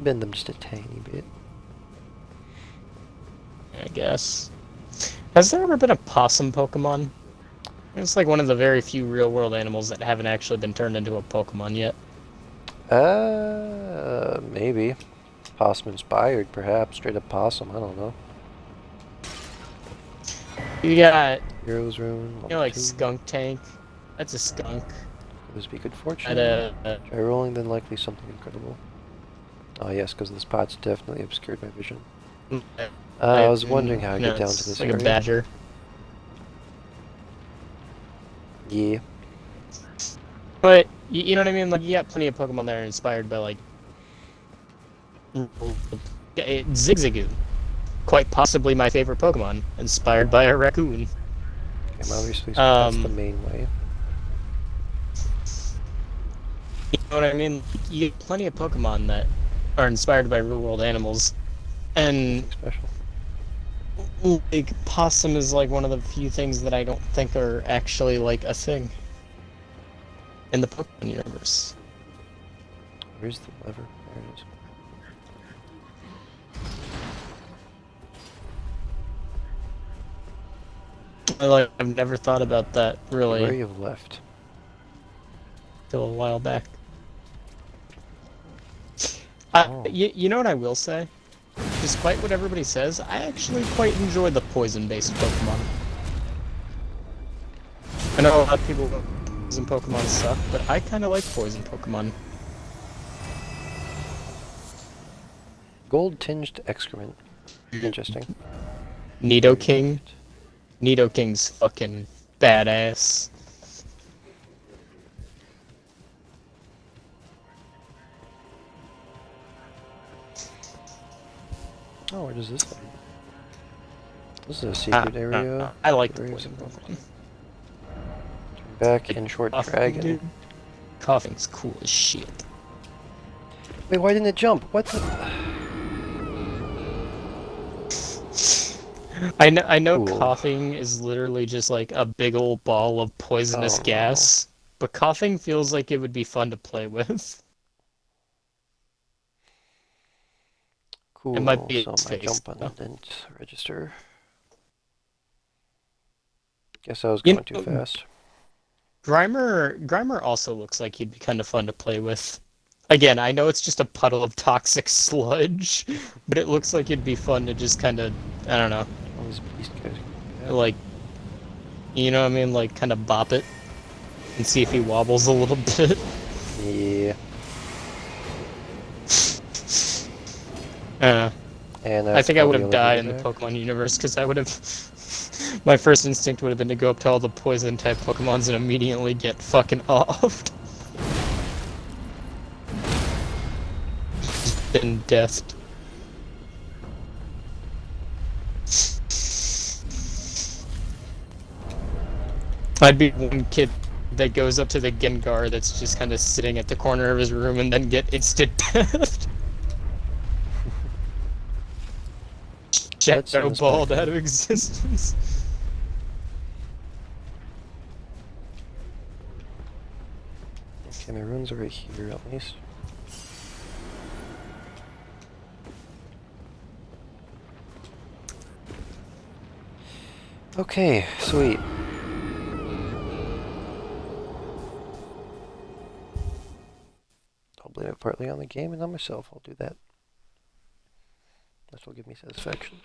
Bend them just a tiny bit. I guess. Has there ever been a possum Pokemon? It's like one of the very few real-world animals that haven't actually been turned into a Pokemon yet. Maybe. Possum inspired, perhaps. Straight up possum, I don't know. You got, Heroes Rune, you know, like 2. Skunk Tank. That's a skunk. This be good fortune. At Try rolling, then likely something incredible. Oh yes, because the spots definitely obscured my vision. I was wondering how I get down to this like area. a badger. Yeah. But, you know what I mean? Like, you got plenty of Pokemon that are inspired by, like... Zigzagoon. Quite possibly my favorite Pokemon. Inspired by a raccoon. Okay, obviously, so that's the main way. You know what I mean? You get plenty of Pokemon that are inspired by real-world animals. And... Special. like, possum is, like, one of the few things that I don't think are actually, like, a thing. In the Pokemon universe. Where's the lever? There it is. I've never thought about that, really, Where you've left. till a while back. Oh. You know what I will say? Despite what everybody says, I actually quite enjoy the poison-based Pokemon. I know a lot of people think poison Pokemon suck, but I kind of like poison Pokemon. Gold-tinged excrement. Interesting. Nidoking. Nidoking's fucking badass. Oh, where does this lead? This is a secret area. I like the Areas poison of- Pokemon. Turn back in short Coughing, dragon. dude. Coughing's cool as shit. Wait, why didn't it jump? What the? I know Cool. coughing is literally just like a big old ball of poisonous Oh, no. gas, but coughing feels like it would be fun to play with. Cool. might be so its my face, jump button though. didn't register. Guess I was You going too know- fast. Grimer also looks like he'd be kind of fun to play with. Again, I know it's just a puddle of toxic sludge, but it looks like it'd be fun to just kind of, I don't know, All these beast guys. Yeah. like, you know what I mean, like kind of bop it and see if he wobbles a little bit. Yeah. And I think I all would the have other died in the back. Pokemon universe because I would have. My first instinct would have been to go up to all the poison type Pokemons and immediately get fucking offed. been death. I'd be one kid that goes up to the Gengar that's just kind of sitting at the corner of his room and then get instant death. Shadow balled out of existence. Okay, my runes are right here at least. Okay, sweet. I'll blame it partly on the game and on myself. I'll do that. This will give me satisfaction.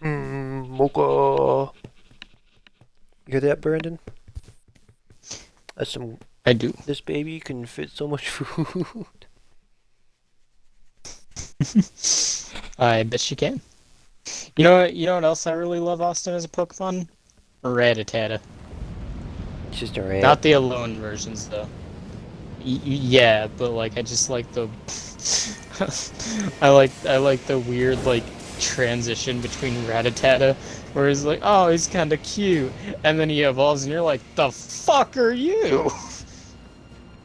Mocha. You hear that, Brandon? That's some. I do. This baby can fit so much food. I bet you can. You know what else I really love, Austin, as a Pokemon? Rattata. It's just a rat. Not the alone versions, though. Yeah, but like I just like the I like the weird like transition between Rattata where he's like, oh, he's kind of cute, and then he evolves and you're like, the fuck are you?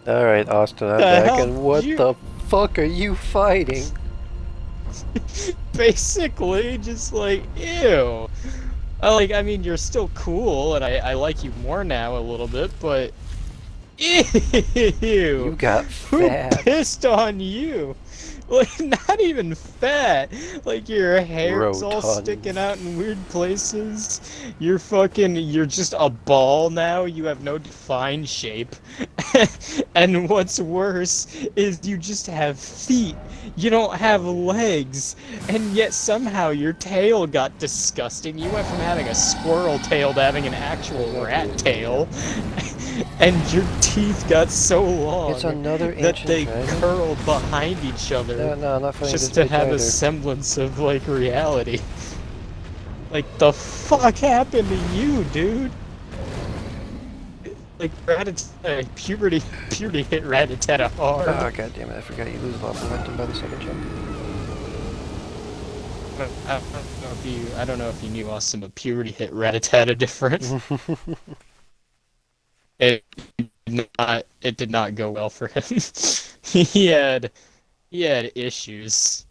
Alright, Austin, I'm back, and what the fuck are you fighting? Basically, just like, ew. I mean, you're still cool, and I like you more now a little bit, but ew! You got fat. Who pissed on you? Like, not even fat. Like, your hair's all sticking out in weird places. You're just a ball now. You have no defined shape. And what's worse is you just have feet. You don't have legs. And yet somehow your tail got disgusting. You went from having a squirrel tail to having an actual rat tail. And your teeth got so long It's another that they dragon? curled behind each other No, not just to have a semblance of like reality. Like, the fuck happened to you, dude? Like, puberty hit Rattata hard. Oh, god damn it, I forgot you lose a lot of momentum by the second jump. I don't know if you knew, Austin, but puberty hit Rattata different. It did not go well for him. he had issues.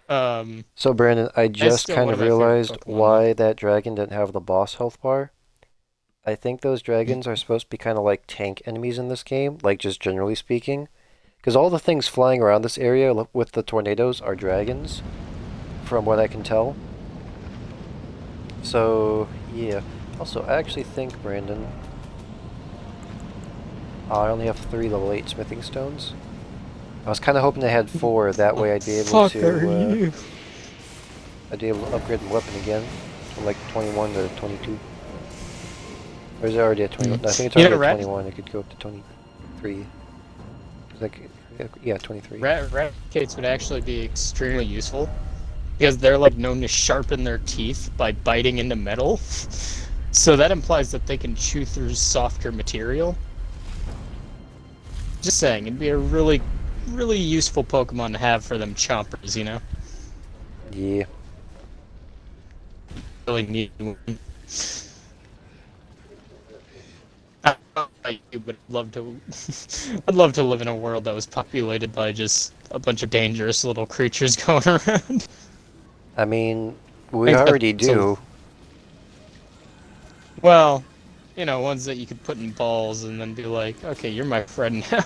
So Brandon, I just kind of realized why that dragon didn't have the boss health bar. I think those dragons are supposed to be kind of like tank enemies in this game, like just generally speaking. Because all the things flying around this area with the tornadoes are dragons, from what I can tell. So, yeah. Also, I actually think, Brandon... I only have 3 level 8 smithing stones. I was kind of hoping I had 4, that way I'd be able to... I'd be able to upgrade the weapon again, from like 21 to 22. Or is it already at 21? No, I think it's already at 21, it could go up to 23. Like, yeah, 23. Raticates would actually be extremely useful, because they're like known to sharpen their teeth by biting into metal. So that implies that they can chew through softer material. Just saying, it'd be a really, really useful Pokemon to have for them chompers, you know? Yeah. Really need one. I don't know about you, but I'd love to live in a world that was populated by just a bunch of dangerous little creatures going around. I mean, we already do. Well, you know, ones that you could put in balls and then be like, okay, you're my friend now.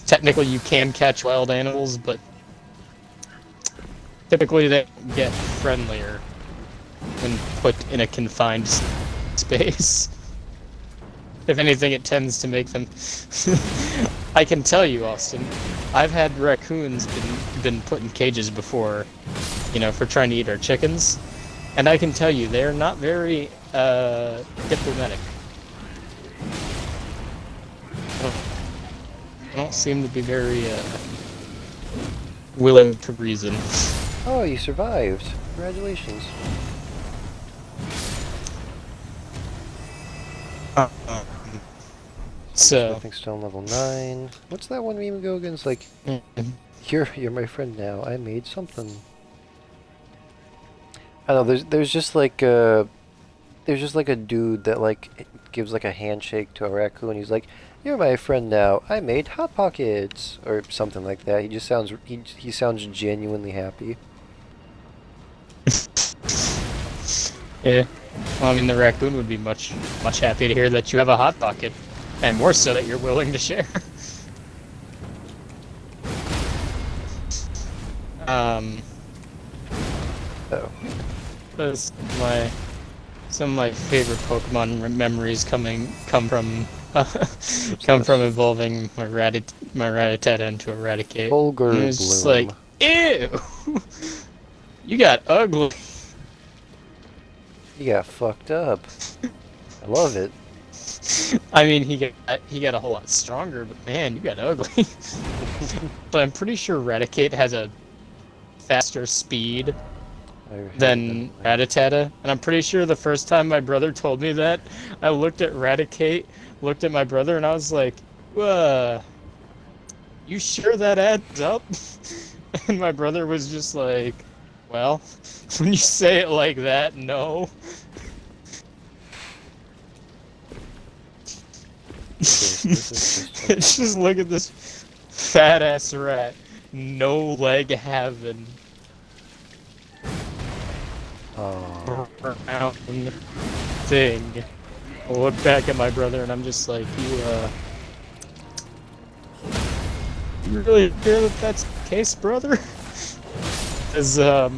Technically, you can catch wild animals, but typically they get friendlier when put in a confined space. If anything, it tends to make them... I can tell you, Austin, I've had raccoons been put in cages before, you know, for trying to eat our chickens, and I can tell you, they're not very, diplomatic. They don't seem to be very, willing to reason. Oh, you survived. Congratulations. So Smithing stone level 9. What's that one meme go again? It's like, mm-hmm. you're my friend now. I made something. I don't know. There's just like a dude that like gives like a handshake to a raccoon. He's like, "You're my friend now. I made hot pockets," or something like that. He just sounds he sounds genuinely happy. Yeah. Well, I mean, the raccoon would be much happy to hear that you have a hot pocket, and more so that you're willing to share. Oh. Some of my favorite Pokemon memories come from evolving my Rattata into Eradicate. Bulgur And it was just Bloom. like, ew! You got ugly. He got fucked up. I love it. I mean, he got a whole lot stronger, but man, you got ugly. But I'm pretty sure Raticate has a faster speed than Rattata, and I'm pretty sure the first time my brother told me that, I looked at Raticate, looked at my brother, and I was like, you sure that adds up? And my brother was just like, well, when you say it like that, no. It's just look at this fat ass rat, no leg having. Brown thing. I look back at my brother and I'm just like, you really sure that that's the case, brother? Because, I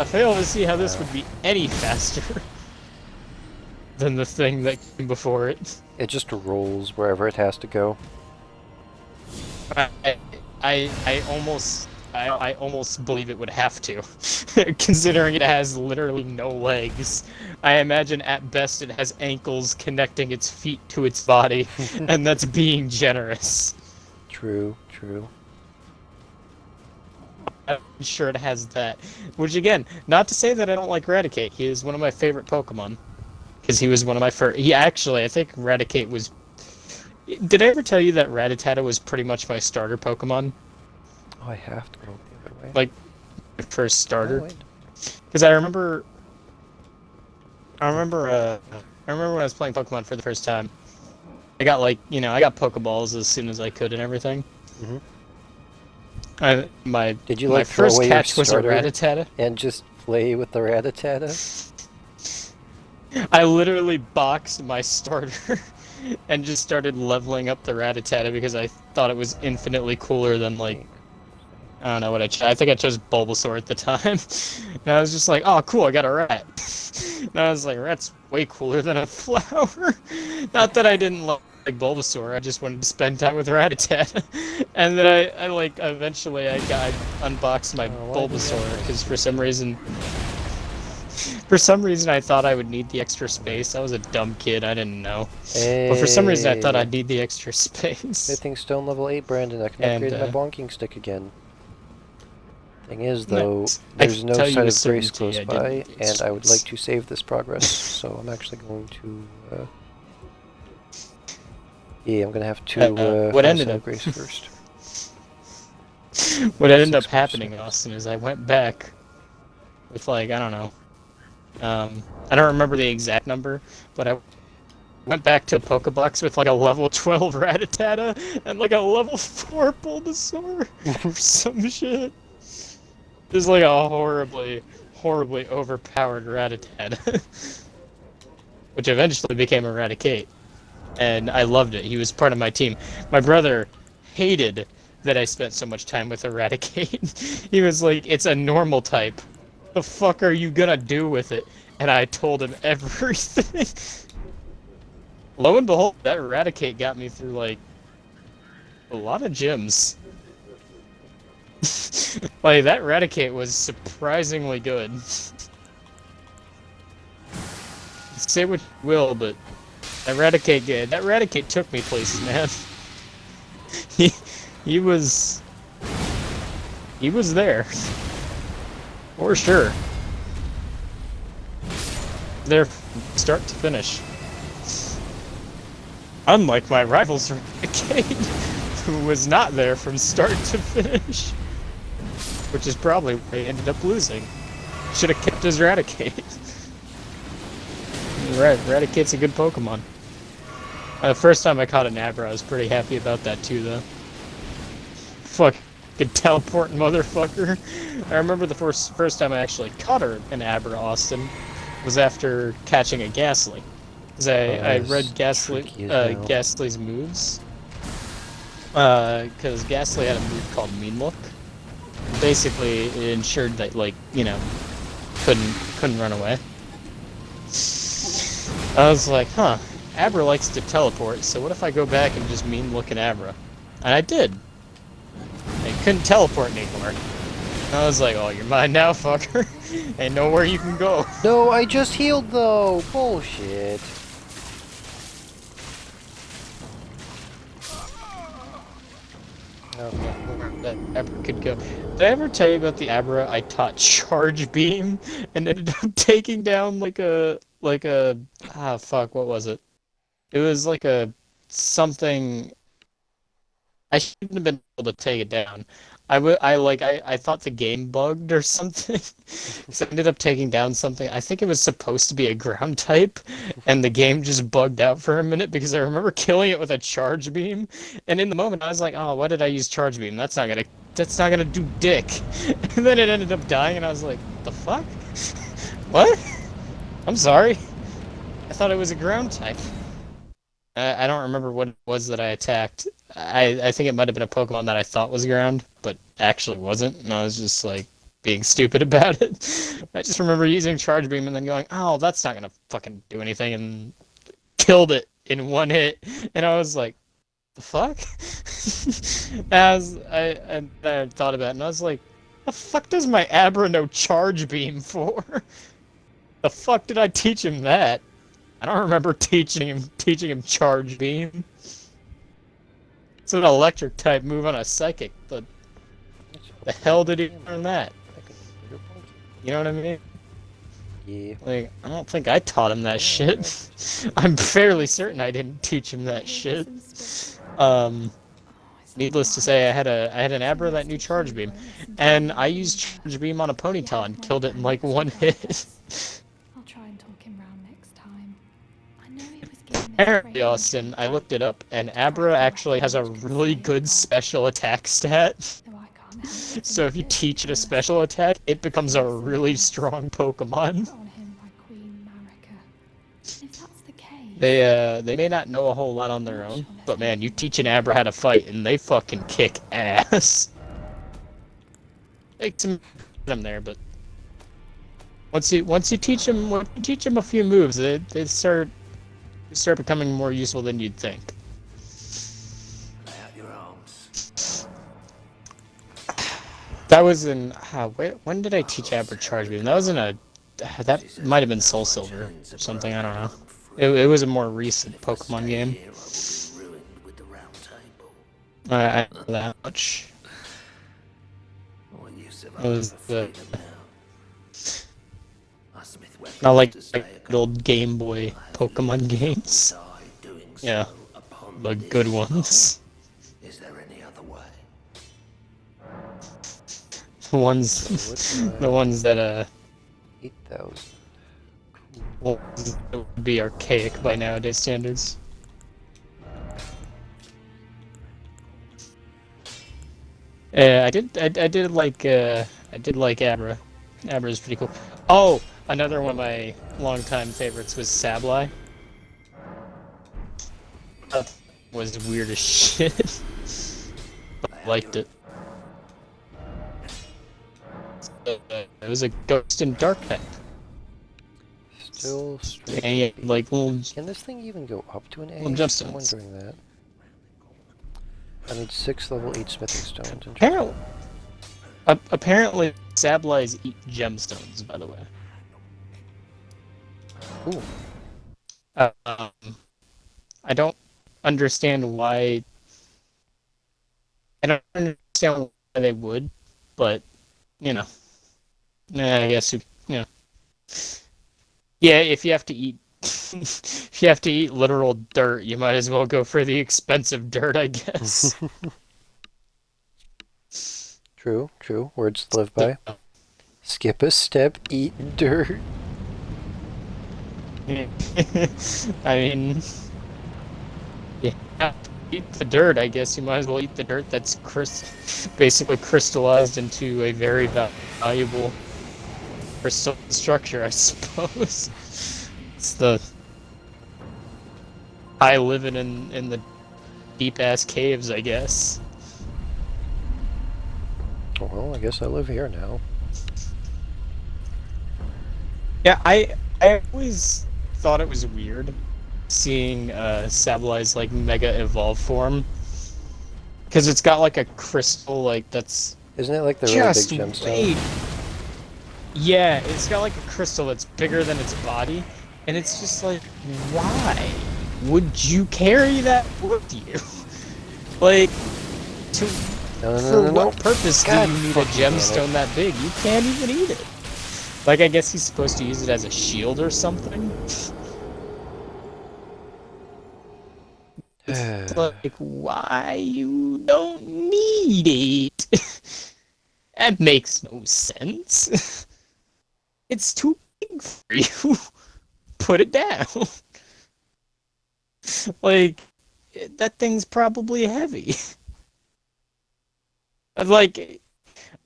fail to see how this would be any faster than the thing that came before it. It just rolls wherever it has to go. I almost believe it would have to, considering it has literally no legs. I imagine at best it has ankles connecting its feet to its body, and that's being generous. True, true. I'm sure it has that. Which again, not to say that I don't like Raticate. He is one of my favorite Pokemon. Because he was one of my first... I think Raticate was... Did I ever tell you that Rattata was pretty much my starter Pokemon? Oh, I have to go the other way. Like, my first starter. Oh, Because I remember when I was playing Pokemon for the first time. I got I got Pokeballs as soon as I could and everything. Mm-hmm. Did you my like throw first away your catch was a starter Rattata. and just play with the Rattata? I literally boxed my starter and just started leveling up the Rattata because I thought it was infinitely cooler than I don't know what I think I chose Bulbasaur at the time. And I was just like, oh cool, I got a rat. And I was like, rat's way cooler than a flower. Not that I didn't like Bulbasaur, I just wanted to spend time with Rattata. And then I eventually I unboxed my Bulbasaur because for some reason I thought I would need the extra space. I was a dumb kid, I didn't know. Hey. But for some reason I thought I'd need the extra space. Smithing stone level 8, Brandon. I can upgrade my bonking stick again. Thing is, though, there's no site of grace close by, and I would like to save this progress, so I'm actually going to, I'm gonna have to, what ended up grace first. What ended up happening, Austin, is I went back with, I don't know, I don't remember the exact number, but I went back to a Pokebox with, a level 12 Rattata and, a level 4 Bulbasaur, or some shit. Just a horribly overpowered Rattata. Which eventually became Eradicate. And I loved it. He was part of my team. My brother hated that I spent so much time with Eradicate. He was like, it's a normal type. The fuck are you gonna do with it? And I told him everything. Lo and behold, that Eradicate got me through, a lot of gyms. That Raticate was surprisingly good. Say what you will, but that Raticate took me places, man. He was there. For sure. There from start to finish. Unlike my rivals from Arcade, who was not there from start to finish. Which is probably why he ended up losing. Should have kept his Raticate. Right, Raticate's a good Pokemon. The first time I caught an Abra, I was pretty happy about that too, though. Fucking teleporting motherfucker. I remember the first time I actually caught an Abra, Austin, was after catching a Ghastly. Because I read Ghastly's moves. Because Ghastly had a move called Mean Look. Basically, it ensured that, like, you know, couldn't run away. I was like, huh, Abra likes to teleport, so what if I go back and just Mean Look at Abra? And I did. I couldn't teleport anymore. I was like, oh, you're mine now, fucker. Ain't nowhere you can go. No, I just healed though. Bullshit. That Abra could go. Did I ever tell you about the Abra I taught Charge Beam and ended up taking down like a fuck, what was it? It was like a something. I shouldn't have been able to take it down. I thought the game bugged or something. So I ended up taking down something. I think it was supposed to be a ground type, and the game just bugged out for a minute because I remember killing it with a charge beam, and in the moment I was like, oh, why did I use charge beam? That's not gonna do dick. And then it ended up dying, and I was like, the fuck? What? I'm sorry. I thought it was a ground type. I don't remember what it was that I attacked. I think it might have been a Pokemon that I thought was ground, but actually wasn't, and I was just, like, being stupid about it. I just remember using Charge Beam and then going, oh, that's not gonna fucking do anything, and killed it in one hit, and I was like, the fuck? And I thought about it, and I was like, the fuck does my Abra know Charge Beam for? The fuck did I teach him that? I don't remember teaching him Charge Beam. It's an electric type move on a psychic, but the hell did he learn that? You know what I mean? Yeah. Like, I don't think I taught him that shit. I'm fairly certain I didn't teach him that shit. Needless to say, I had an Abra that knew Charge Beam, and I used Charge Beam on a Ponyta and killed it in like one hit. I'll try and talk him round next time. I know he was getting Apparently, Austin, I looked it up, and Abra actually has a really good special attack stat. So if you teach it a special attack, it becomes a really strong Pokemon. They may not know a whole lot on their own, but man, you teach an Abra how to fight, and they fucking kick ass. Take some them there, but once you teach them a few moves, they start becoming more useful than you'd think. Lay out your arms. That was in when did I teach Abra Charge Beam? That was in that might have been Soul Silver or something. I don't know. It was a more recent Pokemon game. I know that much. It was not like good old Game Boy Pokemon games. Yeah, the good ones. Is there any other way? The ones that 8,000. well, it would be archaic by nowadays standards. I did like Abra. Abra is pretty cool. Oh, another one of my longtime favorites was Sableye. That was weird as shit. But I liked it. It was a ghost and dark type. Still straight. And yeah, like little. Can this thing even go up to an A? Well, I'm gemstones. wondering that. I need 6 level 8 smithing stones. Apparently, Sableye's eat gemstones, by the way. Ooh. I don't understand why. I don't understand why they would, but you know, I guess you know. Yeah, if you have to eat if you have to eat literal dirt, you might as well go for the expensive dirt, I guess. True, true. Words to live by. Skip a step, eat dirt. I mean, yeah, eat the dirt. I guess you might as well eat the dirt that's basically crystallized into a very valuable crystal structure, I suppose. It's the high living in the deep ass caves, I guess. Well, I guess I live here now. Yeah, I always thought it was weird seeing Sablai's like mega evolved form, because it's got like a crystal like that's Isn't it like the really big just gemstone? yeah, it's got like a crystal that's bigger than its body, and it's just like, why would you carry that with you? Like, for what purpose do you need a gemstone that big? You can't even eat it. Like, I guess he's supposed to use it as a shield or something. It's like, why you don't need it? That makes no sense. It's too big for you. Put it down. Like, that thing's probably heavy. Like,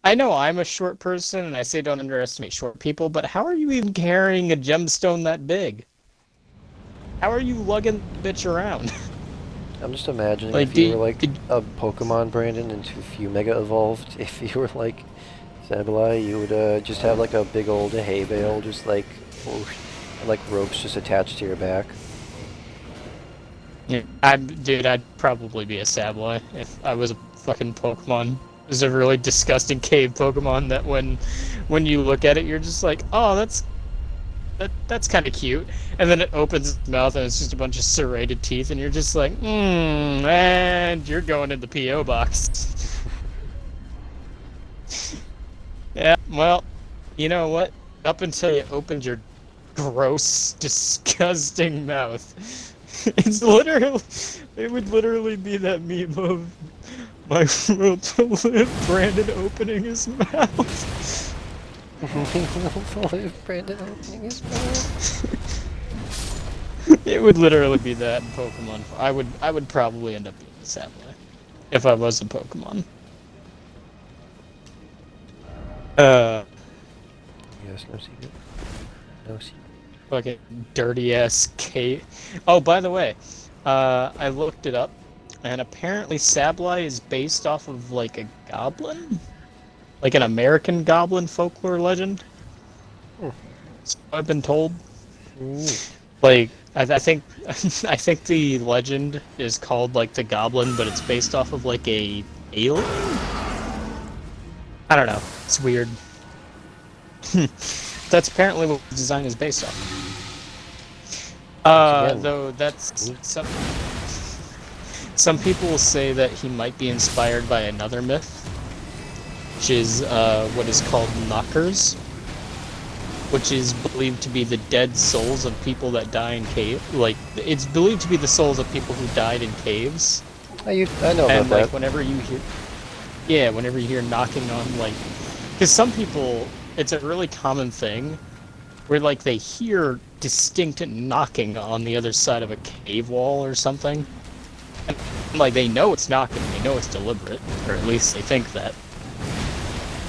I know I'm a short person, and I say don't underestimate short people, but how are you even carrying a gemstone that big? How are you lugging the bitch around? I'm just imagining Like, if you were like a Pokemon, Brandon, and if you Mega Evolved, if you were like Sableye, you would just have like a big old hay bale, just like, like ropes just attached to your back. Yeah, dude, I'd probably be a Sableye if I was a fucking Pokemon. There's a really disgusting cave Pokemon that when you look at it, you're just like, oh, that's kind of cute. And then it opens its mouth and it's just a bunch of serrated teeth, and you're just like, and you're going in the P.O. box. Yeah, well, you know what? Up until you opened your gross, disgusting mouth. It's literally, it would literally be that meme of my will to live, Brandon opening his mouth. Brandon opening his mouth. It would literally be that in Pokemon. I would probably end up being a Sableye if I was a Pokemon. Yes, no secret. No secret. Fucking dirty ass cave. Oh, by the way, I looked it up, and apparently Sableye is based off of like a goblin, like an American goblin folklore legend. So I've been told. Like, I think I think the legend is called like the Goblin, but it's based off of like a alien. I don't know. It's weird. That's apparently what the design is based off. Though that's some people will say that he might be inspired by another myth, which is what is called knockers, which is believed to be the dead souls of people that die in caves. Like, it's believed to be the souls of people who died in caves. I know about And like, that. whenever you hear knocking on, like, because some people, it's a really common thing where like they hear distinct knocking on the other side of a cave wall or something, and like they know it's knocking, they know it's deliberate, or at least they think that,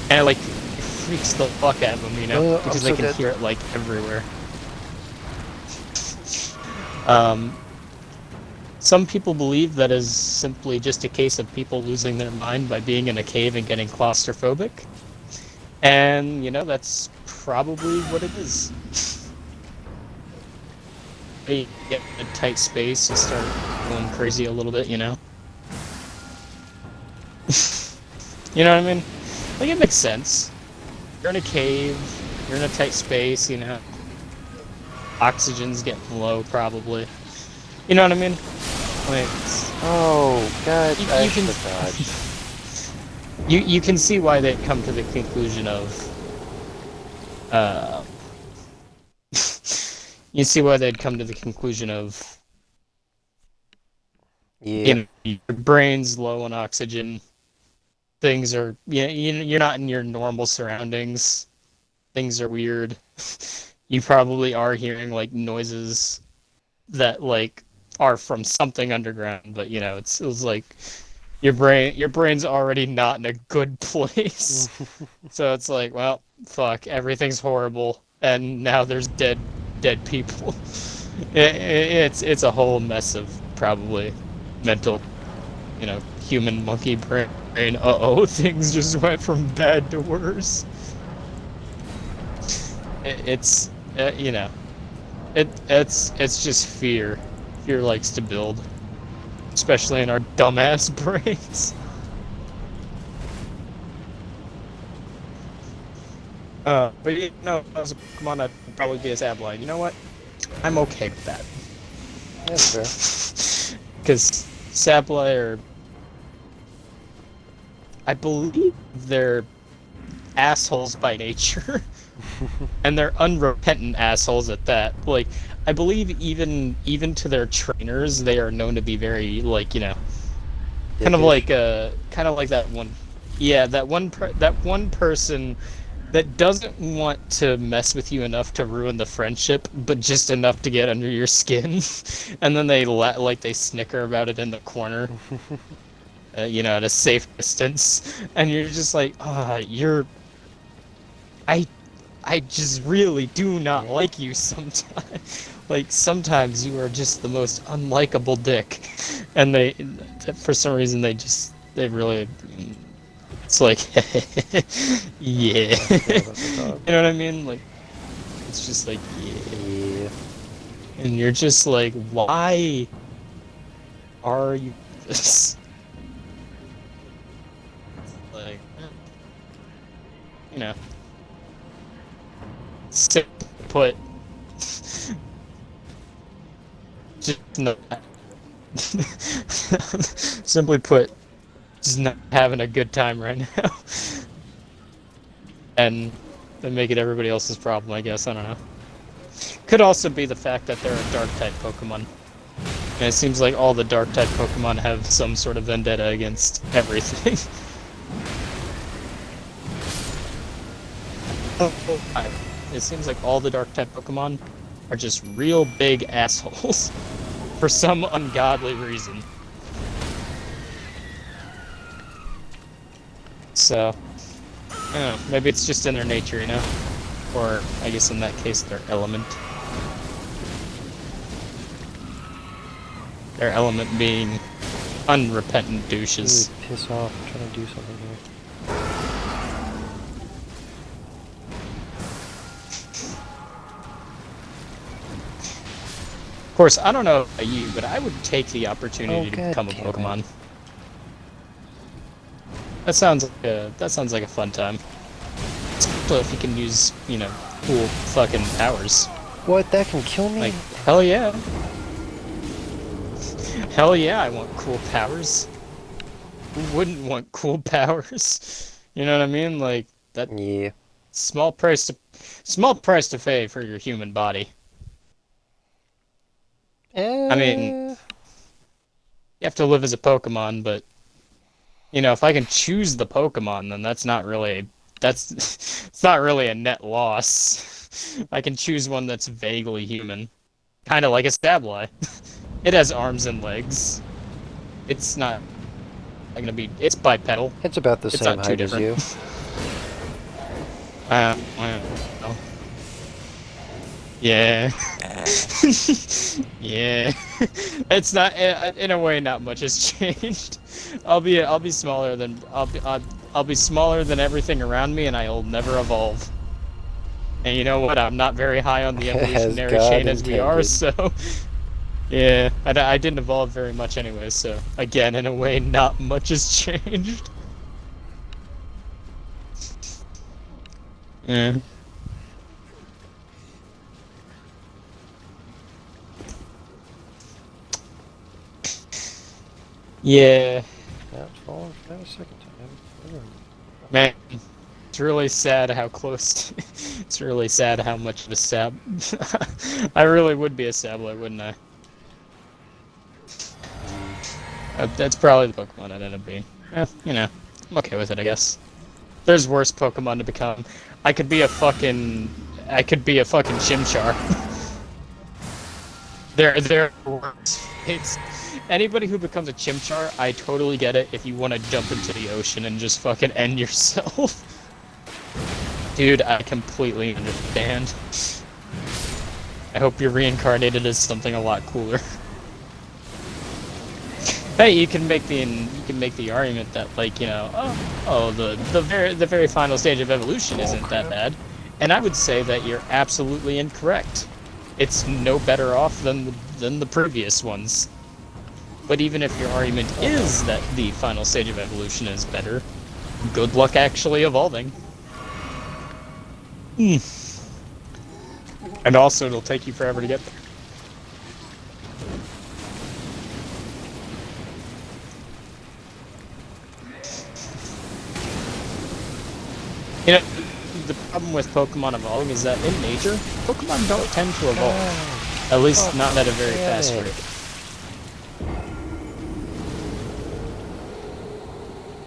and like it freaks the fuck out of them, you know, because they can hear it like everywhere. Some people believe that is simply just a case of people losing their mind by being in a cave and getting claustrophobic. And, you know, that's probably what it is. You get in a tight space, you start going crazy a little bit, you know? You know what I mean? Like, it makes sense. You're in a cave, you're in a tight space, you know? Oxygen's getting low, probably. You know what I mean? Like, Oh, God, you can dodge. You can see why they come to the conclusion of You see why they'd come to the conclusion of, Yeah. your brain's low on oxygen. Things are, you're not in your normal surroundings. Things are weird. You probably are hearing like noises that like are from something underground, but it was like your brain's already not in a good place. So it's like, well, fuck, everything's horrible, and now there's dead people. It's a whole mess of probably mental, human monkey brain. Uh-oh, things just went from bad to worse. It's it's just fear. Fear likes to build, especially in our dumbass brains. But as a Pokemon, I'd probably be a Sableye. You know what? I'm okay with that. That's fair. Because Sableye are, I believe they're assholes by nature. And they're unrepentant assholes at that. Like, I believe even to their trainers, they are known to be very, like, kind of like that one, yeah, that one person that doesn't want to mess with you enough to ruin the friendship, but just enough to get under your skin, and then they snicker about it in the corner, at a safe distance, and you're just like, I just really do not like you sometimes. Like, sometimes you are just the most unlikable dick. And for some reason, they really, it's like, yeah. You know what I mean? Like, it's just like, yeah. And you're just like, why are you this? Like, simply put, just not, simply put, just not having a good time right now. And then make it everybody else's problem, I guess. I don't know. Could also be the fact that they're a dark-type Pokemon. And it seems like all the dark-type Pokemon have some sort of vendetta against everything. It seems like all the dark-type Pokemon are just real big assholes. For some ungodly reason. So, I don't know, maybe it's just in their nature, Or, I guess in that case, their element. Their element being unrepentant douches. Dude, piss off, I'm trying to do something here. Of course, I don't know about you, but I would take the opportunity to become a Pokemon. That sounds like a fun time. Especially if you can use, cool fucking powers. What? That can kill me? Like, hell yeah. Hell yeah, I want cool powers. Who wouldn't want cool powers? You know what I mean? Like, that... Yeah. Small price to pay for your human body. I mean, you have to live as a Pokemon, but if I can choose the Pokemon, then it's not really a net loss. I can choose one that's vaguely human, kind of like a Sableye. It has arms and legs. It's not gonna be. It's bipedal. It's about the same height as you. I don't know. Yeah. Yeah. It's not, in a way, not much has changed. I'll be smaller than I'll be smaller than everything around me, and I'll never evolve. And you know what? I'm not very high on the evolutionary chain as we are, so yeah, I didn't evolve very much anyway. So again, in a way, not much has changed. Yeah. Yeah. That's falling for that a second time. Man, it's really sad how close. It's really sad how much of a sab. I really would be a Sableye, wouldn't I? That's probably the Pokemon I'd end up being. You know, I'm okay with it, I guess. There's worse Pokemon to become. I could be a fucking Chimchar. They're worse. It's anybody who becomes a Chimchar, I totally get it if you want to jump into the ocean and just fucking end yourself. Dude, I completely understand. I hope you're reincarnated as something a lot cooler. Hey, you can make the argument that, like, you know, the very final stage of evolution isn't that bad, and I would say that you're absolutely incorrect. It's no better off than the previous ones. But even if your argument is that the final stage of evolution is better, good luck actually evolving. And also, it'll take you forever to get there. You know, the problem with Pokemon evolving is that in nature, Pokemon don't tend to evolve. At least not at a very fast rate.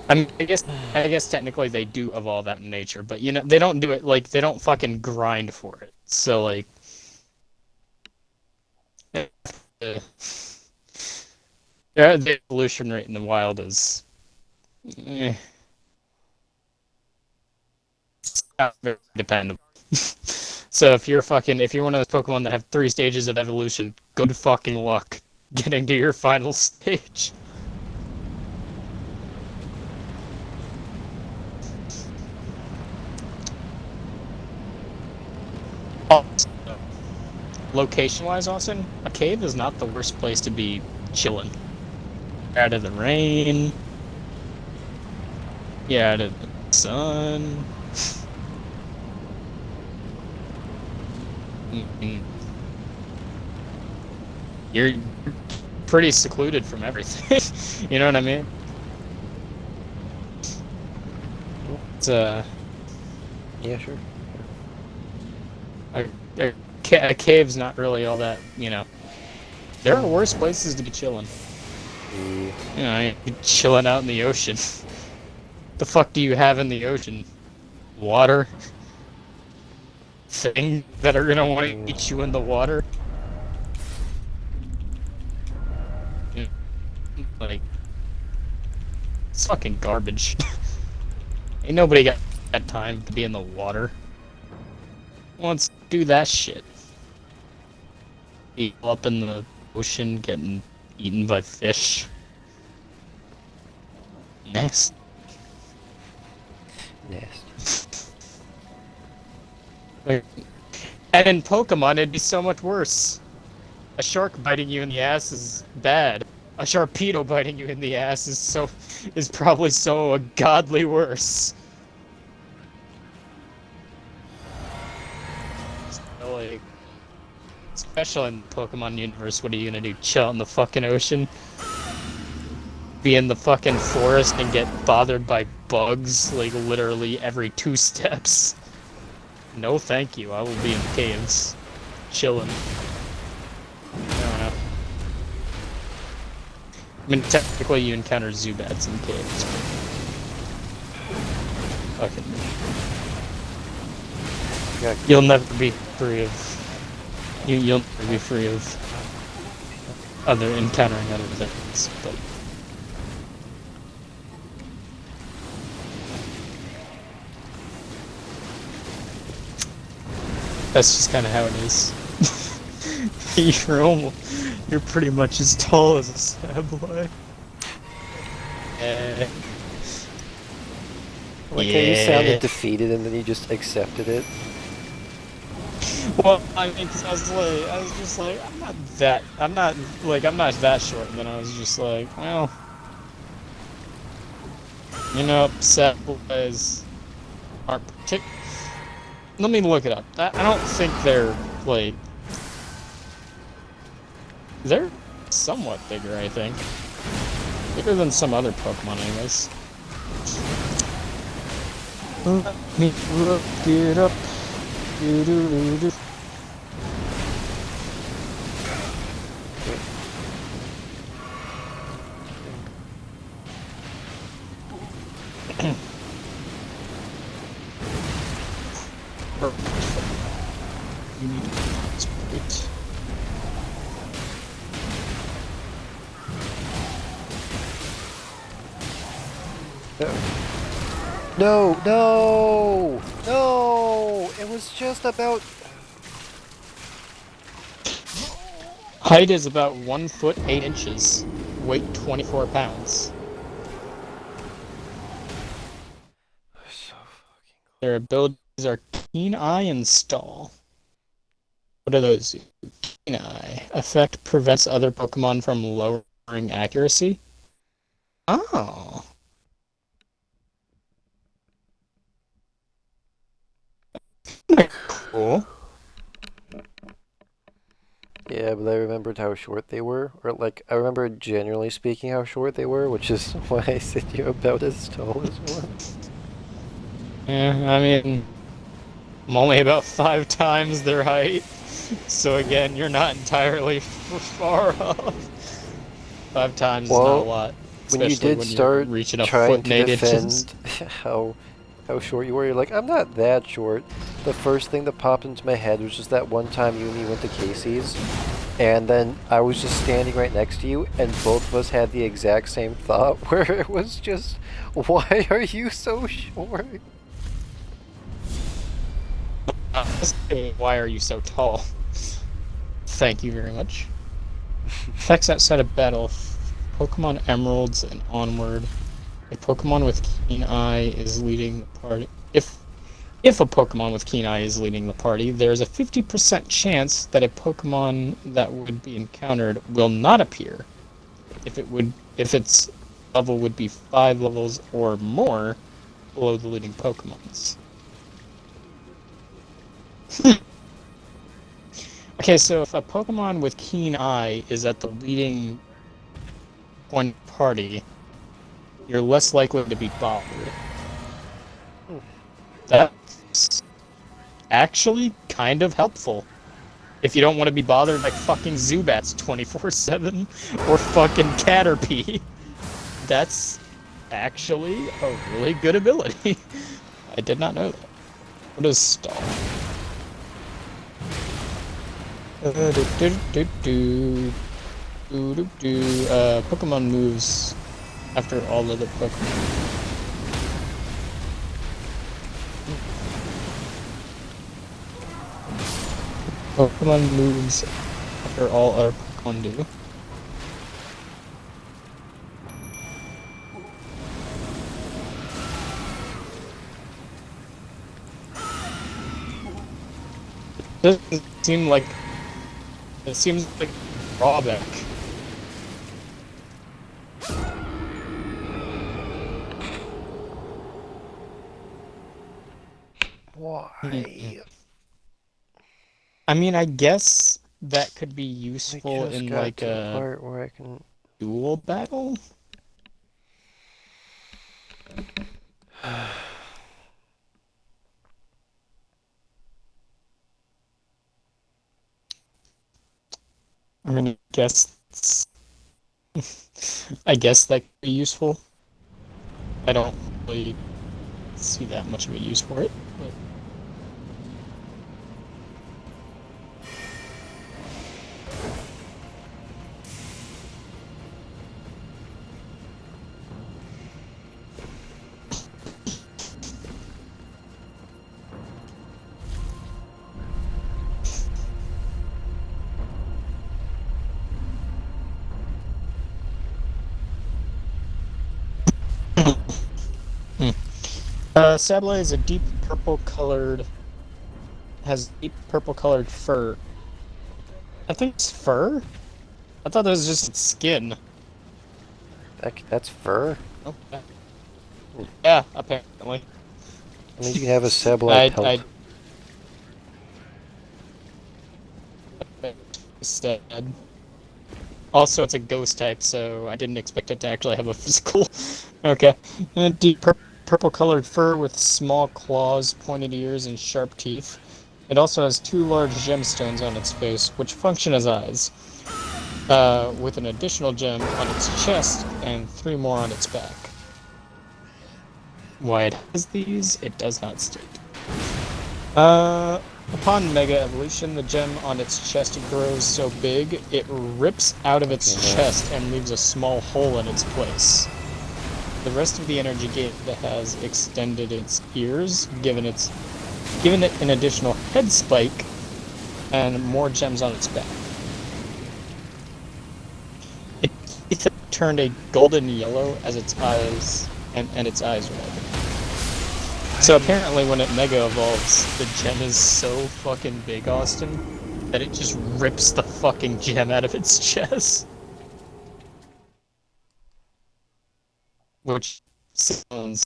I mean, I guess technically they do evolve out in nature, but you know, they don't do it, like, they don't fucking grind for it. So, like, the evolution rate in the wild is not very dependable. So if you're one of those Pokemon that have 3 stages of evolution, good fucking luck getting to your final stage. Also, location-wise, Austin, a cave is not the worst place to be chilling. Out of the rain. Yeah, out of the sun. You're pretty secluded from everything. You know what I mean? It's Yeah, sure. A cave's not really all that, you know. There are worse places to be chilling. You know, you're chilling out in the ocean. The fuck do you have in the ocean? Water? Things that are gonna want to eat you in the water? You know, like, it's fucking garbage. Ain't nobody got time to be in the water. Let's do that shit. Be up in the ocean getting eaten by fish. Nasty. And in Pokemon, it'd be so much worse. A shark biting you in the ass is bad. A Sharpedo biting you in the ass is probably so godly worse. So, like, especially in the Pokemon universe, what are you gonna do? Chill in the fucking ocean? Be in the fucking forest and get bothered by bugs, like, literally every 2 steps? No thank you, I will be in caves. Chilling. I don't know. I mean, technically you encounter Zubats in caves. Fucking... Yeah. You'll never be free of... You'll never be free of... encountering other things, but... That's just kind of how it is. You're pretty much as tall as a Sableye. Like how you sounded defeated and then you just accepted it. Well, I mean, 'cause I was just like, I'm not that short, and then I was just like, well, you know, Sableys aren't particular. Let me look it up. I don't think they're, like... They're somewhat bigger, I think. Bigger than some other Pokemon, anyways. Let me look it up. Do-do-do-do. You need to wait. No, no, no! It was just about. Height is about 1 foot 8 inches. Weight 24 pounds. So fucking. Their abilities are Keen Eye and Stall. What are those? Keen Eye. Effect prevents other Pokemon from lowering accuracy. Oh. Cool. Yeah, but I remembered how short they were, or like I remember generally speaking how short they were, which is why I said you're about as tall as one. Yeah, I mean, I'm only about 5 times their height, so again, you're not entirely far off. 5 times is not a Well, lot, when you especially did when you're start reaching a trying foot and to 8 inches. defend how short you were, you're like, I'm not that short. The first thing that popped into my head was just that one time you and me went to Casey's, and then I was just standing right next to you, and both of us had the exact same thought, where it was just, why are you so short? Why are you so tall? Thank you very much. Effects outside of battle. Pokemon Emeralds and onward. A Pokemon with Keen Eye is leading the party. If a Pokemon with Keen Eye is leading the party, there's a 50% chance that a Pokemon that would be encountered will not appear. If its level would be 5 levels or more below the leading Pokemon's. Okay, so if a Pokemon with Keen Eye is at the leading one party, you're less likely to be bothered. That's actually kind of helpful. If you don't want to be bothered by fucking Zubats 24/7 or fucking Caterpie, that's actually a really good ability. I did not know that. What is Stall? Pokemon moves after all other Pokemon. Pokemon moves after all other Pokemon do. Doesn't seem like it seems like a drawback. Why? I mean, I guess that could be I useful just in got like to the a part where I can. duel battle. I mean, I guess that could be useful. I don't really see that much of a use for it, but Sableye is a deep purple colored, has deep purple colored fur. I think it's fur? I thought that was just its skin. That's fur? Oh, yeah, apparently. I mean, you can have a Sableye pelt. Instead. Also, it's a ghost type, so I didn't expect it to actually have a physical. Okay. Deep purple-colored fur with small claws, pointed ears, and sharp teeth. It also has 2 large gemstones on its face, which function as eyes, with an additional gem on its chest and 3 more on its back. Why it has these, it does not state. Upon Mega Evolution, the gem on its chest grows so big, it rips out of its chest and leaves a small hole in its place. The rest of the energy gate has extended its ears, given it an additional head spike, and more gems on its back. It turned a golden yellow as its eyes, and its eyes red. So apparently when it Mega Evolves, the gem is so fucking big, Austin, that it just rips the fucking gem out of its chest. Which sounds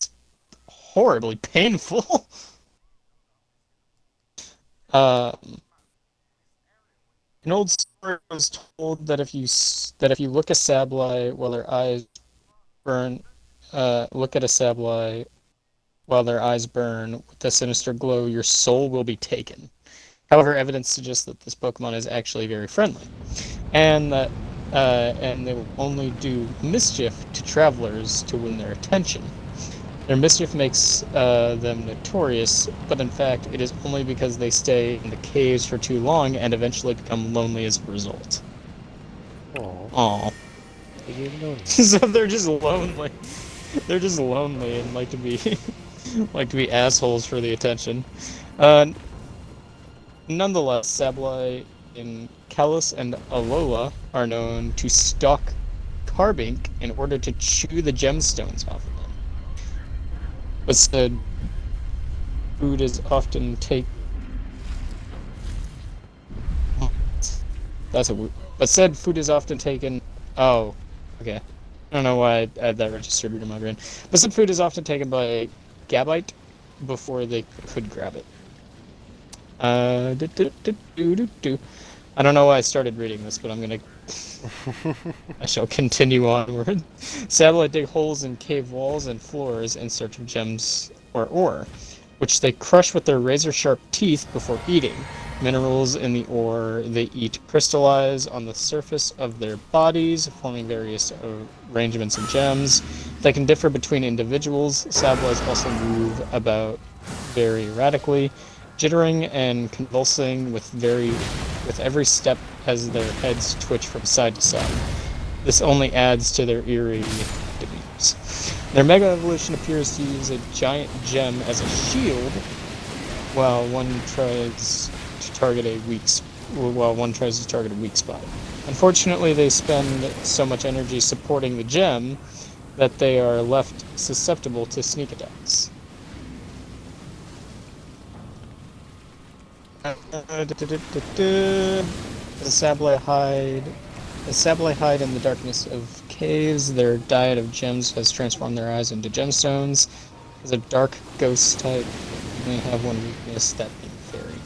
horribly painful. An old story was told that if you look a Sableye while their eyes burn, look at a Sableye while their eyes burn with a sinister glow, your soul will be taken. However, evidence suggests that this Pokemon is actually very friendly, and that and they will only do mischief to travelers to win their attention. Their mischief makes them notorious, but in fact, it is only because they stay in the caves for too long and eventually become lonely as a result. Aww. So they're just lonely. They're just lonely and like to be like to be assholes for the attention. Nonetheless, Sableye in Kalos and Alola are known to stalk Carbink in order to chew the gemstones off of them. But said food is often But said food is often taken. Oh, okay. I don't know why I had that registered in my brain. But said food is often taken by Gabite before they could grab it. I don't know why I started reading this, but I'm gonna. I shall continue onward. Sableye dig holes in cave walls and floors in search of gems or ore, which they crush with their razor-sharp teeth before eating. Minerals in the ore they eat crystallize on the surface of their bodies, forming various arrangements of gems. They can differ between individuals. Sableyes also move about very erratically, jittering and convulsing with every step as their heads twitch from side to side. This only adds to their eerie demeanors. Their Mega Evolution appears to use a giant gem as a shield, while one tries to target a weak spot. Unfortunately, they spend so much energy supporting the gem that they are left susceptible to sneak attacks. The Sableye hide in the darkness of caves. Their diet of gems has transformed their eyes into gemstones. As a dark ghost type, they have one weakness, that being fairy.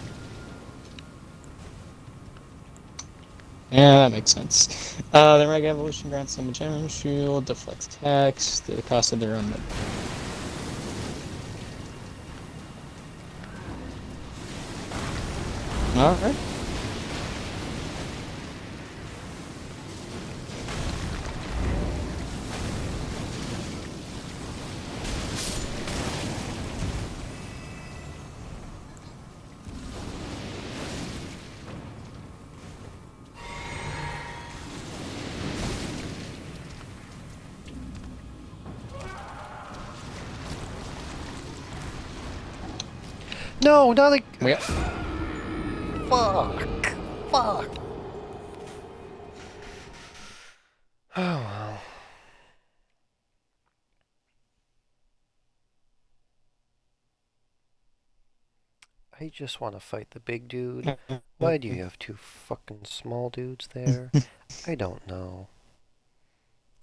Yeah, that makes sense. The Mega Evolution grants them a gem shield, deflects attacks, the cost of their own. Alright. No, not like. Yep. Fuck. Oh well. I just want to fight the big dude. Why do you have 2 fucking small dudes there? I don't know.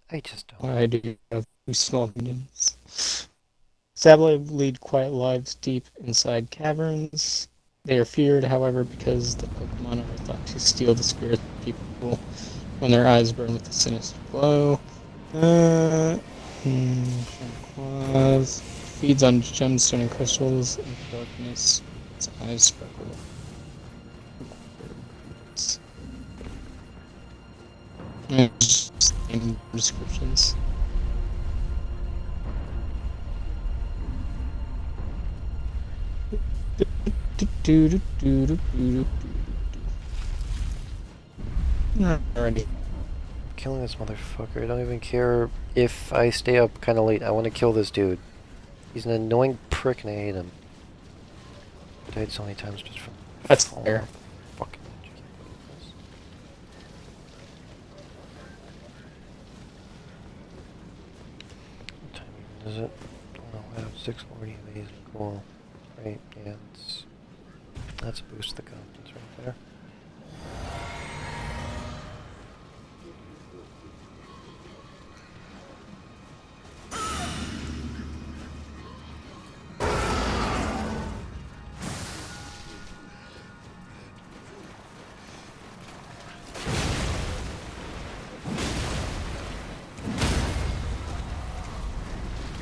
I just don't. Why do you have 2 small minions? Sableye lead quiet lives deep inside caverns. They are feared, however, because the Pokemon are thought to steal the spirits of people when their eyes burn with a sinister glow. feeds on gemstone and crystals in the darkness. Its eyes sparkle. Just in descriptions. Alrighty. Killing this motherfucker. I don't even care if I stay up kind of late. I want to kill this dude. He's an annoying prick and I hate him. I died so many times just from... That's fair. Fucking what time even is it? Oh, wow, 6:40. Amazing. Cool. Right, yeah, that's a boost to the confidence right there.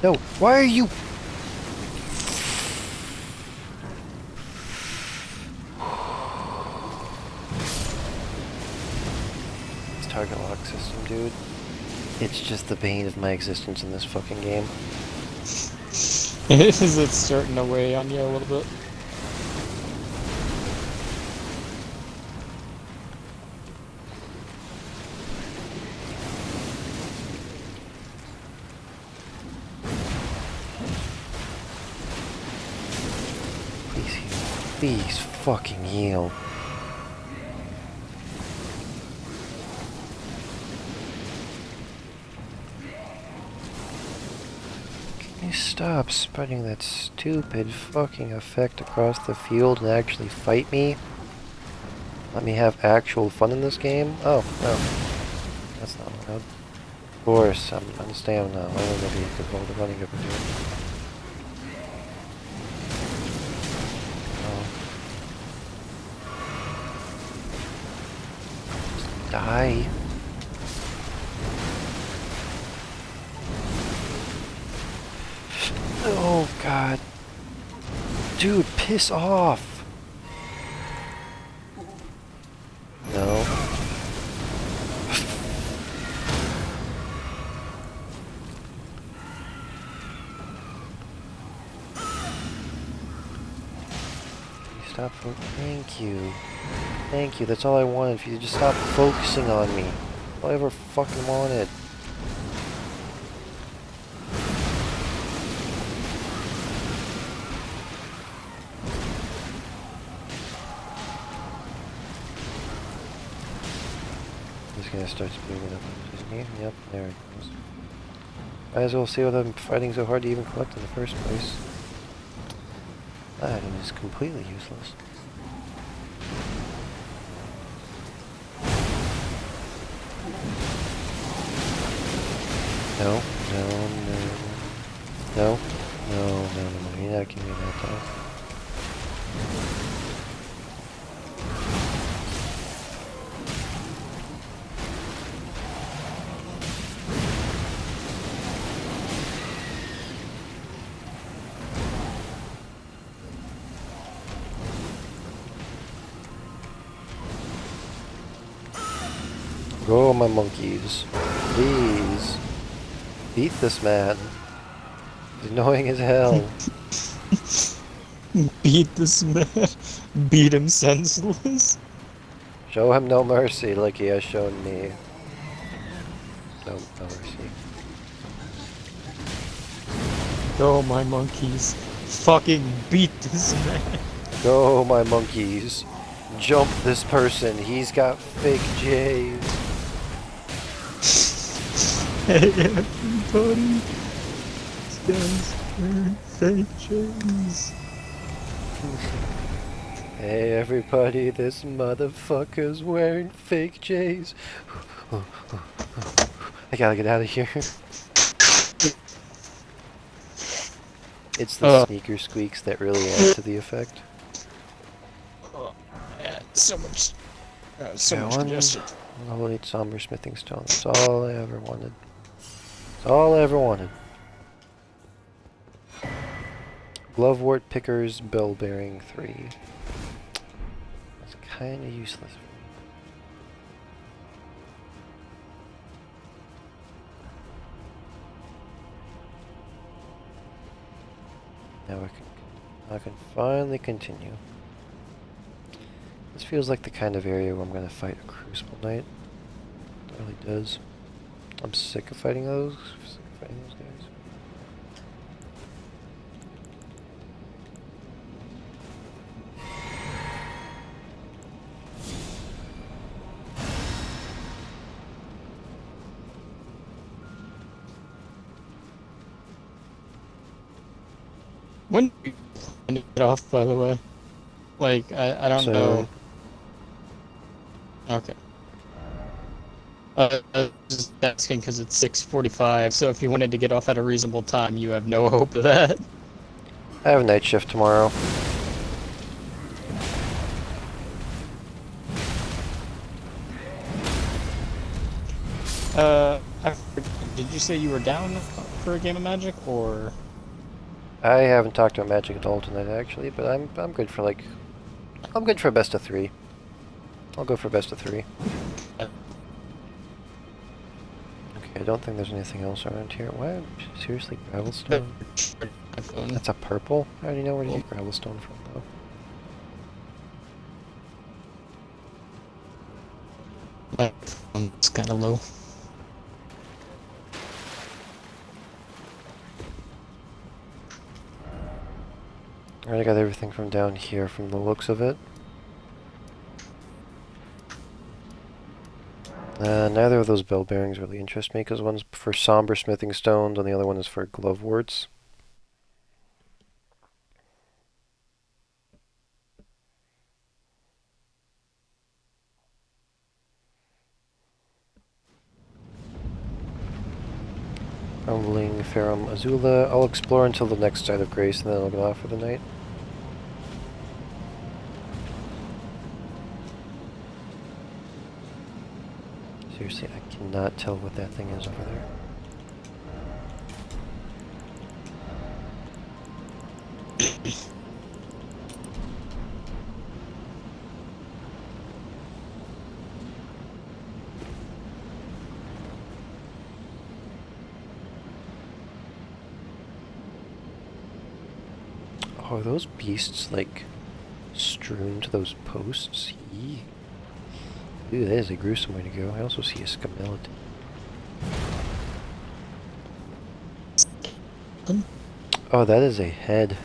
No, why are you... This target lock system, dude. It's just the bane of my existence in this fucking game. Is it starting to weigh on you a little bit? Please heal. Please fucking heal. Can you stop spreading that stupid fucking effect across the field and actually fight me? Let me have actual fun in this game? Oh, no. That's not allowed. Of course, I'm staying now. I don't know if you could hold the running over here. Die. Oh god. Dude, piss off. No. Stop. Thank you. Thank you, that's all I wanted. If you just stop focusing on me. All I ever fucking wanted. He's gonna start speeding it up, isn't he? Yep, there it goes. Might as well see what I'm fighting so hard to even collect in the first place. That item is completely useless. No, no, no, no, no, no, no, you're not giving me that time. Go, my monkeys. Please. Beat this man. He's annoying as hell. Beat this man. Beat him senseless. Show him no mercy like he has shown me. No mercy. Go, my monkeys. Fucking beat this man. Go, my monkeys. Jump this person. He's got fake J's. Hey, everybody. This guy's wearing fake J's. Hey, everybody. This motherfucker's wearing fake J's. I gotta get out of here. It's the sneaker squeaks that really add to the effect. Yeah, so much congestion. Level 8 somber smithing stone. That's all I ever wanted. That's all I ever wanted. Glovewort Pickers Bell Bearing 3. That's kind of useless. Now I can finally continue. This feels like the kind of area where I'm gonna fight a Crucible Knight. It really does. I'm sick of fighting those. Sick of fighting those guys. When do you plan to get off, by the way? Like, I don't know. Okay. I was just asking because it's 6:45, so if you wanted to get off at a reasonable time, you have no hope of that. I have a night shift tomorrow. Did you say you were down for a game of Magic, or? I haven't talked about Magic at all tonight, actually, but I'm good for like, I'm good for a best of 3. I'll go for best of 3. Okay, I don't think there's anything else around here. Why? Seriously, Gravelstone? That's a purple? I already know where to get Gravelstone from, though. My phone's kind of low. Alright, I got everything from down here from the looks of it. Neither of those bell bearings really interest me, because one's for somber smithing stones and the other one is for gloveworts. Rumbling Ferrum Azula. I'll explore until the next Site of Grace, and then I'll go off for the night. Seriously, I cannot tell what that thing is over there. Oh, are those beasts, like, strewn to those posts? Yee. Ooh, that is a gruesome way to go. I also see a skeleton. Oh, that is a head.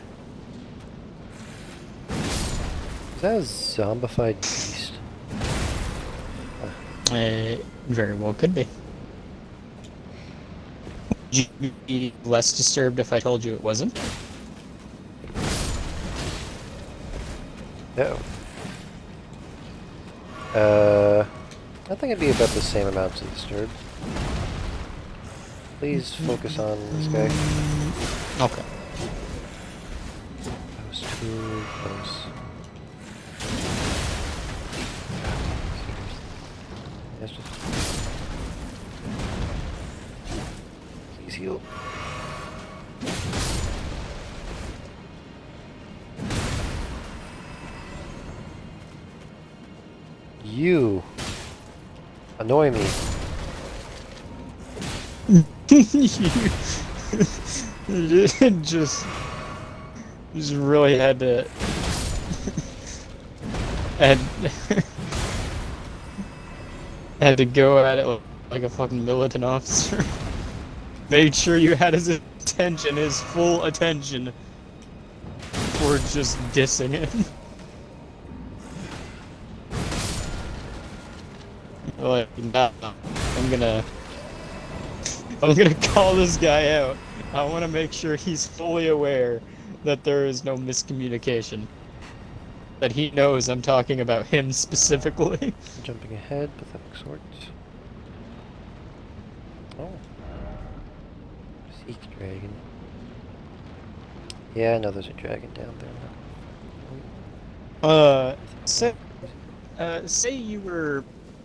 Is that a zombified beast? Very well could be. Would you be less disturbed if I told you it wasn't? No. I think it'd be about the same amount of disturbed. Please focus on this guy. Okay. That was too close. Yes, just... Please heal. You annoy me. You just really had to had to go at it like a fucking militant officer. Made sure you had his attention, his full attention, before just dissing him. Like, no, I'm gonna call this guy out. I want to make sure he's fully aware that there is no miscommunication. That he knows I'm talking about him specifically. Jumping ahead, pathetic sort. Oh. Seek dragon. Yeah, I know there's a dragon down there.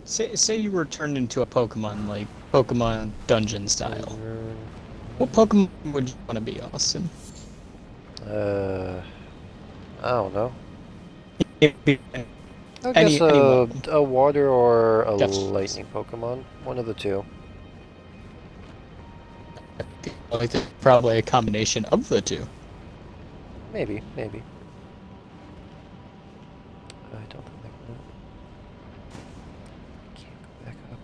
Say you were turned into a Pokemon, like Pokemon dungeon style. What Pokemon would you want to be, Austin? I don't know. Any I guess one. a water or a Yes. lightning Pokemon. One of the two. Like probably a combination of the two. Maybe, maybe. I don't think I can. Can't go back up.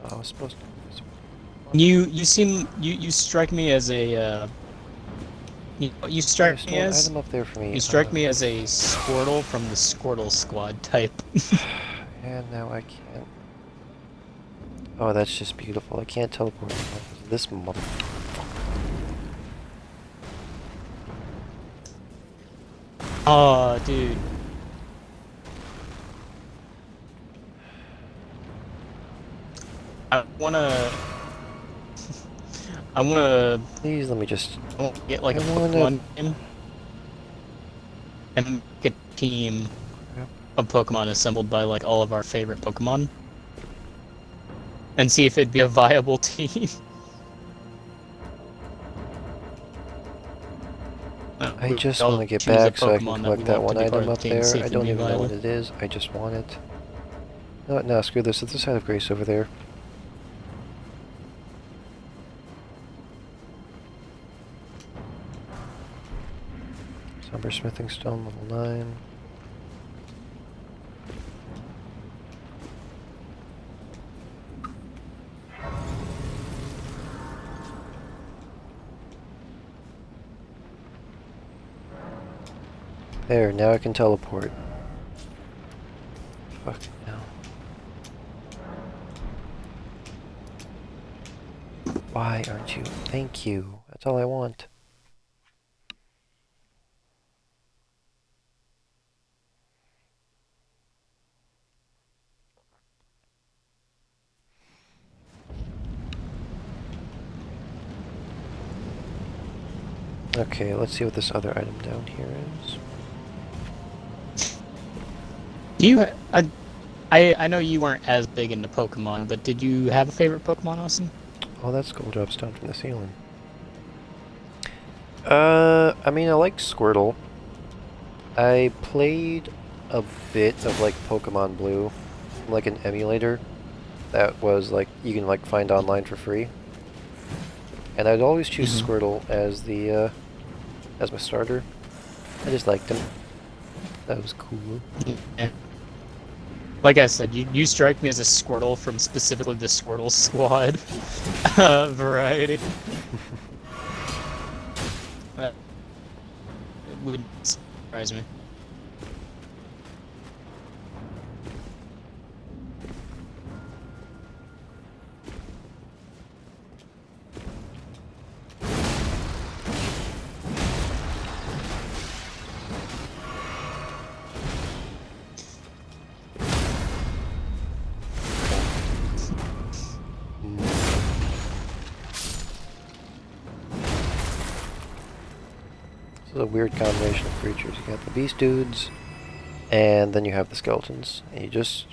Oh, I was supposed to. You strike me as a you strike There's me no as item up there for me. you strike me as a Squirtle from the Squirtle Squad type. And now I can't. Oh, that's just beautiful. I can't teleport anymore. This mother. Oh, dude. I wanna Please let me just. get like a I wanna- Pokemon game and make a team of Pokemon assembled by like all of our favorite Pokemon and see if it'd be a viable team. I just I'll want to get choose a back so I can Pokemon collect we that want one to be part item of up the team, see there. if I it'd don't be even know what viable. it is. I just want it. No, no, screw this. It's the side of Grace over there. Somber Smithing Stone, level 9. There, now I can teleport. Fucking hell. Why aren't you? Thank you. That's all I want. Okay, let's see what this other item down here is. You, I know you weren't as big into Pokemon, but did you have a favorite Pokemon, Austin? Oh, that's gold drops down from the ceiling. I mean, I like Squirtle. I played a bit of, like, Pokemon Blue, like an emulator that was, like, you can, like, find online for free. And I'd always choose Squirtle as the, as my starter. I just liked him. That was cool. Yeah. Like I said, you strike me as a Squirtle from specifically the Squirtle Squad variety. It would surprise me. This is a weird combination of creatures. You got the beast dudes, and then you have the skeletons. And you just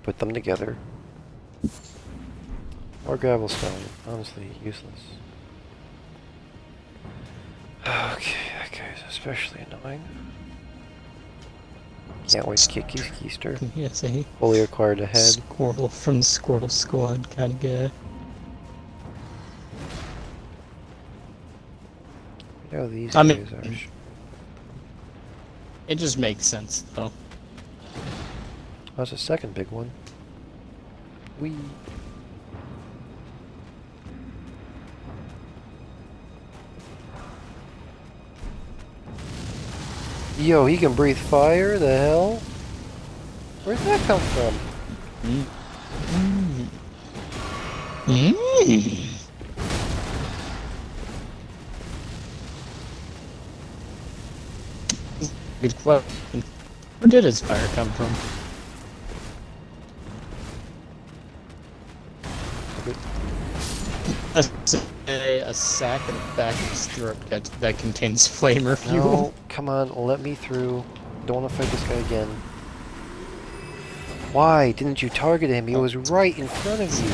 put them together. More gravelstone. Honestly, useless. Okay, that guy's especially annoying. Can't wait to kick his keister. Yes, a Fully acquired a head. Squirtle from the Squirtle Squad kind of guy. You know, these I mean, guys are. It just makes sense, though. That's a second big one. Wee. Yo, he can breathe fire? The hell? Where'd that come from? Good question. Where did his fire come from? A sack in the back of his throat that contains flamer fuel. No, come on, let me through. Don't want to fight this guy again. Why didn't you target him? He was right in front of you.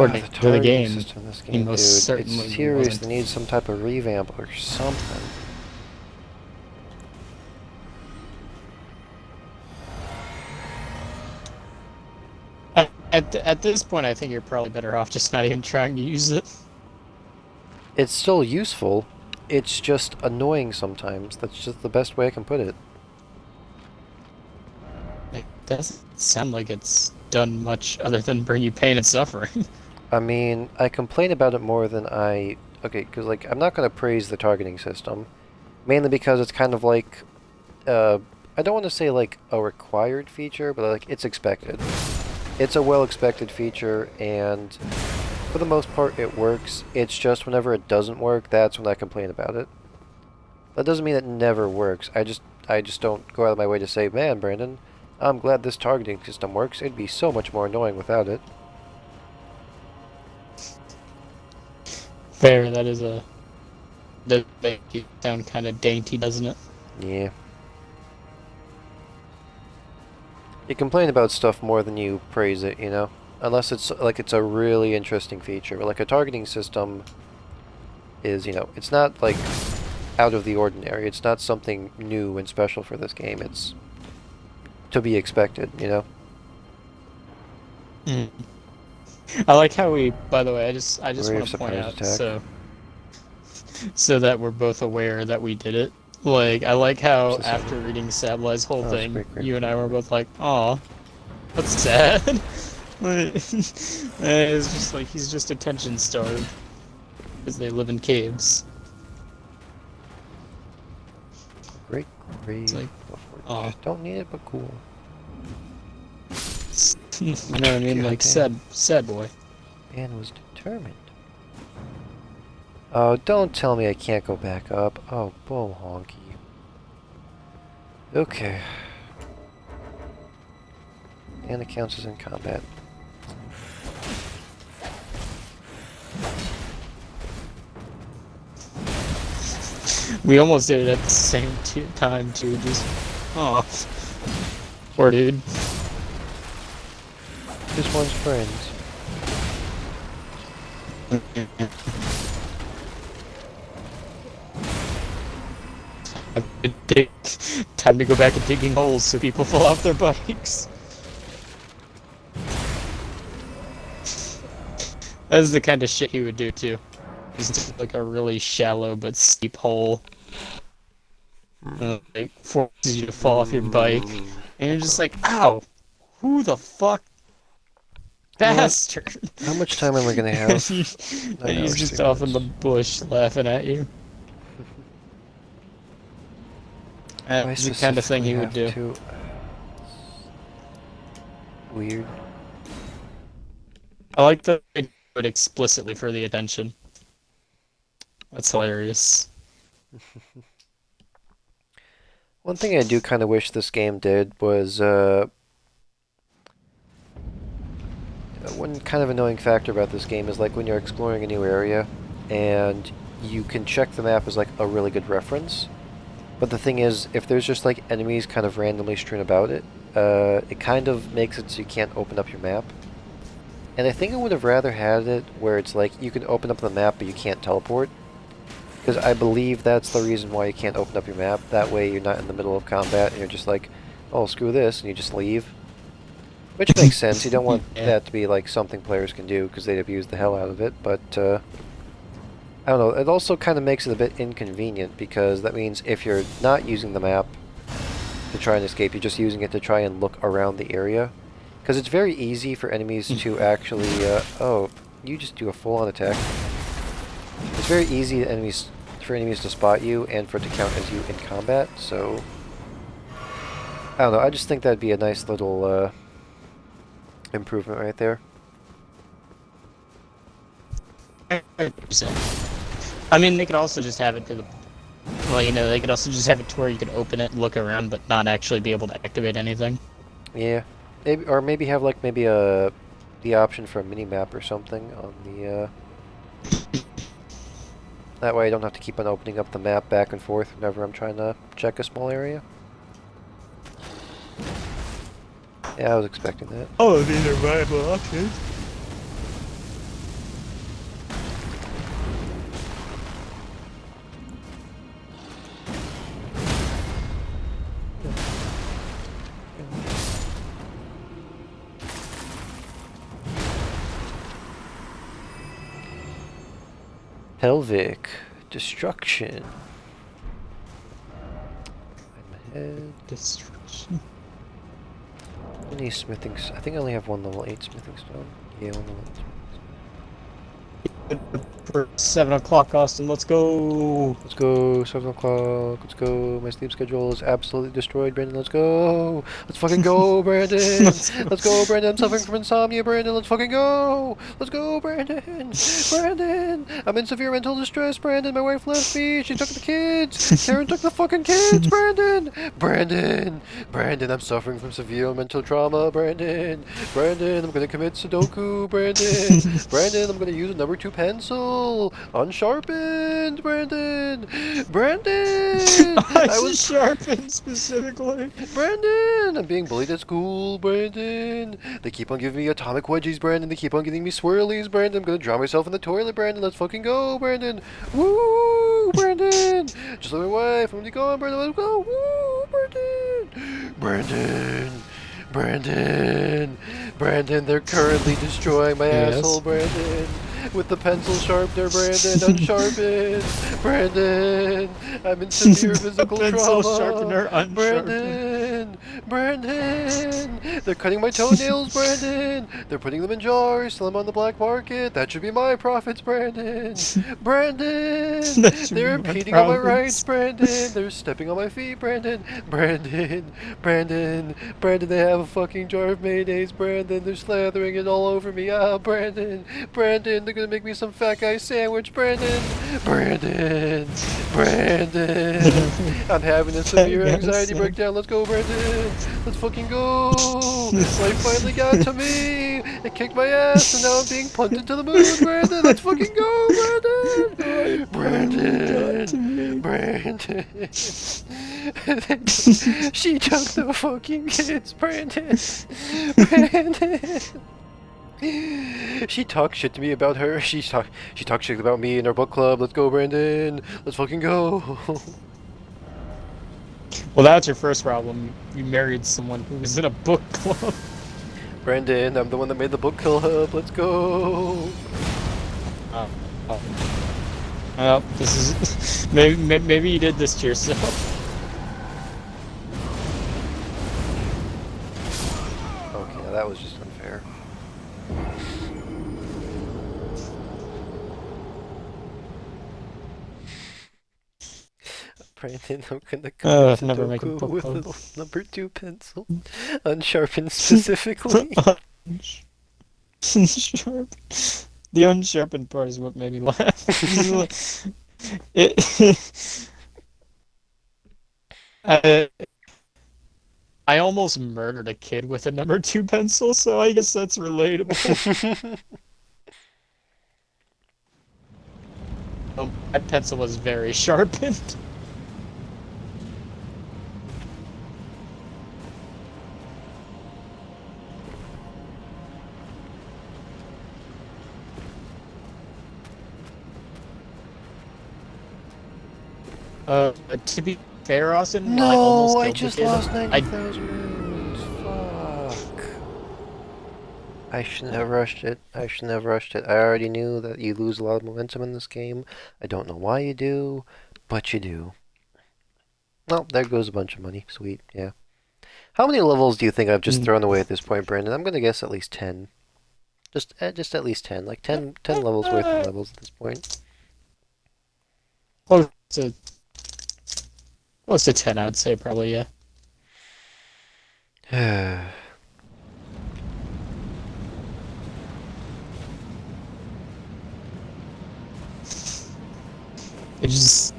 According the to the targeting game, system in this he game, most dude, certainly it seriously wasn't. needs some type of revamp or something. At this point, I think you're probably better off just not even trying to use it. It's still useful, it's just annoying sometimes. That's just the best way I can put it. It doesn't sound like it's done much other than bring you pain and suffering. I mean, I complain about it more than I... Okay, because, like, I'm not going to praise the targeting system. Mainly because it's kind of like... I don't want to say, like, a required feature, but, like, it's expected. It's a well-expected feature, and for the most part, it works. It's just whenever it doesn't work, that's when I complain about it. That doesn't mean it never works. I just don't go out of my way to say, man, Brandon, I'm glad this targeting system works. It'd be so much more annoying without it. Fair, that is a... That makes you sound kind of dainty, doesn't it? Yeah. You complain about stuff more than you praise it, you know? Unless it's like it's a really interesting feature. But like a targeting system is, you know, it's not like out of the ordinary. It's not something new and special for this game. It's to be expected, you know? Mm. I like how we, by the way, I just Array want of to point surprise out, attack. so that we're both aware that we did it. Like, I like how What's this after one? reading Sablai's whole Oh, thing, great. you and I were both like, "Aw, that's sad." Like, it's just like he's just attention starved because they live in caves. Great grave. like, Aw. aw. Don't need it, but cool. You know what I mean? God Like, damn. sad boy. Man was determined. Oh, don't tell me I can't go back up. Oh, bull honky. Okay. And it counts as in combat. We almost did it at the same time too. Just, aw, poor dude. This one's friends. Time to go back and digging holes so people fall off their bikes. That's the kind of shit he would do too. Just like a really shallow but steep hole. Like forces you to fall off your bike, and you're just like, "Ow! Who the fuck, bastard!" How much time am I gonna have? And he's just off in the bush laughing at you. That's the kind of thing he would do. Weird. I like that they do it explicitly for the attention. That's hilarious. One thing I do kind of wish this game did was, one kind of annoying factor about this game is like when you're exploring a new area, and you can check the map as like a really good reference. But the thing is, if there's just like enemies kind of randomly strewn about it, it kind of makes it so you can't open up your map. And I think I would have rather had it where it's like you can open up the map but you can't teleport. Because I believe that's the reason why you can't open up your map. That way you're not in the middle of combat and you're just like, oh, screw this, and you just leave. Which makes sense. You don't want that to be like something players can do because they'd abuse the hell out of it. But, I don't know. It also kind of makes it a bit inconvenient because that means if you're not using the map to try and escape, you're just using it to try and look around the area. Because it's very easy for enemies to actually, oh, you just do a full-on attack. It's very easy for enemies to spot you and for it to count as you in combat, so... I don't know, I just think that'd be a nice little, improvement right there. I mean, they could also just have it to the... Well, you know, they could also just have it to where you could open it, look around, but not actually be able to activate anything. Yeah. Maybe, or maybe have, like, maybe the option for a mini-map or something on the, That way I don't have to keep on opening up the map back and forth whenever I'm trying to check a small area. Yeah, I was expecting that. Oh, these are viable options. Helvic. Destruction. Hide my head. Destruction. Any smithing... I think I only have one level 8 smithing stone. Yeah, one level 8 smithing stone. For 7 o'clock, Austin, let's go! Let's go, 7 o'clock, let's go. My sleep schedule is absolutely destroyed, Brandon, let's go! Let's fucking go, Brandon! Let's go, Brandon, I'm suffering from insomnia, Brandon, let's fucking go! Let's go, Brandon! Brandon! I'm in severe mental distress, Brandon, my wife left me, she took the kids! Karen took the fucking kids, Brandon! Brandon! Brandon, I'm suffering from severe mental trauma, Brandon! Brandon, I'm gonna commit Sudoku, Brandon! Brandon, I'm gonna use a number 2 pencil! Unsharpened, Brandon! Brandon! I was sharpened specifically. Brandon! I'm being bullied at school, Brandon! They keep on giving me atomic wedgies, Brandon. They keep on giving me swirlies, Brandon. I'm gonna drown myself in the toilet, Brandon. Let's fucking go, Brandon! Woo! Brandon! Just like my wife. I'm gonna be gone, Brandon. Let's go! Woo! Brandon! Brandon! Brandon! Brandon, they're currently destroying my asshole, Brandon! With the pencil sharpener, Brandon, unsharpened! Brandon! I'm in severe physical pencil trauma! sharpener, Brandon! Brandon! They're cutting my toenails, Brandon! They're putting them in jars, sell them on the black market! That should be my profits, Brandon! Brandon! They're impeding on my rights, Brandon! They're stepping on my feet, Brandon! Brandon! Brandon! Brandon, they have a fucking jar of mayonnaise, Brandon! They're slathering it all over me! Ah, Brandon! Brandon! They're gonna make me some fat guy sandwich, Brandon! Brandon! Brandon! I'm having a severe anxiety breakdown. Let's go, Brandon! Let's fucking go! Life finally got to me! It kicked my ass, and now I'm being punted to the moon, Brandon! Let's fucking go, Brandon! Brandon! Brandon! She took the fucking kids, Brandon! Brandon! She talks shit to me about her. She talks shit about me in our book club. Let's go, Brandon. Let's fucking go. Well, that's your first problem. You married someone who was in a book club. Brandon, I'm the one that made the book club. Let's go. Well, this is maybe you did this to yourself. Okay, now that was just unfair. Brandon, I'm gonna commit never make a Sudoku book with club. the number 2 pencil, unsharpened specifically. Unsharpened. The unsharpened part is what made me laugh. I almost murdered a kid with a number 2 pencil, so I guess that's relatable. That pencil was very sharpened. To be fair, Austin, I almost killed I just the kid. lost 90,000 runes. Fuck. I shouldn't have rushed it. I shouldn't have rushed it. I already knew that you lose a lot of momentum in this game. I don't know why you do, but you do. Well, there goes a bunch of money. Sweet, yeah. How many levels do you think I've just thrown away at this point, Brandon? I'm gonna guess at least 10. Just at least 10. Like 10 levels worth of levels at this point. Close to 10, I'd say, probably, yeah. It just...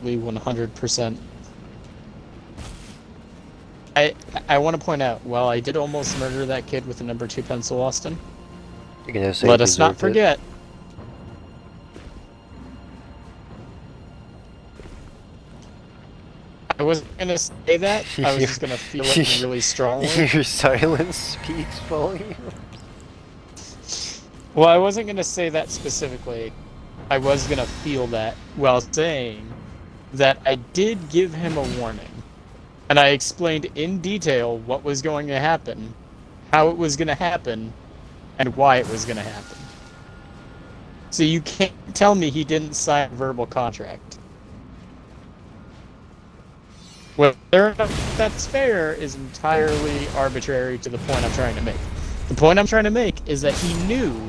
100%. I want to point out, while I did almost murder that kid with a number 2 pencil, Austin, You're gonna say let us not forget. I wasn't gonna say that. I was just gonna feel it really strongly. Your silence speaks volumes. Well, I wasn't gonna say that specifically. I was gonna feel that while saying that I did give him a warning. And I explained in detail what was going to happen, how it was going to happen, and why it was going to happen. So you can't tell me he didn't sign a verbal contract. Whether or not that's fair is entirely arbitrary to the point I'm trying to make. The point I'm trying to make is that he knew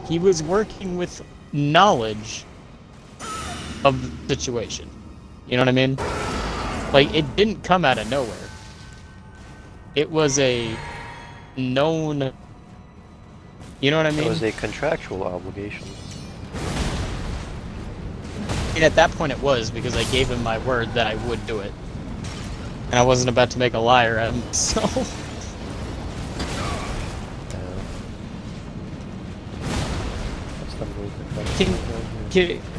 he was working with knowledge of the situation. You know what I mean? Like, it didn't come out of nowhere. It was a known... You know what I mean? It was a contractual obligation. And at that point it was, because I gave him my word that I would do it. And I wasn't about to make a liar out of him, so...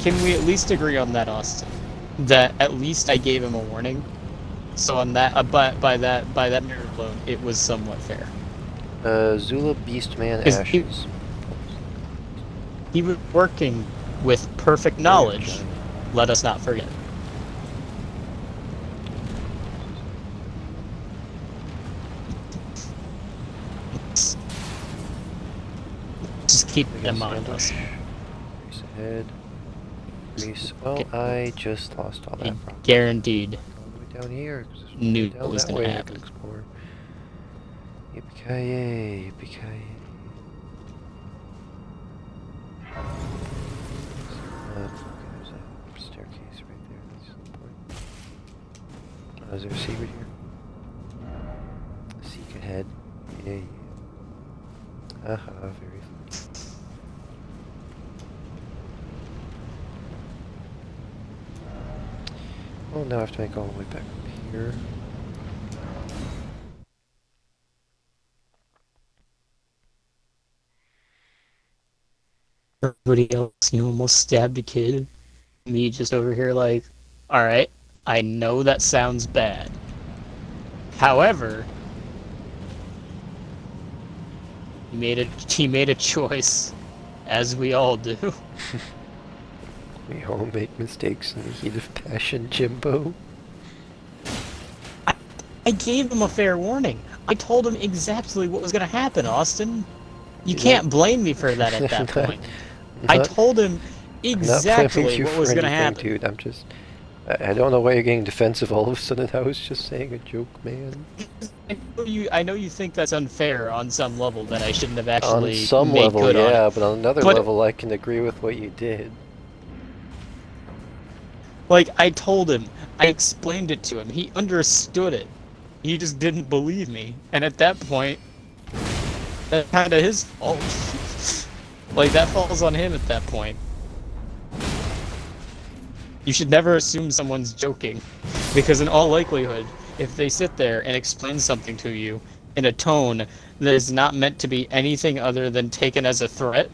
Can we at least agree on that, Austin? That at least I gave him a warning. So on that, by that merit alone, it was somewhat fair. Zula Beastman Ashes. He was working with perfect knowledge. Let us not forget. Just keep in mind us. Race ahead. Race. Well, okay. I just lost all that. Guaranteed. All the way down here. Knew it was going to happen. Explore. Yippee-ki-yay! Yippee-ki-yay! There's a staircase right there. That's the point. Is there a secret here? Seek ahead. Yay. Haha, very fun. Well, now I have to make all the way back up here. Everybody else, almost stabbed a kid. Me just over here like, alright, I know that sounds bad. However, he made a choice, as we all do. We all make mistakes in the heat of passion, Jimbo. I gave him a fair warning. I told him exactly what was going to happen, Austin. You can't blame me for that at that point. I told him exactly what was going to happen. Dude, I'm just... I don't know why you're getting defensive all of a sudden. I was just saying a joke, man. I know you think that's unfair on some level, that I shouldn't have actually on some made level, good on yeah, it. but on another level, I can agree with what you did. Like, I told him, I explained it to him, he understood it. He just didn't believe me. And at that point, that's kind of his fault. Like, that falls on him at that point. You should never assume someone's joking, because in all likelihood, if they sit there and explain something to you in a tone that is not meant to be anything other than taken as a threat,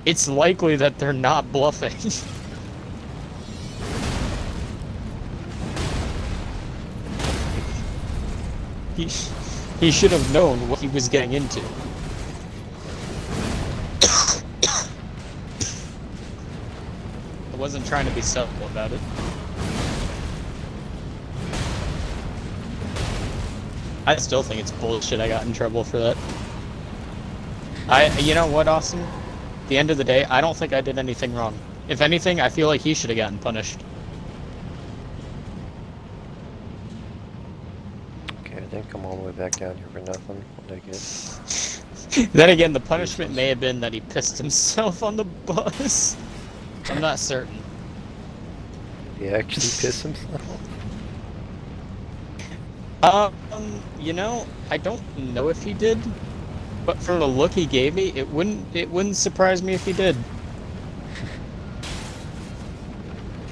it's likely that they're not bluffing. He should have known what he was getting into. I wasn't trying to be subtle about it. I still think it's bullshit I got in trouble for that. You know what, Austin? At the end of the day, I don't think I did anything wrong. If anything, I feel like he should have gotten punished. Okay, I didn't come all the way back down here for nothing. What did I get? Then again, the punishment may have been that he pissed himself on the bus. I'm not certain. Did he actually piss himself? You know, I don't know if he did, but from the look he gave me, it wouldn't surprise me if he did.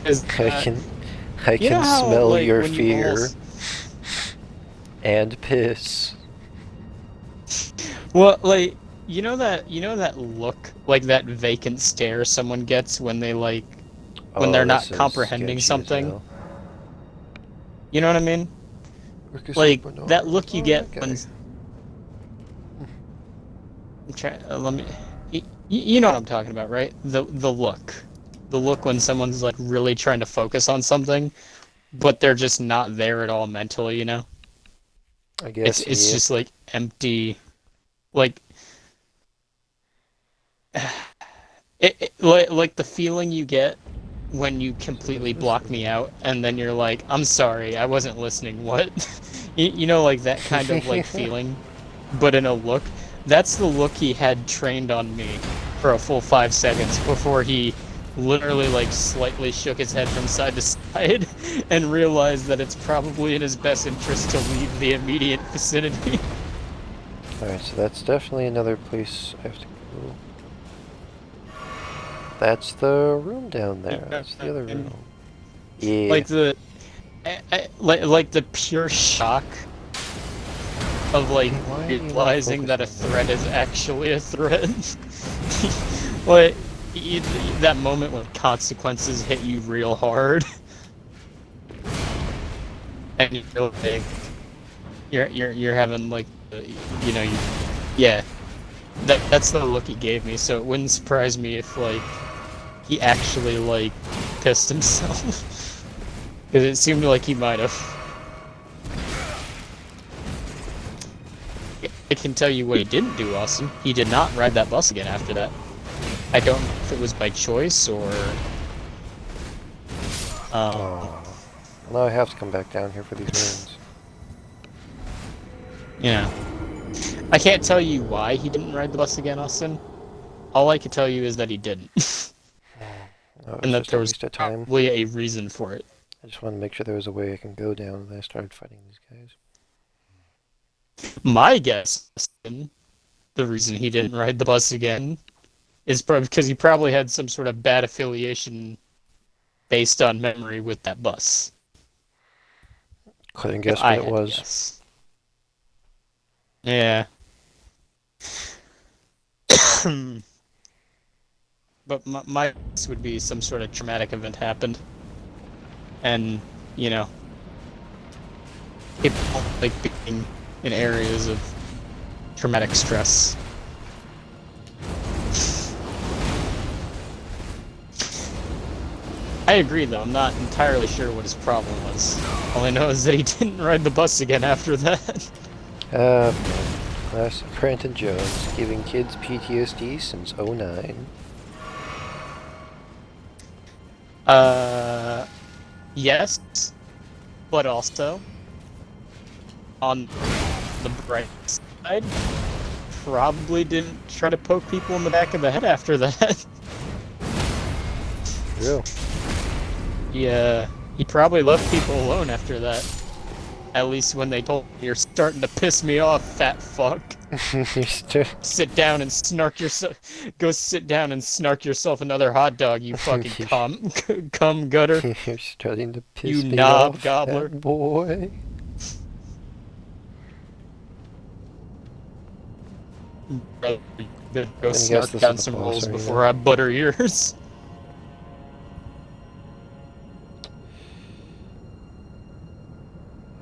I can smell like, your fear and piss. Well, like, you know that look, like that vacant stare someone gets when they when they're not comprehending something. You know what I mean? Like that look you get when. Let me. You know what I'm talking about, right? The look when someone's like really trying to focus on something, but they're just not there at all mentally. You know. I guess It's just like empty, like like the feeling you get when you completely block me out, and then you're like, "I'm sorry, I wasn't listening." What? You know, like that kind of like feeling, but in a look. That's the look he had trained on me for a full 5 seconds before he literally like slightly shook his head from side to side and realized that it's probably in his best interest to leave the immediate vicinity. Alright, so that's definitely another place I have to go. That's the room down there. That's the other room. Yeah. Like like the pure shock of like realizing that a threat is actually a threat. Like that moment when consequences hit you real hard, and you're like, you're having like, you know, yeah. That's the look he gave me. So it wouldn't surprise me if like he actually like pissed himself, because it seemed like he might have. I can tell you what he didn't do, Austin. He did not ride that bus again after that. I don't know if it was by choice or... Oh. Well, now I have to come back down here for these ruins. Yeah. I can't tell you why he didn't ride the bus again, Austin. All I can tell you is that he didn't. And that there was probably a reason for it. I just wanted to make sure there was a way I can go down, and then I started fighting these guys. My guess, the reason he didn't ride the bus again is probably because he probably had some sort of bad affiliation based on memory with that bus. Couldn't guess what it was. Guess. Yeah. But my guess would be some sort of traumatic event happened. And, you know, people like being in areas of traumatic stress. I agree, though. I'm not entirely sure what his problem was. All I know is that he didn't ride the bus again after that. Classic Brandon Jones, giving kids PTSD since '09. Yes, but also, on the bright side, probably didn't try to poke people in the back of the head after that. Real. He probably left people alone after that. At least when they told me, "You're starting to piss me off, fat fuck." Sit down and snark yourself. Go sit down and snark yourself another hot dog, you fucking cum gutter. You're starting to piss you me knob off, gobbler. Boy. Go snark down some holes before I butter yours.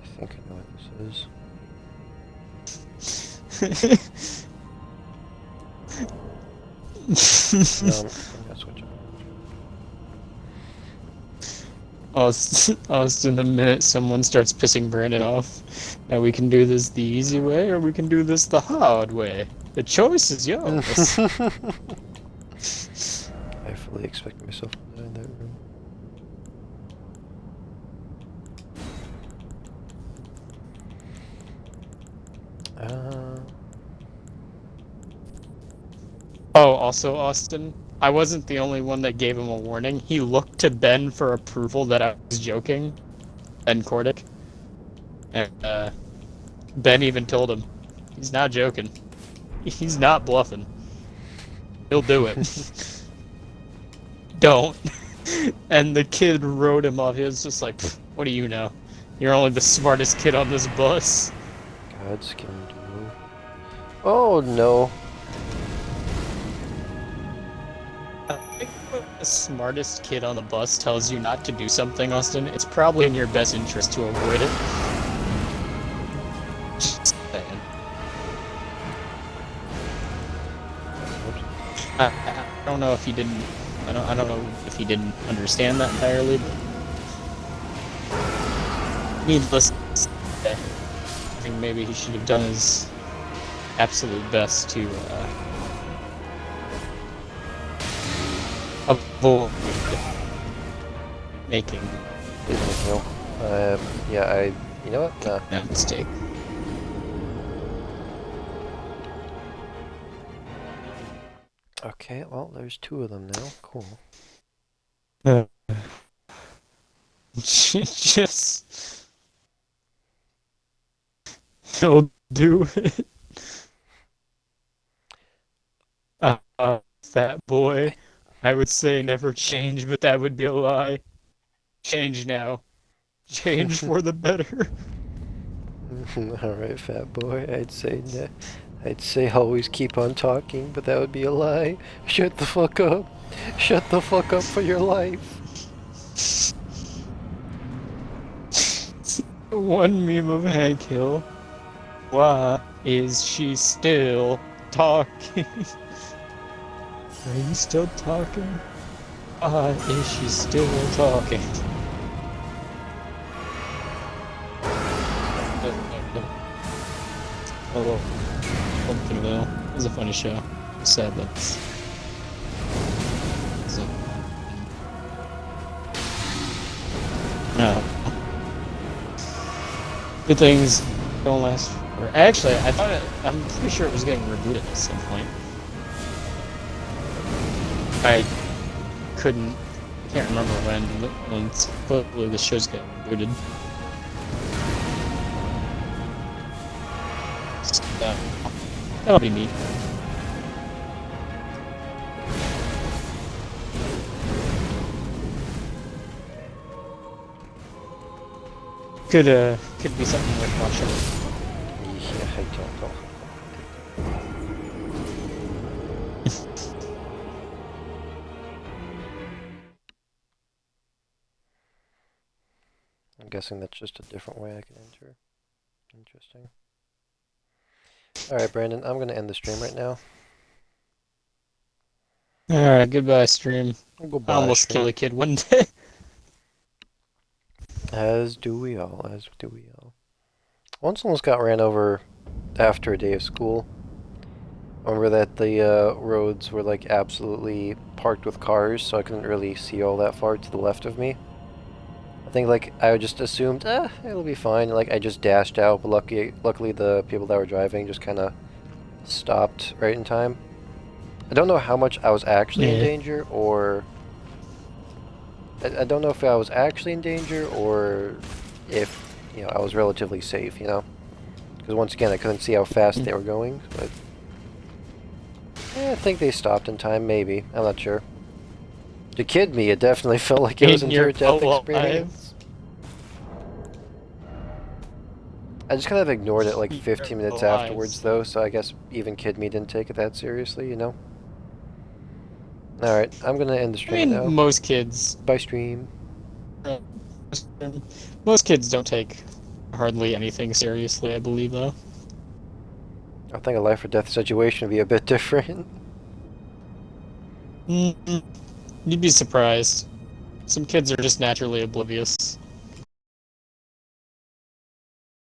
I think I know what this is. No, I'm gonna switch it. Austin, the minute someone starts pissing Brandon off, now we can do this the easy way, or we can do this the hard way. The choice is yours. I fully expect myself to die in that room. Oh, also, Austin, I wasn't the only one that gave him a warning. He looked to Ben for approval that I was joking. Ben Cordick. And, Ben even told him, he's not joking. He's not bluffing. He'll do it. Don't. And the kid wrote him off. He was just like, what do you know? You're only the smartest kid on this bus. Godskin duo. Oh no. I think when the smartest kid on the bus tells you not to do something, Austin, it's probably in your best interest to avoid it. Just saying. I don't know if he didn't. I don't know if he didn't understand that entirely, but needless to say, I think maybe he should have done his absolute best to avoid making Please let me heal. Yeah, you know what? Nah. that mistake. Okay, well, there's 2 of them now. Cool. Just he'll do it. Fat boy. I would say never change, but that would be a lie. Change now. Change for the better. Alright, fat boy. I'd say always keep on talking, but that would be a lie. Shut the fuck up. Shut the fuck up for your life. One meme of Hank Hill. Why is she still talking? Are you still talking? Why is she still talking? Oh, Pumpkinville. It was a funny show. Sad that's. No. Good things don't last forever. Actually, I'm pretty sure it was getting rebooted at some point. I can't remember when supposedly the show's getting rebooted. So, that'll be neat. Could be something worth watching. Yeah, I don't know. I'm guessing that's just a different way I can enter. Interesting. Alright, Brandon, I'm gonna end the stream right now. Alright, goodbye, stream. Goodbye, I almost stream. killed a kid one day. As do we all, as do we all. Once almost got ran over after a day of school. Remember that the roads were like absolutely parked with cars, so I couldn't really see all that far to the left of me. I think like I just assumed, it'll be fine. Like I just dashed out, but luckily the people that were driving just kind of stopped right in time. I don't know how much I was actually in danger, or I don't know if I was actually in danger, or if, you know, I was relatively safe, you know? Because once again, I couldn't see how fast they were going, but I think they stopped in time, maybe. I'm not sure. To kid me, it definitely felt like it was a near-death experience. I just kind of ignored it like 15 minutes afterwards, though, so I guess even kid me didn't take it that seriously, you know? Alright, I'm gonna end the stream now. Most kids. Bye, stream. Most kids don't take hardly anything seriously, I believe, though. I think a life or death situation would be a bit different. You'd be surprised. Some kids are just naturally oblivious.